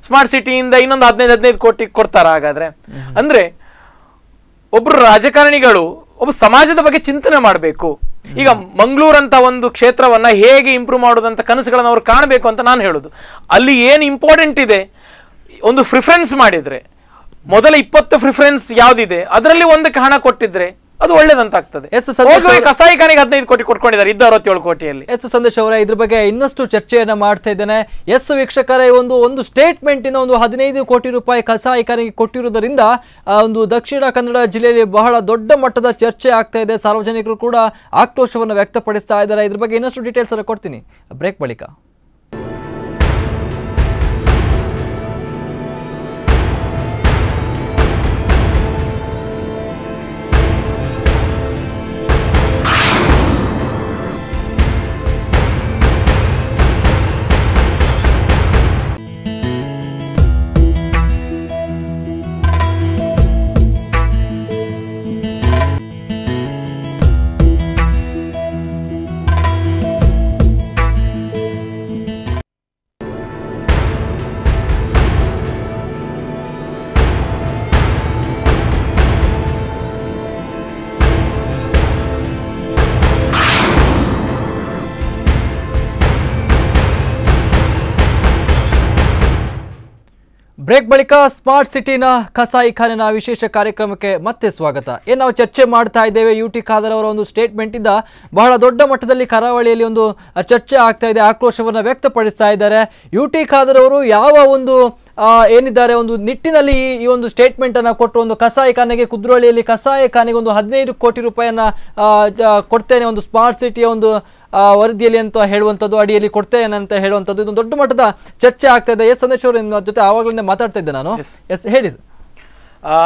ಸ್ಮಾರ್ಟ್ ಸಿಟಿಯಿಂದ ಇನ್ನೊಂದು 15 ಕೋಟಿ ಕೊಡ್ತಾರ? ಹಾಗಾದ್ರೆ ಅಂದ್ರೆ ಒಬ್ರು ರಾಜಕಾರಣಿಗಳು ಒಬ್ಬ ಸಮಾಜದ ಬಗ್ಗೆ ಚಿಂತನೆ ಮಾಡಬೇಕು. ಈಗ ಮಂಗಳೂರು ಅಂತ ಒಂದು ಕ್ಷೇತ್ರವನ್ನ ಹೇಗೆ ಇಂಪ್ರೂವ್ ಮಾಡೋದಂತ ಕನಸುಗಳನ್ನ ಅವ್ರು ಕಾಣಬೇಕು ಅಂತ ನಾನು ಹೇಳುದು. ಅಲ್ಲಿ ಏನು ಇಂಪಾರ್ಟೆಂಟ್ ಇದೆ, ಒಂದು ಪ್ರಿಫರೆನ್ಸ್ ಮಾಡಿದ್ರೆ, ಮೊದಲ 20 ಪ್ರಿಫರೆನ್ಸ್ ಯಾವ್ದಿದೆ ಅದರಲ್ಲಿ ಒಂದಕ್ಕೆ ಹಣ ಕೊಟ್ಟಿದ್ರೆ ಅದು ಒಳ್ಳೇದಂತ ಆಗ್ತದೆ. ಕಸಾಯಿಖಾನೆಗೆ 15 ಕೋಟಿ ಕೊಟ್ಕೊಂಡಿದ್ದಾರೆ ಇದ್ದ 67 ಕೋಟಿಯಲ್ಲಿ. ಸಂದೇಶ್ ಅವರೇ, ಇದ್ರ ಬಗ್ಗೆ ಇನ್ನಷ್ಟು ಚರ್ಚೆಯನ್ನ ಮಾಡ್ತಾ ಇದ್ದೇನೆ. ವೀಕ್ಷಕರೇ, ಒಂದು ಸ್ಟೇಟ್ಮೆಂಟ್ ಇಂದ ಒಂದು 15 ಕೋಟಿ ರೂಪಾಯಿ ಕಸಾಯಿಖಾನೆಗೆ ಕೊಟ್ಟಿರುವುದರಿಂದ ಒಂದು ದಕ್ಷಿಣ ಕನ್ನಡ ಜಿಲ್ಲೆಯಲ್ಲಿ ಬಹಳ ದೊಡ್ಡ ಮಟ್ಟದ ಚರ್ಚೆ ಆಗ್ತಾ ಇದೆ. ಸಾರ್ವಜನಿಕರು ಕೂಡ ಆಕ್ರೋಶವನ್ನು ವ್ಯಕ್ತಪಡಿಸ್ತಾ ಇದ್ದಾರೆ. ಇದ್ರ ಬಗ್ಗೆ ಇನ್ನಷ್ಟು ಡೀಟೇಲ್ಸ್ ಅನ್ನು ಕೊಡ್ತೀನಿ ಬ್ರೇಕ್ ಬಳಿಕ. ಬ್ರೇಕ್ ಬಳಿಕ ಸ್ಮಾರ್ಟ್ ಸಿಟಿನ ಕಸಾಯಿಖಾನೆನ ವಿಶೇಷ ಕಾರ್ಯಕ್ರಮಕ್ಕೆ ಮತ್ತೆ ಸ್ವಾಗತ. ಏನು ನಾವು ಚರ್ಚೆ ಮಾಡ್ತಾ ಇದ್ದೇವೆ, ಯುಟಿ ಖಾದರ್ ಅವರ ಒಂದು ಸ್ಟೇಟ್ಮೆಂಟ್ ಇಂದ ಬಹಳ ದೊಡ್ಡ ಮಟ್ಟದಲ್ಲಿ ಕರಾವಳಿಯಲ್ಲಿ ಒಂದು ಚರ್ಚೆ ಆಗ್ತಾ ಇದೆ, ಆಕ್ರೋಶವನ್ನು ವ್ಯಕ್ತಪಡಿಸ್ತಾ ಇದ್ದಾರೆ. ಯುಟಿ ಖಾದರ್ ಅವರು ಯಾವ ಒಂದು ಏನಿದ್ದಾರೆ ಒಂದು ನಿಟ್ಟಿನಲ್ಲಿ ಈ ಒಂದು ಸ್ಟೇಟ್ಮೆಂಟ್ ಅನ್ನ ಕೊಟ್ಟು ಒಂದು ಕಸಾಯಿಖಾನೆಗೆ, ಕುದ್ರೋಳಿಯಲ್ಲಿ ಕಸಾಯಿಖಾನೆಗೆ ಒಂದು 15 ಕೋಟಿ ರೂಪಾಯಿಯನ್ನ ಕೊಡ್ತೇನೆ, ಒಂದು ಸ್ಮಾರ್ಟ್ ಸಿಟಿಯ ಒಂದು ವರದಿಯಲ್ಲಿ ಅಂತ ಹೇಳುವಂಥದ್ದು, ಅಡಿಯಲ್ಲಿ ಕೊಡ್ತೇನೆ ಅಂತ ಹೇಳುವಂಥದ್ದು, ಇದು ದೊಡ್ಡ ಮಟ್ಟದ ಚರ್ಚೆ ಆಗ್ತಾ ಇದೆ. ಸಂದೇಶ್ ಅವರು ನಿಮ್ಮ ಜೊತೆ ಆವಾಗಲೇ ಮಾತಾಡ್ತಾ ಇದ್ದೆ ನಾನು. ಹೇಳಿ.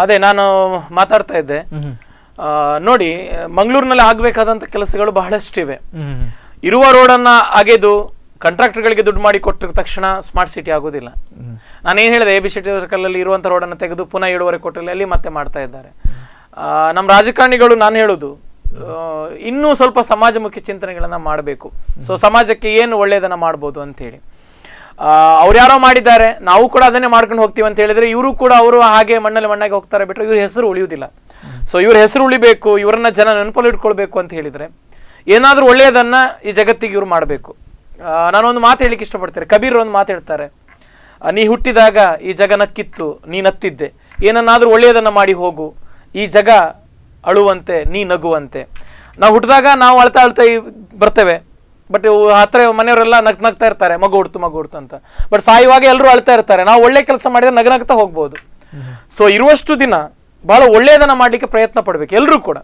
ಅದೇ ನಾನು ಮಾತಾಡ್ತಾ ಇದ್ದೆ. ನೋಡಿ, ಮಂಗಳೂರಿನಲ್ಲಿ ಆಗ್ಬೇಕಾದಂತ ಕೆಲಸಗಳು ಬಹಳಷ್ಟು ಇವೆ. ಇರುವ ರೋಡನ್ನ ಅಗೆದು ಕಾಂಟ್ರಾಕ್ಟರ್ಗಳಿಗೆ ದುಡ್ಡು ಮಾಡಿ ಕೊಟ್ಟಿದ ತಕ್ಷಣ ಸ್ಮಾರ್ಟ್ ಸಿಟಿ ಆಗೋದಿಲ್ಲ. ನಾನೇನು ಹೇಳಿದೆ, ABCD ಸರ್ಕಲಲ್ಲಿ ಇರುವಂಥ ರೋಡನ್ನು ತೆಗೆದು ಪುನಃ 7.5 ಕೋಟಿಯಲ್ಲಿ ಅಲ್ಲಿ ಮತ್ತೆ ಮಾಡ್ತಾ ಇದ್ದಾರೆ ನಮ್ಮ ರಾಜಕಾರಣಿಗಳು. ನಾನು ಹೇಳೋದು, ಇನ್ನೂ ಸ್ವಲ್ಪ ಸಮಾಜಮುಖಿ ಚಿಂತನೆಗಳನ್ನ ಮಾಡಬೇಕು. ಸೊ ಸಮಾಜಕ್ಕೆ ಏನು ಒಳ್ಳೆಯದನ್ನ ಮಾಡ್ಬೋದು ಅಂತ ಹೇಳಿ ಅವ್ರು ಯಾರೋ ಮಾಡಿದ್ದಾರೆ, ನಾವು ಕೂಡ ಅದನ್ನೇ ಮಾಡ್ಕೊಂಡು ಹೋಗ್ತೀವಿ ಅಂತ ಹೇಳಿದ್ರೆ ಇವರು ಕೂಡ ಅವರು ಹಾಗೆ ಮಣ್ಣಲ್ಲಿ ಮಣ್ಣಾಗಿ ಹೋಗ್ತಾರೆ ಬಿಟ್ಟರೆ ಇವ್ರ ಹೆಸರು ಉಳಿಯುವುದಿಲ್ಲ. ಸೊ ಇವ್ರ ಹೆಸರು ಉಳಿಬೇಕು, ಇವರನ್ನ ಜನ ನೆನಪಲ್ಲಿ ಇಟ್ಕೊಳ್ಬೇಕು ಅಂತ ಹೇಳಿದ್ರೆ ಏನಾದ್ರೂ ಒಳ್ಳೆಯದನ್ನ ಈ ಜಗತ್ತಿಗೆ ಇವ್ರು ಮಾಡಬೇಕು. ನಾನೊಂದು ಮಾತು ಹೇಳಿಕ್ಕೆ ಇಷ್ಟಪಡ್ತೇನೆ. ಕಬೀರ್ ಒಂದು ಮಾತು ಹೇಳ್ತಾರೆ, ನೀ ಹುಟ್ಟಿದಾಗ ಈ ಜಗ ನಕ್ಕಿತ್ತು, ನೀ ನತ್ತಿದ್ದೆ, ಏನನ್ನಾದ್ರೂ ಒಳ್ಳೆಯದನ್ನ ಮಾಡಿ ಹೋಗು, ಈ ಜಗ ಅಳುವಂತೆ ನೀ ನಗುವಂತೆ. ನಾವು ಹುಟ್ಟಿದಾಗ ನಾವು ಅಳ್ತಾ ಬರ್ತೇವೆ, ಬಟ್ ಹತ್ರ ಮನೆಯವರೆಲ್ಲ ನಗ್ತಾ ಇರ್ತಾರೆ, ಮಗು ಹುಡ್ತು ಅಂತ. ಬಟ್ ಸಾಯುವಾಗ ಎಲ್ಲರೂ ಅಳ್ತಾ ಇರ್ತಾರೆ. ನಾವು ಒಳ್ಳೆ ಕೆಲಸ ಮಾಡಿದ್ರೆ ನಗ್ನಗ್ತಾ ಹೋಗ್ಬೋದು. ಸೊ ಇರುವಷ್ಟು ದಿನ ಬಹಳ ಒಳ್ಳೆಯದನ್ನ ಮಾಡ್ಲಿಕ್ಕೆ ಪ್ರಯತ್ನ ಪಡ್ಬೇಕು ಎಲ್ಲರೂ ಕೂಡ.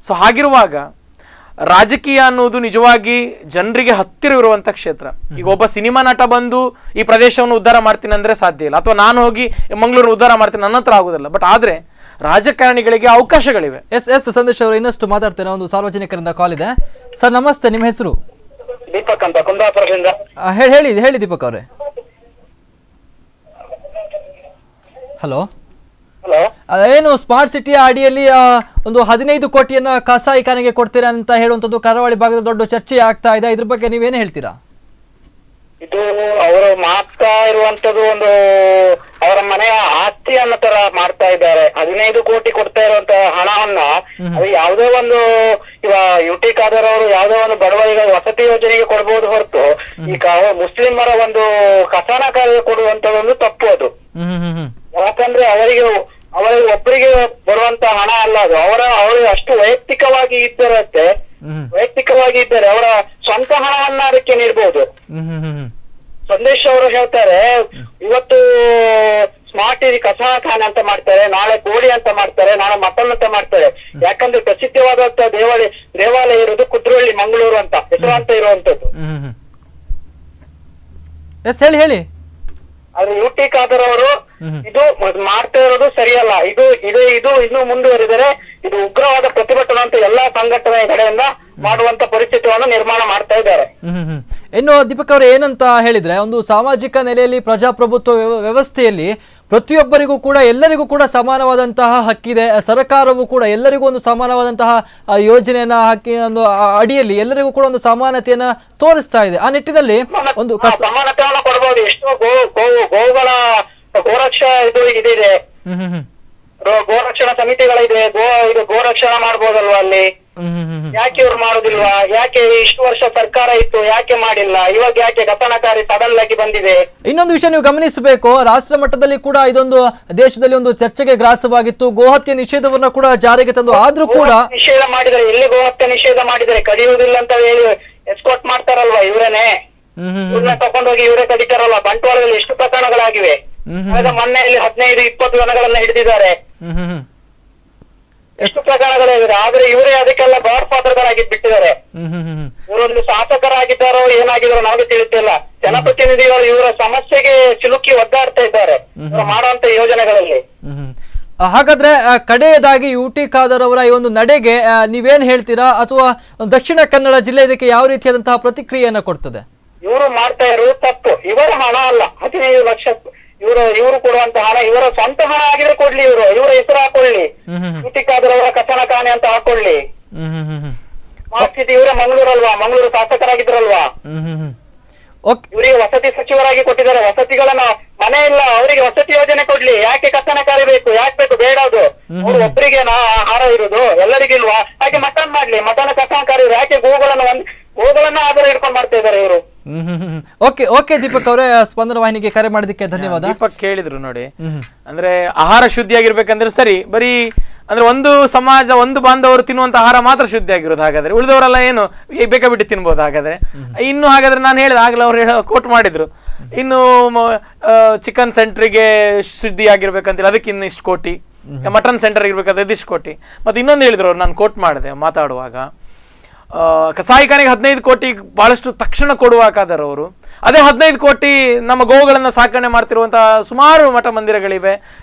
ಸೊ ಹಾಗಿರುವಾಗ ರಾಜಕೀಯ ಅನ್ನೋದು ನಿಜವಾಗಿ ಜನರಿಗೆ ಹತ್ತಿರ ಇರುವಂತ ಕ್ಷೇತ್ರ. ಈಗ ಒಬ್ಬ ಸಿನಿಮಾ ನಟ ಬಂದು ಈ ಪ್ರದೇಶವನ್ನು ಉದ್ಧಾರ ಮಾಡ್ತೀನಿ ಅಂದ್ರೆ ಸಾಧ್ಯ ಇಲ್ಲ, ಅಥವಾ ನಾನು ಹೋಗಿ ಮಂಗಳೂರು ಉದ್ಧಾರ ಮಾಡ್ತೀನಿ ನನ್ನ ಹತ್ರ ಆಗುದಿಲ್ಲ. ಬಟ್ ಆದ್ರೆ ರಾಜಕಾರಣಿಗಳಿಗೆ ಅವಕಾಶಗಳಿವೆ. ಎಸ್ ಸಂದೇಶ್ ಅವರು ಇನ್ನಷ್ಟು ಮಾತಾಡ್ತೇನೆ. ಒಂದು ಸಾರ್ವಜನಿಕರಿಂದ ಕಾಲ್ ಇದೆ. ಸರ್ ನಮಸ್ತೆ, ನಿಮ್ಮ ಹೆಸರು? ದೀಪಕ್ ಅಂತ, ಕುಂದಾಪುರದಿಂದ. ಹೇಳಿ ದೀಪಕ್ ಅವರೇ. ಹಲೋ. ಏನು ಸ್ಮಾರ್ಟ್ ಸಿಟಿಯ ಅಡಿಯಲ್ಲಿ ಒಂದು 15 ಕೋಟಿಯನ್ನ ಕಸಾಯಿಖಾನೆಗೆ ಕೊಡ್ತೀರಾ ಅಂತ ಹೇಳುವಂತದ್ದು ಕರಾವಳಿ ಭಾಗದ ದೊಡ್ಡ ಚರ್ಚೆ ಆಗ್ತಾ ಇದೆ. ಇದ್ರ ಬಗ್ಗೆ ನೀವೇನು ಹೇಳ್ತೀರಾ? ಇದು ಅವರು ಮಾಡ್ತಾ ಇರುವಂತದ್ದು ಒಂದು ಅವರ ಮನೆಯ ಆಸ್ತಿ ಅನ್ನೋ ತರ ಮಾಡ್ತಾ ಇದ್ದಾರೆ. 15 ಕೋಟಿ ಕೊಡ್ತಾ ಇರುವಂತ ಹಣವನ್ನ ಅದು ಯಾವುದೋ ಒಂದು ಯುಟಿ ಖಾದರ್ ಅವರು ಯಾವುದೋ ಒಂದು ಬಡವರಿಗೆ ವಸತಿ ಯೋಜನೆಗೆ ಕೊಡಬಹುದು ಹೊರತು ಈಗ ಮುಸ್ಲಿಮರ ಒಂದು ಕಸಾನಖಾನೆಗೆ ಕೊಡುವಂತದೊಂದು ತಪ್ಪು ಅದು. ಯಾಕಂದ್ರೆ ಅವರಿಗೆ ಒಬ್ಬರಿಗೆ ಬರುವಂತ ಹಣ ಅಲ್ಲ ಅದು. ಅವರು ಅಷ್ಟು ವೈಯಕ್ತಿಕವಾಗಿ ಇದ್ದಾರೆ, ಅವರ ಸ್ವಂತ ಹಣವನ್ನ ಅದಕ್ಕೆ ನೀಡಬಹುದು. ಸಂದೇಶ್ ಅವರು ಹೇಳ್ತಾರೆ, ಇವತ್ತು ಸ್ಮಾರ್ಟ್ ಸಿಟಿ ಕಸಾನಖಾನೆ ಅಂತ ಮಾಡ್ತಾರೆ, ನಾಳೆ ಗೋಡಿ ಅಂತ ಮಾಡ್ತಾರೆ, ನಾಳೆ ಮಟನ್ ಅಂತ ಮಾಡ್ತಾರೆ. ಯಾಕಂದ್ರೆ ಪ್ರಸಿದ್ಧವಾದಂತ ದೇವಾಲಯ ಇರೋದು ಕುದ್ರೋಳಿ ಮಂಗಳೂರು ಅಂತ ಹೆಸರಾಂತ ಇರುವಂತದ್ದು. ಹೇಳಿ. ಆದ್ರೆ ಯುಟಿ ಖಾದರ್ ಅವರು ಇದು ಮಾಡ್ತಾ ಇರೋದು ಸರಿಯಲ್ಲ. ಇದು ಇನ್ನು ಮುಂದುವರಿದರೆ ಇದು ಉಗ್ರವಾದ ಪ್ರತಿಭಟನೆ ಅಂತ ಎಲ್ಲಾ ಸಂಘಟನೆ ಕಡೆಯಿಂದ ಮಾಡುವಂತ ಪರಿಸ್ಥಿತಿಯನ್ನು ನಿರ್ಮಾಣ ಮಾಡ್ತಾ ಇದ್ದಾರೆ. ಇನ್ನು ದೀಪಕ್ ಅವರು ಏನಂತ ಹೇಳಿದ್ರೆ, ಒಂದು ಸಾಮಾಜಿಕ ನೆಲೆಯಲ್ಲಿ ಪ್ರಜಾಪ್ರಭುತ್ವ ವ್ಯವಸ್ಥೆಯಲ್ಲಿ ಪ್ರತಿಯೊಬ್ಬರಿಗೂ ಕೂಡ ಎಲ್ಲರಿಗೂ ಕೂಡ ಸಮಾನವಾದಂತಹ ಹಕ್ಕಿದೆ. ಸರ್ಕಾರವು ಕೂಡ ಎಲ್ಲರಿಗೂ ಒಂದು ಸಮಾನವಾದಂತಹ ಯೋಜನೆಯನ್ನ ಹಾಕಿ ಒಂದು ಅಡಿಯಲ್ಲಿ ಎಲ್ಲರಿಗೂ ಕೂಡ ಒಂದು ಸಮಾನತೆಯನ್ನ ತೋರಿಸ್ತಾ ಇದೆ. ಆ ನಿಟ್ಟಿನಲ್ಲಿ ಒಂದು ಸಮಾನತೆಯನ್ನು ಕೊಡಬಹುದು. ಎಷ್ಟೋ ಗೋವುಗಳ ಗೋರಕ್ಷಾ ಇದಿದೆ, ಗೋರಕ್ಷಣಾ ಸಮಿತಿಗಳಿದೆ, ಗೋರಕ್ಷಣಾ ಮಾಡ್ಬೋದಲ್ವಾ ಅಲ್ಲಿ? ಯಾಕೆ ಇವ್ರು ಮಾಡುದಿಲ್ವಾ? ಯಾಕೆ ಇಷ್ಟು ವರ್ಷ ಸರ್ಕಾರ ಇತ್ತು, ಯಾಕೆ ಮಾಡಿಲ್ಲ? ಇವಾಗ ಯಾಕೆ ಘಟನಾಕಾರಿ ಸಡನ್ ಆಗಿ ಬಂದಿದೆ? ಇನ್ನೊಂದು ವಿಷಯ ನೀವು ಗಮನಿಸಬೇಕು, ರಾಷ್ಟ್ರ ಮಟ್ಟದಲ್ಲಿ ಕೂಡ ಇದೊಂದು ದೇಶದಲ್ಲಿ ಒಂದು ಚರ್ಚೆಗೆ ಗ್ರಾಸವಾಗಿತ್ತು. ಗೋಹತ್ಯೆ ನಿಷೇಧವನ್ನ ಕೂಡ ಜಾರಿಗೆ ತಂದು ಆದ್ರೂ ಕೂಡ ನಿಷೇಧ ಮಾಡಿದರೆ, ಎಲ್ಲಿ ಗೋಹತ್ಯೆ ನಿಷೇಧ ಮಾಡಿದರೆ ಕಡಿಯುವುದಿಲ್ಲ ಅಂತ ಹೇಳಿ ಎಸ್ಕೋರ್ಟ್ ಮಾಡ್ತಾರಲ್ವಾ ಇವರೇನೆ, ಇವ್ರನ್ನ ತಕೊಂಡೋಗಿ ಇವರೇ ಕಡಿತಾರಲ್ಲ. ಬಂಟ್ವಾಳದಲ್ಲಿ ಎಷ್ಟು ಪ್ರಕರಣಗಳಾಗಿವೆ. ಮೊನ್ನೆಯಲ್ಲಿ 15-20 ಜನಗಳನ್ನ ಹಿಡಿದಿದ್ದಾರೆ. ಎಷ್ಟು ಪ್ರಕರಣಗಳಿವೆ. ಆದ್ರೆ ಇವರೇ ಅದಕ್ಕೆಲ್ಲ ಗಾಡ್ ಫಾದರ್ಗಳಾಗಿ ಬಿಟ್ಟಿದ್ದಾರೆ. ಇವರೊಂದು ಶಾಸಕರಾಗಿದ್ದಾರೋ ಏನಾಗಿದ್ದಾರೋ ನಮಗೆ ತಿಳಿತಿಲ್ಲ. ಜನಪ್ರತಿನಿಧಿಗಳು ಇವರ ಸಮಸ್ಯೆಗೆ ಸಿಲುಕಿ ಒದ್ದಾಡ್ತಾ ಇದ್ದಾರೆ ಮಾಡುವಂತ ಯೋಜನೆಗಳಲ್ಲಿ. ಹಾಗಾದ್ರೆ ಕಡೆಯದಾಗಿ ಯುಟಿ ಖಾದರ್ ಅವರ ಈ ಒಂದು ನಡೆಗೆ ನೀವೇನ್ ಹೇಳ್ತೀರಾ? ಅಥವಾ ದಕ್ಷಿಣ ಕನ್ನಡ ಜಿಲ್ಲೆ ಇದಕ್ಕೆ ಯಾವ ರೀತಿಯಾದಂತಹ ಪ್ರತಿಕ್ರಿಯೆಯನ್ನ ಕೊಡ್ತದೆ? ಇವರು ಮಾಡ್ತಾ ಇರೋದು ತಪ್ಪು. ಇವರ ಹಣ ಅಲ್ಲ, 15 ಲಕ್ಷ ಇವರು ಕೊಡುವಂತ ಹಣ ಇವರ ಸ್ವಂತ ಹಣ ಆಗಿದ್ರೆ ಕೊಡ್ಲಿ, ಇವರ ಹೆಸರು ಹಾಕೊಳ್ಳಿ, ಯುಟಿ ಖಾದರ್ ಅವರ ಕಸಾನಖಾನೆ ಅಂತ ಹಾಕೊಳ್ಳಿ. ಸ್ಮಾರ್ಟ್ ಸಿಟಿ ಇವರೇ ಮಂಗಳೂರಲ್ವಾ, ಮಂಗಳೂರು ಶಾಸಕರಾಗಿದ್ರಲ್ವಾ, ಇವರಿಗೆ ವಸತಿ ಸಚಿವರಾಗಿ ಕೊಟ್ಟಿದ್ದಾರೆ. ವಸತಿಗಳನ್ನ ಮನೆ ಇಲ್ಲ ಅವರಿಗೆ, ವಸತಿ ಯೋಜನೆ ಕೊಡ್ಲಿ. ಯಾಕೆ ಕಸಾನಖಾನೆ ಬೇಕು? ಯಾಕೆ ಬೇಕು? ಬೇಡ ಅದು. ಅವ್ರು ಒಬ್ಬರಿಗೆ ಆಹಾರ ಇರುದು, ಎಲ್ಲರಿಗಿಲ್ವಾ? ಹಾಗೆ ಮಟನ್ ಮಾಡ್ಲಿ, ಮಟನ್ ಕಸಾನಖಾನೆ. ಯಾಕೆ ಗೋಗಳನ್ನ ಆಧಾರ ಇಟ್ಕೊಂಡು ಮಾಡ್ತಾ ಇದ್ದಾರೆ ಇವರು. ಓಕೆ ದೀಪಕ್ ಅವರೇ, ಸ್ಪಂದನ ವಾಹಿನಿಗೆ ಕರೆ ಮಾಡೋದಕ್ಕೆ ಧನ್ಯವಾದ. ದೀಪಕ್ ಕೇಳಿದ್ರು ನೋಡಿ, ಅಂದ್ರೆ ಆಹಾರ ಶುದ್ಧಿಯಾಗಿರ್ಬೇಕಂದ್ರೆ ಸರಿ, ಬರೀ ಅಂದ್ರೆ ಒಂದು ಸಮಾಜ ಒಂದು ಬಾಂಧವರು ತಿನ್ನುವಂತ ಆಹಾರ ಮಾತ್ರ ಶುದ್ಧಿ ಆಗಿರೋದು. ಹಾಗಾದ್ರೆ ಉಳಿದವರೆಲ್ಲ ಏನು ಬೇಕಾಬಿಟ್ಟು ತಿನ್ಬೋದು. ಹಾಗಾದ್ರೆ ಇನ್ನು ಹಾಗಾದ್ರೆ ನಾನು ಹೇಳಿದ ಆಗ್ಲೇ ಅವ್ರು ಕೋಟ್ ಮಾಡಿದ್ರು, ಇನ್ನು ಚಿಕನ್ ಸೆಂಟ್ರಿಗೆ ಶುದ್ಧಿ ಆಗಿರ್ಬೇಕಂತೇಳಿ ಅದಕ್ಕೆ ಇನ್ನಿಷ್ಟು ಕೋಟಿ, ಮಟನ್ ಸೆಂಟರ್ ಇರ್ಬೇಕಾದ್ರೆ ಇದಿಷ್ಟು ಕೋಟಿ. ಮತ್ತೆ ಇನ್ನೊಂದು ಹೇಳಿದ್ರು ಅವ್ರು, ನಾನು ಕೋಟ್ ಮಾಡಿದೆ ಮಾತಾಡುವಾಗ, ಕಸಾಯಿಖಾನೆಗೆ 15 ಕೋಟಿ ಬಹಳಷ್ಟು ತಕ್ಷಣ ಕೊಡುವಾಕಾದರು ಅವರು. ಅದೇ 15 ಕೋಟಿ ನಮ್ಮ ಗೋವುಗಳನ್ನ ಸಾಕಣೆ ಮಾಡ್ತಿರುವಂತಹ ಸುಮಾರು ಮಠ ಮಂದಿರಗಳಿವೆ,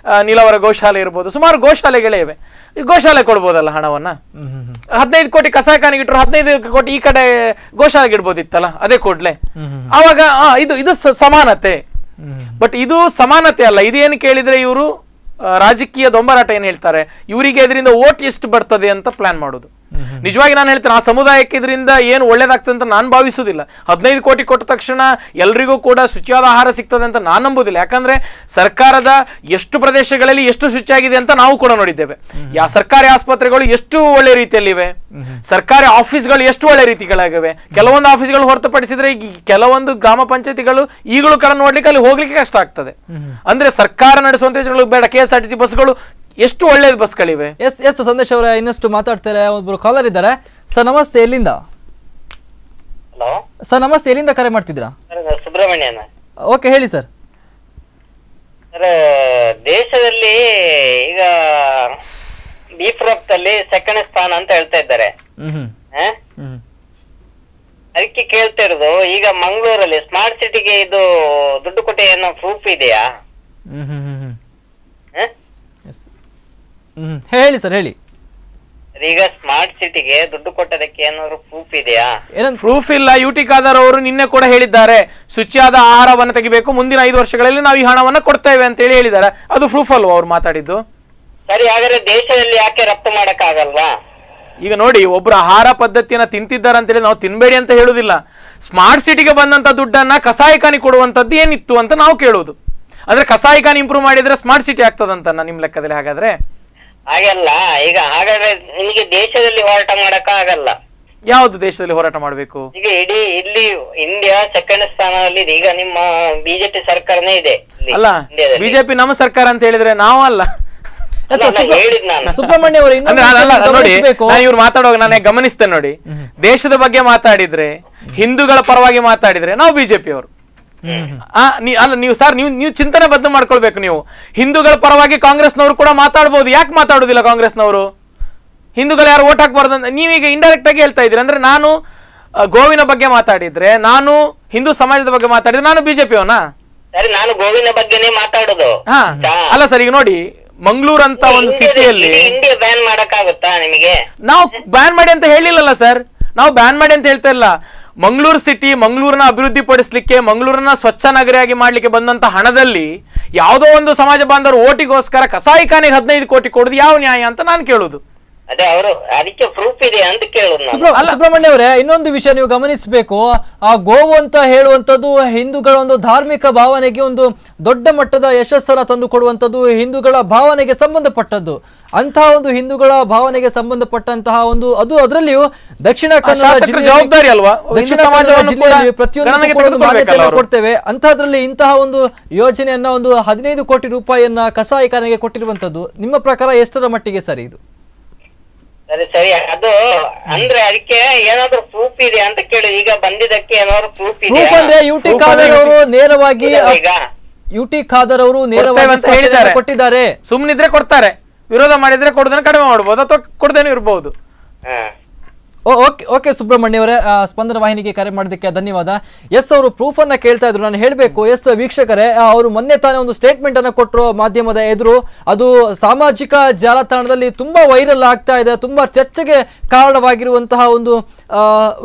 ನೀಲವರ ಗೋಶಾಲೆ ಇರ್ಬೋದು, ಸುಮಾರು ಗೋಶಾಲೆಗಳೇ ಇವೆ. ಗೋಶಾಲೆ ಕೊಡ್ಬೋದಲ್ಲ ಹಣವನ್ನ. 15 ಕೋಟಿ ಕಸಾಯಿಖಾನೆಗೆ ಇಟ್ಟರು, 15 ಕೋಟಿ ಈ ಕಡೆ ಗೋಶಾಲೆಗೆ ಇಡ್ಬೋದಿತ್ತಲ್ಲ, ಅದೇ ಕೊಡ್ಲೆ. ಆವಾಗ ಇದು ಸಮಾನತೆ. ಬಟ್ ಇದು ಸಮಾನತೆ ಅಲ್ಲ. ಇದೇನು ಕೇಳಿದ್ರೆ ಇವರು ರಾಜಕೀಯ ದೊಂಬರಾಟ ಏನ್ ಹೇಳ್ತಾರೆ, ಇವರಿಗೆ ಇದರಿಂದ ಓಟ್ ಎಷ್ಟು ಬರ್ತದೆ ಅಂತ ಪ್ಲಾನ್ ಮಾಡೋದು. ನಿಜವಾಗಿ ನಾನು ಹೇಳ್ತೇನೆ, ಆ ಸಮುದಾಯಕ್ಕೆ ಇದರಿಂದ ಏನು ಒಳ್ಳೇದಾಗ್ತದೆ ಅಂತ ನಾನು ಭಾವಿಸುವುದಿಲ್ಲ. 15 ಕೋಟಿ ಕೊಟ್ಟ ತಕ್ಷಣ ಎಲ್ರಿಗೂ ಕೂಡ ಶುಚಿಯಾದ ಆಹಾರ ಸಿಗ್ತದೆ ಅಂತ ನಾನು ನಂಬುದಿಲ್ಲ. ಯಾಕಂದ್ರೆ ಸರ್ಕಾರದ ಎಷ್ಟು ಪ್ರದೇಶಗಳಲ್ಲಿ ಎಷ್ಟು ಶುಚಿಯಾಗಿದೆ ಅಂತ ನಾವು ಕೂಡ ನೋಡಿದ್ದೇವೆ. ಸರ್ಕಾರಿ ಆಸ್ಪತ್ರೆಗಳು ಎಷ್ಟು ಒಳ್ಳೆ ರೀತಿಯಲ್ಲಿವೆ, ಸರ್ಕಾರಿ ಆಫೀಸ್ಗಳು ಎಷ್ಟು ಒಳ್ಳೆ ರೀತಿಗಳಾಗಿವೆ. ಕೆಲವೊಂದು ಆಫೀಸ್ಗಳು ಹೊರತುಪಡಿಸಿದ್ರೆ ಕೆಲವೊಂದು ಗ್ರಾಮ ಪಂಚಾಯತಿಗಳು ಈಗಲೂ ಕಡೆ ನೋಡ್ಲಿಕ್ಕೆ ಅಲ್ಲಿ ಹೋಗ್ಲಿಕ್ಕೆ ಕಷ್ಟ ಆಗ್ತದೆ. ಅಂದ್ರೆ ಸರ್ಕಾರ ನಡೆಸುವಂತ ಯೋಜನೆಗಳು ಬೇಡ. KSRTC ಬಸ್ಗಳು ಎಷ್ಟು ಒಳ್ಳೆಯ ಬಸ್ಗಳಿವೆ. ಎಸ್ ಸಂದೇಶ್ ಅವರ ಇನ್ನಷ್ಟು ಮಾತಾಡ್ತಾರೆ. ಒಬ್ರು ಕಾಲರ್ ಇದ್ದಾರೆ. ಸರ್ ನಮಸ್ತೆ, ಎಲ್ಲಿಂದ? ಹಲೋ ಸರ್ ನಮಸ್ತೆ, ಎಲ್ಲಿಂದ ಕರೆ ಮಾಡ್ತಿದ್ದೀರಾ? ಸುಬ್ರಹ್ಮಣ್ಯನ. ಓಕೆ, ಹೇಳಿ ಸರ್. ಸರ್, ದೇಶದಲ್ಲಿ ಈಗ ಬೀಫ್ ರಫ್ತಲ್ಲಿ ಸೆಕೆಂಡ್ ಸ್ಥಾನ ಅಂತ ಹೇಳ್ತಾ ಇದ್ದಾರೆ. ಅದಕ್ಕೆ ಕೇಳ್ತಾ ಇರೋದು, ಈಗ ಮಂಗಳೂರಲ್ಲಿ ಸ್ಮಾರ್ಟ್ ಸಿಟಿಗೆ ಇದು ದುಡ್ಡು ಕೊಟ್ಟೆ ಏನೋ ಪ್ರೂಫ್ ಇದೆಯಾ? ಹೇಳಿ ಸರ್, ಹೇಳಿ. ಈಗ ಸ್ಮಾರ್ಟ್ ಸಿಟಿಗೆ ದುಡ್ಡು ಕೊಟ್ಟದಕ್ಕೆ ಏನಾದ್ರು ಪ್ರೂಫ್ ಇದೆಯಾ? ಪ್ರೂಫ್ ಇಲ್ಲ. UT ಖಾದರ್ ಅವರು ನಿನ್ನೆ ಕೂಡ ಹೇಳಿದ್ದಾರೆ, ಶುಚಿಯಾದ ಆಹಾರವನ್ನು ತೆಗಿಬೇಕು, ಮುಂದಿನ 5 ವರ್ಷಗಳಲ್ಲಿ ನಾವು ಈ ಹಣವನ್ನ ಕೊಡ್ತೇವೆ ಅಂತ ಹೇಳಿದ್ದಾರೆ. ಅದು ಪ್ರೂಫ್ ಅಲ್ವಾ ಅವ್ರು ಮಾತಾಡಿದ್ದು? ಸರಿ, ಹಾಗಾದ್ರೆ ದೇಶದಲ್ಲಿ ಯಾಕೆ ರಫ್ತು ಮಾಡಕ್ ಆಗಲ್ವಾ? ಈಗ ನೋಡಿ, ಒಬ್ರು ಆಹಾರ ಪದ್ಧತಿಯನ್ನ ತಿಂತಿದ್ದಾರೆ ಅಂತ ಹೇಳಿ ನಾವು ತಿನ್ಬೇಡಿ ಅಂತ ಹೇಳುದಿಲ್ಲ. ಸ್ಮಾರ್ಟ್ ಸಿಟಿಗೆ ಬಂದಂತ ದುಡ್ಡನ್ನ ಕಸಾಯಿಖಾನಿ ಕೊಡುವಂತದ್ದು ಏನಿತ್ತು ಅಂತ ನಾವು ಕೇಳುವುದು. ಅಂದ್ರೆ ಕಸಾಯಿಖಾನಿ ಇಂಪ್ರೂವ್ ಮಾಡಿದ್ರೆ ಸ್ಮಾರ್ಟ್ ಸಿಟಿ ಆಗ್ತದಂತ ನಿಮ್ ಲೆಕ್ಕದಲ್ಲಿ? ಹಾಗಾದ್ರೆ ಹಾಗಲ್ಲ. ಈಗ ಹಾಗಾದ್ರೆ ನಿಮಗೆ ದೇಶದಲ್ಲಿ ಹೋರಾಟ ಮಾಡಕ್ ಆಗಲ್ಲ. ಯಾವ್ದು ದೇಶದಲ್ಲಿ ಹೋರಾಟ ಮಾಡ್ಬೇಕು? ಈಗ ಇಡೀ ಇಲ್ಲಿ ಇಂಡಿಯಾ ಸೆಕೆಂಡ್ ಸ್ಥಾನದಲ್ಲಿ ಇದೆ. ಈಗ ನಿಮ್ಮ ಬಿಜೆಪಿ ಸರ್ಕಾರನೇ ಇದೆ. ಅಲ್ಲ, ಬಿಜೆಪಿ ನಮ್ಮ ಸರ್ಕಾರ ಅಂತ ಹೇಳಿದ್ರೆ ನಾವು ಅಲ್ಲ. ಸುಬ್ರಹ್ಮಣ್ಯ ಅವರು ನೋಡಿ, ನಾನು ಇವ್ರು ಮಾತಾಡುವಾಗ ನಾನು ಗಮನಿಸ್ತೇನೆ ನೋಡಿ, ದೇಶದ ಬಗ್ಗೆ ಮಾತಾಡಿದ್ರೆ, ಹಿಂದೂಗಳ ಪರವಾಗಿ ಮಾತಾಡಿದ್ರೆ ನಾವು ಬಿಜೆಪಿ ಅವರು. ಅಲ್ಲ, ನೀವು ಸರ್, ನೀವು ಚಿಂತನೆ ಬದ್ಧ ಮಾಡ್ಕೊಳ್ಬೇಕು. ನೀವು ಹಿಂದೂಗಳ ಪರವಾಗಿ ಕಾಂಗ್ರೆಸ್ನವರು ಕೂಡ ಮಾತಾಡ್ಬೋದು, ಯಾಕೆ ಮಾತಾಡುದಿಲ್ಲ ಕಾಂಗ್ರೆಸ್ನವರು? ಹಿಂದೂಗಳು ಯಾರು ಓಟ್ ಹಾಕ್ಬಾರ್ದು ಅಂತ ನೀವೀಗ ಇಂಡೈರೆಕ್ಟ್ ಆಗಿ ಹೇಳ್ತಾ ಇದ್ರಿ. ಅಂದ್ರೆ ನಾನು ಗೋವಿನ ಬಗ್ಗೆ ಮಾತಾಡಿದ್ರೆ, ನಾನು ಹಿಂದೂ ಸಮಾಜದ ಬಗ್ಗೆ ಮಾತಾಡಿದ್ರೆ ನಾನು ಬಿಜೆಪಿ ಅವನಾ? ಸರಿ, ನಾನು ಗೋವಿನ ಬಗ್ಗೆನೇ ಮಾತಾಡೋದು. ಅಲ್ಲ ಸರ್, ಈಗ ನೋಡಿ, ಮಂಗಳೂರು ಅಂತ ಒಂದು ಸಿಟಿಯಲ್ಲಿ ಇಂಡಿಯಾ ಬ್ಯಾನ್ ಮಾಡಕ್ಕಾಗುತ್ತಾ ನಿಮಗೆ? ನಾವು ಬ್ಯಾನ್ ಮಾಡಿ ಅಂತ ಹೇಳಿಲ್ಲಲ್ಲ ಸರ್, ನಾವು ಬ್ಯಾನ್ ಮಾಡಿ ಅಂತ ಹೇಳ್ತಾ ಇಲ್ಲ. ಮಂಗಳೂರು ಸಿಟಿ, ಮಂಗಳೂರನ್ನ ಅಭಿವೃದ್ಧಿ ಪಡಿಸಲಿಕ್ಕೆ, ಮಂಗಳೂರನ್ನ ಸ್ವಚ್ಛ ನಗರಿಯಾಗಿ ಮಾಡ್ಲಿಕ್ಕೆ ಬಂದಂತ ಹಣದಲ್ಲಿ ಯಾವುದೋ ಒಂದು ಸಮಾಜ ಬಾಂಧವರು ಓಟಿಗೋಸ್ಕರ ಕಸಾಯಿಖಾನೆಗೆ 15 ಕೋಟಿ ಕೊಡುದು ಯಾವ ನ್ಯಾಯ ಅಂತ ನಾನು ಕೇಳುದು. ಅದೇ ಅವರು ಅದಕ್ಕೆ ಪ್ರೂಫ್ ಇದೆ ಅಂತ ಕೇಳುದು. ಸುಬ್ರಹ್ಮಣ್ಯ ಅವರೇ, ಇನ್ನೊಂದು ವಿಷಯ ನೀವು ಗಮನಿಸಬೇಕು. ಆ ಗೋವು ಅಂತ ಹೇಳುವಂಥದ್ದು ಹಿಂದೂಗಳ ಒಂದು ಧಾರ್ಮಿಕ ಭಾವನೆಗೆ ಒಂದು ದೊಡ್ಡ ಮಟ್ಟದ ಯಶಸ್ಸನ್ನ ತಂದು ಕೊಡುವಂಥದ್ದು, ಹಿಂದೂಗಳ ಭಾವನೆಗೆ ಸಂಬಂಧಪಟ್ಟದ್ದು. ಅಂತಹ ಒಂದು ಹಿಂದೂಗಳ ಭಾವನೆಗೆ ಸಂಬಂಧಪಟ್ಟಂತಹ ಒಂದು ಅದು ಅದರಲ್ಲಿಯೂ ದಕ್ಷಿಣ ಕನ್ನಡ ಜವಾಬ್ದಾರಿ ಅಲ್ವಾ, ಪ್ರತಿಯೊಂದು ಕೊಡ್ತೇವೆ. ಅಂತಹದ್ರಲ್ಲಿ ಇಂತಹ ಒಂದು ಯೋಜನೆಯನ್ನ ಒಂದು 15 ಕೋಟಿ ರೂಪಾಯಿಯನ್ನ ಕಸಾಯಿಖಾನೆಗೆ ಕೊಟ್ಟಿರುವಂತದ್ದು ನಿಮ್ಮ ಪ್ರಕಾರ ಎಷ್ಟರ ಮಟ್ಟಿಗೆ ಸರಿ ಇದು? ಸರಿ, ಅದು ಅಂದ್ರೆ ಅದಕ್ಕೆ ಏನಾದ್ರು ಪ್ರೂಫ್ ಇದೆ ಅಂತ ಕೇಳಿ. ಈಗ ಬಂದಿದ್ದಕ್ಕೆ ಏನಾದ್ರು ಪ್ರೂಫ್ ಇದೆ ಅಂದ್ರೆ UT ಖಾದರ್ ಅವರು ನೇರವಾಗಿ ಹೇಳಿದ್ದಾರೆ, ಕೊಟ್ಟಿದ್ದಾರೆ. ಸುಮ್ಮನಿದ್ರೆ ಕೊಡ್ತಾರೆ, ವಿರೋಧ ಮಾಡಿದ್ರೆ ಕೊಡೋದನ್ನ ಕಡಿಮೆ ಮಾಡಬಹುದು ಅಥವಾ ಕೊಡದೇನೂ ಇರಬಹುದು. ಓಕೆ ಸುಬ್ರಹ್ಮಣ್ಯ ಅವರೇ, ಸ್ಪಂದನ ವಾಹಿನಿಗೆ ಕರೆ ಮಾಡೋದಕ್ಕೆ ಧನ್ಯವಾದ. ಎಸ್, ಅವರು ಪ್ರೂಫ್ ಅನ್ನ ಕೇಳ್ತಾ ಇದ್ರು. ನಾನು ಹೇಳಬೇಕು, ಎಸ್ ವೀಕ್ಷಕರೇ, ಅವರು ಮೊನ್ನೆ ತಾನೇ ಒಂದು ಸ್ಟೇಟ್ಮೆಂಟ್ ಅನ್ನ ಕೊಟ್ಟರು ಮಾಧ್ಯಮದ ಎದುರು. ಅದು ಸಾಮಾಜಿಕ ಜಾಲತಾಣದಲ್ಲಿ ತುಂಬಾ ವೈರಲ್ ಆಗ್ತಾ ಇದೆ, ತುಂಬಾ ಚರ್ಚೆಗೆ ಕಾರಣವಾಗಿರುವಂತಹ ಒಂದು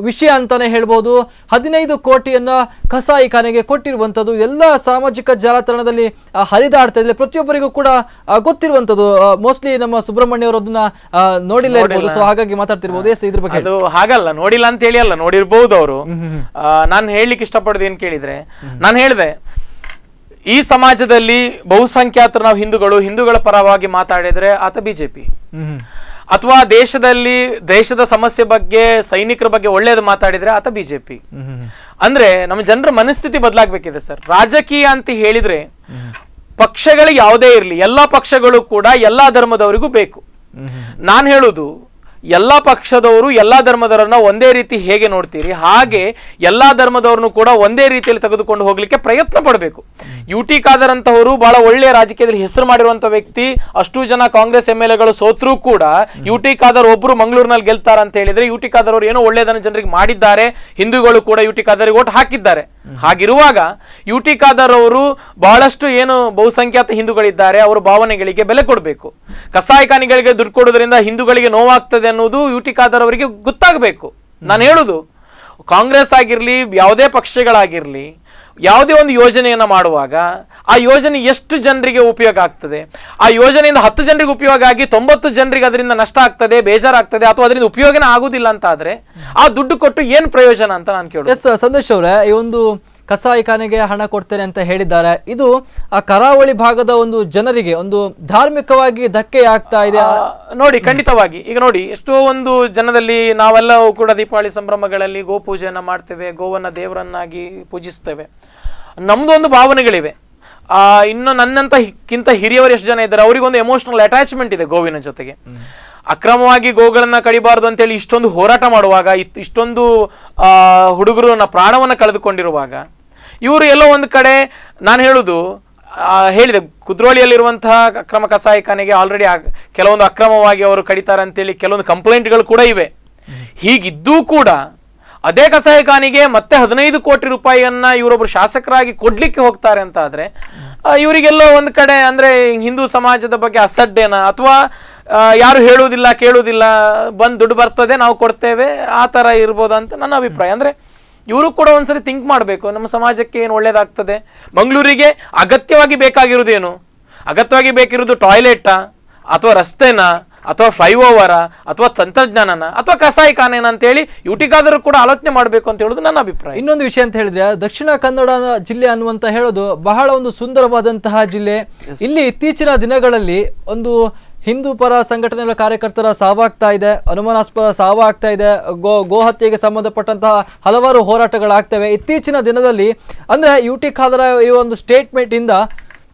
ವಿಷಯ ಅಂತಾನೆ ಹೇಳ್ಬೋದು. 15 ಕೋಟಿಯನ್ನ ಕಸಾಯಿಖಾನೆಗೆ ಕೊಟ್ಟಿರುವಂತದ್ದು ಎಲ್ಲ ಸಾಮಾಜಿಕ ಜಾಲತಾಣದಲ್ಲಿ ಹರಿದಾಡ್ತಾ ಇದೆ, ಪ್ರತಿಯೊಬ್ಬರಿಗೂ ಕೂಡ ಗೊತ್ತಿರುವಂತದ್ದು. ಮೋಸ್ಟ್ಲಿ ನಮ್ಮ ಸುಬ್ರಹ್ಮಣ್ಯ ಅವರು ಅದನ್ನ ನೋಡಿಲ್ಲ ಇರ್ಬೋದು, ಸೊ ಹಾಗಾಗಿ ಮಾತಾಡ್ತಿರ್ಬೋದು. ಎಸ್, ಇದ್ರ ಬಗ್ಗೆ ಹಾಗಲ್ಲ, ನೋಡಿಲ್ಲ ಅಂತ ಹೇಳಿ ಅಲ್ಲ, ನೋಡಿರ್ಬಹುದು ಅವರು. ನಾನು ಹೇಳಲಿಕ್ಕೆ ಇಷ್ಟಪಡೋದು ಏನ್ ಕೇಳಿದ್ರೆ, ನಾನು ಹೇಳಿದೆ, ಈ ಸಮಾಜದಲ್ಲಿ ಬಹುಸಂಖ್ಯಾತರು ನಾವು ಹಿಂದೂಗಳ ಪರವಾಗಿ ಮಾತಾಡಿದ್ರೆ ಆತ ಬಿಜೆಪಿ, ಅಥವಾ ದೇಶದ ಸಮಸ್ಯೆ ಬಗ್ಗೆ, ಸೈನಿಕರ ಬಗ್ಗೆ ಒಳ್ಳೇದು ಮಾತಾಡಿದ್ರೆ ಆತ ಬಿಜೆಪಿ. ಅಂದ್ರೆ ನಮ್ಮ ಜನರ ಮನಸ್ಥಿತಿ ಬದಲಾಗಬೇಕಿದೆ ಸರ್. ರಾಜಕೀಯ ಅಂತ ಹೇಳಿದ್ರೆ ಪಕ್ಷಗಳು ಯಾವುದೇ ಇರಲಿ, ಎಲ್ಲಾ ಪಕ್ಷಗಳು ಕೂಡ ಎಲ್ಲಾ ಧರ್ಮದವರಿಗೂ ಬೇಕು. ನಾನು ಹೇಳುದು, ಎಲ್ಲಾ ಪಕ್ಷದವರು ಎಲ್ಲಾ ಧರ್ಮದವರನ್ನ ಒಂದೇ ರೀತಿ ಹೇಗೆ ನೋಡ್ತೀರಿ, ಹಾಗೆ ಎಲ್ಲಾ ಧರ್ಮದವರನ್ನು ಕೂಡ ಒಂದೇ ರೀತಿಯಲ್ಲಿ ತೆಗೆದುಕೊಂಡು ಹೋಗ್ಲಿಕ್ಕೆ ಪ್ರಯತ್ನ ಪಡಬೇಕು. UT ಖಾದರ್ ಅಂತವರು ಬಹಳ ಒಳ್ಳೆಯ ರಾಜಕೀಯದಲ್ಲಿ ಹೆಸರು ಮಾಡಿರುವಂತ ವ್ಯಕ್ತಿ. ಅಷ್ಟು ಜನ ಕಾಂಗ್ರೆಸ್ MLAಗಳು ಸೋತ್ರೂ ಕೂಡ UT ಖಾದರ್ ಒಬ್ರು ಮಂಗಳೂರಿನಲ್ಲಿ ಗೆಲ್ತಾರ ಅಂತ ಹೇಳಿದ್ರೆ UT ಖಾದರ್ ಅವರು ಏನೋ ಒಳ್ಳೆಯದನ್ನು ಜನರಿಗೆ ಮಾಡಿದ್ದಾರೆ. ಹಿಂದೂಗಳು ಕೂಡ UT ಖಾದರ್ಗೆ ಓಟ್ ಹಾಕಿದ್ದಾರೆ. ಹಾಗಿರುವಾಗ UT ಖಾದರ್ ಅವರು ಬಹಳಷ್ಟು ಏನು ಬಹುಸಂಖ್ಯಾತ ಹಿಂದೂಗಳಿದ್ದಾರೆ, ಅವರ ಭಾವನೆಗಳಿಗೆ ಬೆಲೆ ಕೊಡಬೇಕು. ಕಸಾಯಿಖಾನಿಗಳಿಗೆ ದುಡ್ಡು ಕೊಡೋದ್ರಿಂದ ಹಿಂದೂಗಳಿಗೆ ನೋವಾಗ್ತದೆ ಅನ್ನೋದು UT ಖಾದರ್ ಅವರಿಗೆ ಗೊತ್ತಾಗಬೇಕು. ನಾನು ಹೇಳುದು, ಕಾಂಗ್ರೆಸ್ ಆಗಿರ್ಲಿ, ಯಾವುದೇ ಪಕ್ಷಗಳಾಗಿರ್ಲಿ, ಯಾವುದೇ ಒಂದು ಯೋಜನೆಯನ್ನು ಮಾಡುವಾಗ ಆ ಯೋಜನೆ ಎಷ್ಟು ಜನರಿಗೆ ಉಪಯೋಗ ಆಗ್ತದೆ, ಆ ಯೋಜನೆಯಿಂದ 10 ಜನರಿಗೆ ಉಪಯೋಗ ಆಗಿ 90 ಜನರಿಗೆ ಅದರಿಂದ ನಷ್ಟ ಆಗ್ತದೆ, ಬೇಜಾರಾಗ್ತದೆ, ಅಥವಾ ಅದರಿಂದ ಉಪಯೋಗನೇ ಆಗುದಿಲ್ಲ ಅಂತ ಆದ್ರೆ ಆ ದುಡ್ಡು ಕೊಟ್ಟು ಏನು ಪ್ರಯೋಜನ ಅಂತ ನಾನು ಕೇಳೋದು. ಎಸ್ ಸಂದೇಶ್ ಅವರೇ, ಈ ಒಂದು ಕಸಾಯಿಖಾನೆಗೆ ಹಣ ಕೊಡ್ತೇನೆ ಅಂತ ಹೇಳಿದ್ದಾರೆ. ಇದು ಆ ಕರಾವಳಿ ಭಾಗದ ಒಂದು ಜನರಿಗೆ ಒಂದು ಧಾರ್ಮಿಕವಾಗಿ ಧಕ್ಕೆ ಆಗ್ತಾ ಇದೆ ನೋಡಿ. ಖಂಡಿತವಾಗಿ ಈಗ ನೋಡಿ, ಎಷ್ಟೋ ಒಂದು ಜನದಲ್ಲಿ ನಾವೆಲ್ಲವೂ ಕೂಡ ದೀಪಾವಳಿ ಸಂಭ್ರಮಗಳಲ್ಲಿ ಗೋ ಪೂಜೆಯನ್ನ ಮಾಡ್ತೇವೆ, ಗೋವನ್ನ ದೇವರನ್ನಾಗಿ ಪೂಜಿಸ್ತೇವೆ. ನಮ್ದು ಒಂದು ಭಾವನೆಗಳಿವೆ. ಇನ್ನು ನನ್ನಂತಕ್ಕಿಂತ ಹಿರಿಯವರು ಎಷ್ಟು ಜನ ಇದ್ದಾರೆ, ಅವರಿಗೊಂದು ಎಮೋಷನಲ್ ಅಟ್ಯಾಚ್ಮೆಂಟ್ ಇದೆ ಗೋವಿನ ಜೊತೆಗೆ. ಅಕ್ರಮವಾಗಿ ಗೋಗಳನ್ನ ಕಡಿಬಾರದು ಅಂತೇಳಿ ಇಷ್ಟೊಂದು ಹೋರಾಟ ಮಾಡುವಾಗ, ಇಷ್ಟೊಂದು ಹುಡುಗರು ಪ್ರಾಣವನ್ನ ಕಳೆದುಕೊಂಡಿರುವಾಗ, ಇವರು ಎಲ್ಲೋ ಒಂದು ಕಡೆ ನಾನು ಹೇಳಿದೆ ಕುದ್ರೋಳಿಯಲ್ಲಿರುವಂತಹ ಅಕ್ರಮ ಕಸಾಯಿಖಾನೆಗೆ ಆಲ್ರೆಡಿ ಕೆಲವೊಂದು ಅಕ್ರಮವಾಗಿ ಅವರು ಕಡಿತಾರೆ ಅಂತೇಳಿ ಕೆಲವೊಂದು ಕಂಪ್ಲೇಂಟ್ಗಳು ಕೂಡ ಇವೆ. ಹೀಗಿದ್ದೂ ಕೂಡ ಅದೇ ಕಸಾಯಿಖಾನೆಗೆ ಮತ್ತೆ 15 ಕೋಟಿ ರೂಪಾಯಿಯನ್ನ ಇವರೊಬ್ರು ಶಾಸಕರಾಗಿ ಕೊಡ್ಲಿಕ್ಕೆ ಹೋಗ್ತಾರೆ ಅಂತ ಆದ್ರೆ ಇವರಿಗೆಲ್ಲೋ ಒಂದು ಕಡೆ ಅಂದ್ರೆ ಹಿಂದೂ ಸಮಾಜದ ಬಗ್ಗೆ ಅಸಡ್ಡೆನ, ಅಥವಾ ಯಾರು ಹೇಳುವುದಿಲ್ಲ ಕೇಳುವುದಿಲ್ಲ, ಬಂದು ದುಡ್ಡು ಬರ್ತದೆ ನಾವು ಕೊಡ್ತೇವೆ, ಆ ತರ ಇರ್ಬೋದು ಅಂತ ನನ್ನ ಅಭಿಪ್ರಾಯ. ಅಂದ್ರೆ ಇವರು ಕೂಡ ಒಂದ್ಸರಿ ಥಿಂಕ್ ಮಾಡಬೇಕು, ನಮ್ಮ ಸಮಾಜಕ್ಕೆ ಏನು ಒಳ್ಳೇದಾಗ್ತದೆ. ಮಂಗಳೂರಿಗೆ ಅಗತ್ಯವಾಗಿ ಬೇಕಾಗಿರುವುದೇನು? ಅಗತ್ಯವಾಗಿ ಬೇಕಿರುವುದು ಟಾಯ್ಲೆಟಾ, ಅಥವಾ ರಸ್ತೆನಾ, ಅಥವಾ ಫ್ಲೈಓವರ, ಅಥವಾ ತಂತ್ರಜ್ಞಾನನ, ಅಥವಾ ಕಸಾಯಿಖಾನೆನ ಅಂತೇಳಿ ಯುಟಿಗಾದರೂ ಕೂಡ ಆಲೋಚನೆ ಮಾಡಬೇಕು ಅಂತ ಹೇಳೋದು ನನ್ನ ಅಭಿಪ್ರಾಯ. ಇನ್ನೊಂದು ವಿಷಯ ಅಂತ ಹೇಳಿದ್ರೆ, ದಕ್ಷಿಣ ಕನ್ನಡ ಜಿಲ್ಲೆ ಅನ್ನುವಂತ ಹೇಳೋದು ಬಹಳ ಒಂದು ಸುಂದರವಾದಂತಹ ಜಿಲ್ಲೆ. ಇಲ್ಲಿ ಇತ್ತೀಚಿನ ದಿನಗಳಲ್ಲಿ ಒಂದು ಹಿಂದೂ ಪರ ಸಂಘಟನೆಗಳ ಕಾರ್ಯಕರ್ತರ ಸಾವಾಗ್ತಾ ಇದೆ, ಅನುಮಾನಾಸ್ಪದ ಸಾವಾಗ್ತಾ ಇದೆ, ಗೋಹತ್ಯೆಗೆ ಸಂಬಂಧಪಟ್ಟಂತಹ ಹಲವಾರು ಹೋರಾಟಗಳಾಗ್ತವೆ. ಇತ್ತೀಚಿನ ದಿನದಲ್ಲಿ ಅಂದ್ರೆ ಯುಟಿ ಖಾದರ್ ಈ ಒಂದು ಸ್ಟೇಟ್ಮೆಂಟ್ ಇಂದ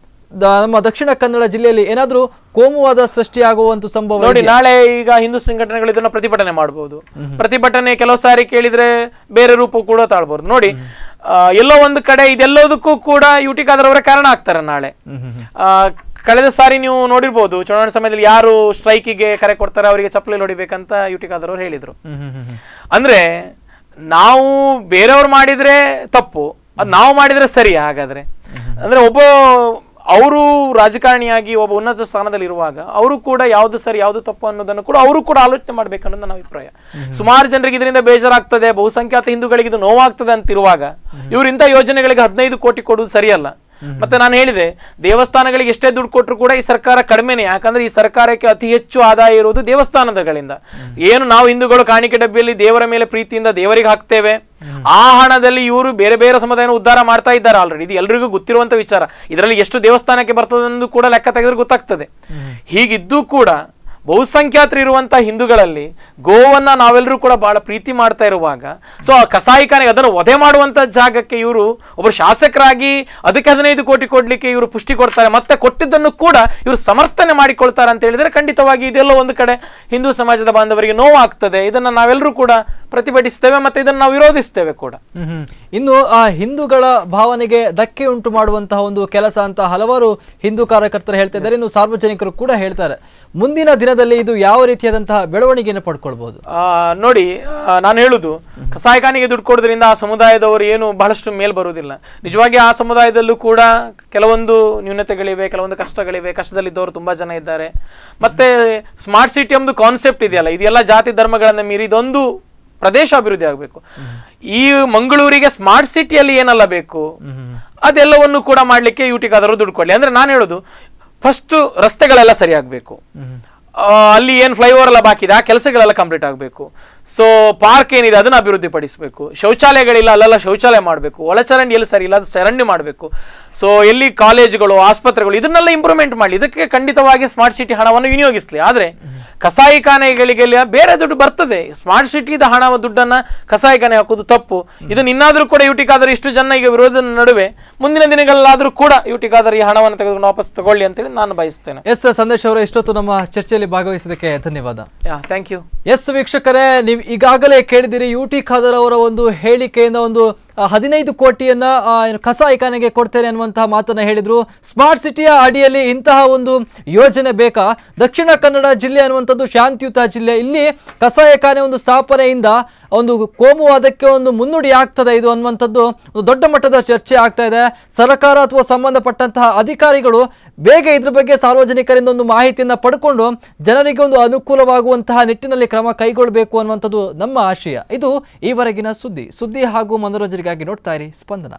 ನಮ್ಮ ದಕ್ಷಿಣ ಕನ್ನಡ ಜಿಲ್ಲೆಯಲ್ಲಿ ಏನಾದ್ರೂ ಕೋಮುವಾದ ಸೃಷ್ಟಿಯಾಗುವಂತ ಸಂಭವ ನೋಡಿ. ನಾಳೆ ಈಗ ಹಿಂದೂ ಸಂಘಟನೆಗಳು ಇದನ್ನ ಪ್ರತಿಭಟನೆ ಮಾಡಬಹುದು. ಪ್ರತಿಭಟನೆ ಕೆಲವು ಸಾರಿ ಕೇಳಿದ್ರೆ ಬೇರೆ ರೂಪ ಕೂಡ ತಾಳ್ಬಹುದು. ನೋಡಿ, ಎಲ್ಲೋ ಒಂದು ಕಡೆ ಇದೆಲ್ಲದಕ್ಕೂ ಕೂಡ ಯುಟಿ ಖಾದರ್ ಅವರೇ ಕಾರಣ ಆಗ್ತಾರೆ ನಾಳೆ. ಕಳೆದ ಸಾರಿ ನೀವು ನೋಡಿರ್ಬೋದು, ಚುನಾವಣೆ ಸಮಯದಲ್ಲಿ ಯಾರು ಸ್ಟ್ರೈಕಿಗೆ ಕರೆ ಕೊಡ್ತಾರೆ ಅವರಿಗೆ ಚಪ್ಪಲಿ ಹೊಡಿಬೇಕಂತ ಯುಟಿ ಖಾದರ್ ಅವರು ಹೇಳಿದ್ರು. ಅಂದ್ರೆ ನಾವು ಬೇರೆಯವ್ರು ಮಾಡಿದ್ರೆ ತಪ್ಪು, ಅದ್ ನಾವು ಮಾಡಿದ್ರೆ ಸರಿ. ಹಾಗಾದ್ರೆ ಅಂದ್ರೆ ಅವರು ರಾಜಕಾರಣಿಯಾಗಿ ಒಬ್ಬ ಉನ್ನತ ಸ್ಥಾನದಲ್ಲಿ ಇರುವಾಗ ಅವರು ಕೂಡ ಯಾವ್ದು ಸರಿ ಯಾವ್ದು ತಪ್ಪು ಅನ್ನೋದನ್ನು ಕೂಡ ಅವರು ಕೂಡ ಆಲೋಚನೆ ಮಾಡ್ಬೇಕನ್ನೋದು ನನ್ನ ಅಭಿಪ್ರಾಯ. ಸುಮಾರು ಜನರಿಗೆ ಇದರಿಂದ ಬೇಜಾರಾಗ್ತದೆ, ಬಹುಸಂಖ್ಯಾತ ಹಿಂದೂಗಳಿಗೆ ಇದು ನೋವಾಗ್ತದೆ ಅಂತಿರುವಾಗ ಇವರು ಇಂಥ ಯೋಜನೆಗಳಿಗೆ 15 ಕೋಟಿ ಕೊಡುವುದು ಸರಿಯಲ್ಲ. ಮತ್ತೆ ನಾನು ಹೇಳಿದೆ, ದೇವಸ್ಥಾನಗಳಿಗೆ ಎಷ್ಟೇ ದುಡ್ಡು ಕೊಟ್ಟರು ಕೂಡ ಈ ಸರ್ಕಾರ ಕಡಿಮೆನೆ. ಯಾಕಂದ್ರೆ ಈ ಸರ್ಕಾರಕ್ಕೆ ಅತಿ ಹೆಚ್ಚು ಆದಾಯ ಇರುವುದು ದೇವಸ್ಥಾನಗಳಿಂದ. ಏನು ನಾವು ಹಿಂದೂಗಳು ಕಾಣಿಕೆ ಡಬ್ಬಿಯಲ್ಲಿ ದೇವರ ಮೇಲೆ ಪ್ರೀತಿಯಿಂದ ದೇವರಿಗೆ ಹಾಕ್ತೇವೆ, ಆ ಹಣದಲ್ಲಿ ಇವರು ಬೇರೆ ಬೇರೆ ಸಮುದಾಯನ ಉದ್ಧಾರ ಮಾಡ್ತಾ ಇದ್ದಾರೆ ಆಲ್ರೆಡಿ. ಇದು ಎಲ್ರಿಗೂ ಗೊತ್ತಿರುವಂತ ವಿಚಾರ. ಇದರಲ್ಲಿ ಎಷ್ಟು ದೇವಸ್ಥಾನಕ್ಕೆ ಬರ್ತದೆ ಕೂಡ ಲೆಕ್ಕ ತೆಗೆದ್ರೆ ಗೊತ್ತಾಗ್ತದೆ. ಹೀಗಿದ್ದು ಕೂಡ ಬಹುಸಂಖ್ಯಾತರು ಇರುವಂತಹ ಹಿಂದೂಗಳಲ್ಲಿ ಗೋವನ್ನ ನಾವೆಲ್ಲರೂ ಕೂಡ ಬಹಳ ಪ್ರೀತಿ ಮಾಡ್ತಾ ಇರುವಾಗ, ಸೊ ಆ ಕಸಾಯಿಖಾನೆಗೆ ಅದನ್ನು ವಧೆ ಮಾಡುವಂತ ಜಾಗಕ್ಕೆ ಇವರು ಒಬ್ಬರು ಶಾಸಕರಾಗಿ ಅದಕ್ಕೆ 15 ಕೋಟಿ ಕೊಡ್ಲಿಕ್ಕೆ ಇವರು ಪುಷ್ಟಿ ಕೊಡ್ತಾರೆ, ಮತ್ತೆ ಕೊಟ್ಟಿದ್ದನ್ನು ಕೂಡ ಇವರು ಸಮರ್ಥನೆ ಮಾಡಿಕೊಳ್ತಾರೆ ಅಂತ ಹೇಳಿದ್ರೆ ಖಂಡಿತವಾಗಿ ಇದೆಲ್ಲೋ ಒಂದು ಕಡೆ ಹಿಂದೂ ಸಮಾಜದ ಬಾಂಧವರಿಗೆ ನೋವಾಗ್ತದೆ. ಇದನ್ನ ನಾವೆಲ್ಲರೂ ಕೂಡ ಪ್ರತಿಭಟಿಸ್ತೇವೆ, ಮತ್ತೆ ಇದನ್ನು ನಾವು ವಿರೋಧಿಸ್ತೇವೆ ಕೂಡ. ಇನ್ನು ಆ ಹಿಂದೂಗಳ ಭಾವನೆಗೆ ಧಕ್ಕೆ ಉಂಟು ಮಾಡುವಂತಹ ಒಂದು ಕೆಲಸ ಅಂತ ಹಲವಾರು ಹಿಂದೂ ಕಾರ್ಯಕರ್ತರು ಹೇಳ್ತಾ ಇದ್ದಾರೆ, ಇನ್ನು ಸಾರ್ವಜನಿಕರು ಕೂಡ ಹೇಳ್ತಾರೆ. ಮುಂದಿನ ದಿನದಲ್ಲಿ ಇದು ಯಾವ ರೀತಿಯಾದಂತಹ ಬೆಳವಣಿಗೆಯನ್ನು ಪಡ್ಕೊಳ್ಬಹುದು? ನೋಡಿ, ನಾನು ಹೇಳುದು, ಕಸಾಯಿಖಾನೆಗೆ ದುಡ್ಡು ಕೊಡೋದ್ರಿಂದ ಆ ಸಮುದಾಯದವರು ಏನು ಬಹಳಷ್ಟು ಮೇಲ್ ಬರುವುದಿಲ್ಲ. ನಿಜವಾಗಿ ಆ ಸಮುದಾಯದಲ್ಲೂ ಕೂಡ ಕೆಲವೊಂದು ನ್ಯೂನತೆಗಳಿವೆ, ಕೆಲವೊಂದು ಕಷ್ಟಗಳಿವೆ. ಕಷ್ಟದಲ್ಲಿದ್ದವರು ತುಂಬಾ ಜನ ಇದ್ದಾರೆ. ಮತ್ತೆ ಸ್ಮಾರ್ಟ್ ಸಿಟಿ ಒಂದು ಕಾನ್ಸೆಪ್ಟ್ ಇದೆಯಲ್ಲ, ಇದೆಲ್ಲ ಜಾತಿ ಧರ್ಮಗಳನ್ನ ಮೀರಿ ಇದೊಂದು ಪ್ರದೇಶ ಅಭಿವೃದ್ಧಿ ಆಗಬೇಕು. ಈ ಮಂಗಳೂರಿಗೆ ಸ್ಮಾರ್ಟ್ ಸಿಟಿಯಲ್ಲಿ ಏನೆಲ್ಲ ಬೇಕು ಅದೆಲ್ಲವನ್ನು ಕೂಡ ಮಾಡ್ಲಿಕ್ಕೆ ಯುಟಿ ಖಾದರ್ ದುಡ್ಡು ಕೊಡ್ಲಿ. ಅಂದ್ರೆ ನಾನು ಹೇಳುದು, ಫಸ್ಟ್ ರಸ್ತೆಗಳೆಲ್ಲ ಸರಿಯಾಗಬೇಕು, ಅಲ್ಲಿ ಏನು ಫ್ಲೈಓವರ್ ಎಲ್ಲ ಬಾಕಿ ಇದೆ ಆ ಕೆಲಸಗಳೆಲ್ಲ ಕಂಪ್ಲೀಟ್ ಆಗಬೇಕು. ಸೊ ಪಾರ್ಕ್ ಏನಿದೆ ಅದನ್ನ ಅಭಿವೃದ್ಧಿ ಪಡಿಸಬೇಕು. ಶೌಚಾಲಯಗಳಿಲ್ಲ ಅಲ್ಲೆಲ್ಲ ಶೌಚಾಲಯ ಮಾಡಬೇಕು. ಒಳಚರಂಡಿ ಎಲ್ಲಿ ಸರಿ ಇಲ್ಲ ಅದು ಚರಂಡಿ ಮಾಡಬೇಕು. ಸೊ ಎಲ್ಲಿ ಕಾಲೇಜುಗಳು, ಆಸ್ಪತ್ರೆಗಳು ಇದನ್ನೆಲ್ಲ ಇಂಪ್ರೂವ್ಮೆಂಟ್ ಮಾಡಲಿ. ಇದಕ್ಕೆ ಖಂಡಿತವಾಗಿ ಸ್ಮಾರ್ಟ್ ಸಿಟಿ ಹಣವನ್ನು ವಿನಿಯೋಗಿಸಲಿ. ಆದ್ರೆ ಕಸಾಯಿಖಾನೆಗಳಿಗೆ ಬೇರೆ ದುಡ್ಡು ಬರ್ತದೆ. ಸ್ಮಾರ್ಟ್ ಸಿಟಿದ ಹಣ ದುಡ್ಡನ್ನ ಕಸಾಯಿಖಾನೆ ಹಾಕೋದು ತಪ್ಪು. ಇದನ್ನ ಇನ್ನಾದ್ರೂ ಕೂಡ ಯುಟಿ ಖಾದರ್ ಇಷ್ಟು ಜನ ಈಗ ವಿರೋಧದ ನಡುವೆ ಮುಂದಿನ ದಿನಗಳಲ್ಲಾದ್ರೂ ಕೂಡ ಯುಟಿ ಖಾದರ್ ಈ ಹಣವನ್ನು ತೆಗೆದುಕೊಂಡು ವಾಪಸ್ ತಗೊಳ್ಳಿ ಅಂತೇಳಿ ನಾನು ಬಯಸ್ತೇನೆ. ಎಸ್ ಸಂದೇಶ್ ಅವರು, ಇಷ್ಟೊತ್ತು ನಮ್ಮ ಚರ್ಚೆಯಲ್ಲಿ ಭಾಗವಹಿಸಿದ್ದಕ್ಕೆ ಧನ್ಯವಾದ. Thank you. ಎಸ್ ವೀಕ್ಷಕರೇ, ನೀವು ಈಗಾಗಲೇ ಕೇಳಿದಿರಿ ಯುಟಿ ಖಾದರ್ ಅವರ ಒಂದು ಹೇಳಿಕೆಯಿಂದ ಒಂದು 15 ಕೋಟಿಯನ್ನ ಕಸಾಯಿಖಾನೆಗೆ ಕೊಡ್ತೇನೆ ಅನ್ನುವಂತಹ ಮಾತನ್ನ ಹೇಳಿದ್ರು. ಸ್ಮಾರ್ಟ್ ಸಿಟಿಯ ಅಡಿಯಲ್ಲಿ ಇಂತಹ ಒಂದು ಯೋಜನೆ ಬೇಕಾ? ದಕ್ಷಿಣ ಕನ್ನಡ ಜಿಲ್ಲೆ ಅನ್ನುವಂಥದ್ದು ಶಾಂತಿಯುತ ಜಿಲ್ಲೆ. ಇಲ್ಲಿ ಕಸಾಯಿಖಾನೆ ಒಂದು ಸ್ಥಾಪನೆಯಿಂದ ಒಂದು ಕೋಮುವಾದಕ್ಕೆ ಒಂದು ಮುನ್ನುಡಿ ಆಗ್ತದೆ ಇದು ಅನ್ನುವಂಥದ್ದು ಒಂದು ದೊಡ್ಡ ಮಟ್ಟದ ಚರ್ಚೆ ಆಗ್ತಾ ಇದೆ. ಸರ್ಕಾರ ಅಥವಾ ಸಂಬಂಧಪಟ್ಟಂತಹ ಅಧಿಕಾರಿಗಳು ಬೇಗ ಇದ್ರ ಬಗ್ಗೆ ಸಾರ್ವಜನಿಕರಿಂದ ಒಂದು ಮಾಹಿತಿಯನ್ನು ಪಡ್ಕೊಂಡು ಜನರಿಗೆ ಒಂದು ಅನುಕೂಲವಾಗುವಂತಹ ನಿಟ್ಟಿನಲ್ಲಿ ಕ್ರಮ ಕೈಗೊಳ್ಳಬೇಕು ಅನ್ನುವಂಥದ್ದು ನಮ್ಮ ಆಶಯ. ಇದು ಈವರೆಗಿನ ಸುದ್ದಿ ಹಾಗೂ ಮನೋರಂಜನೆಗಾಗಿ ನೋಡ್ತಾ ಇರಿ ಸ್ಪಂದನ.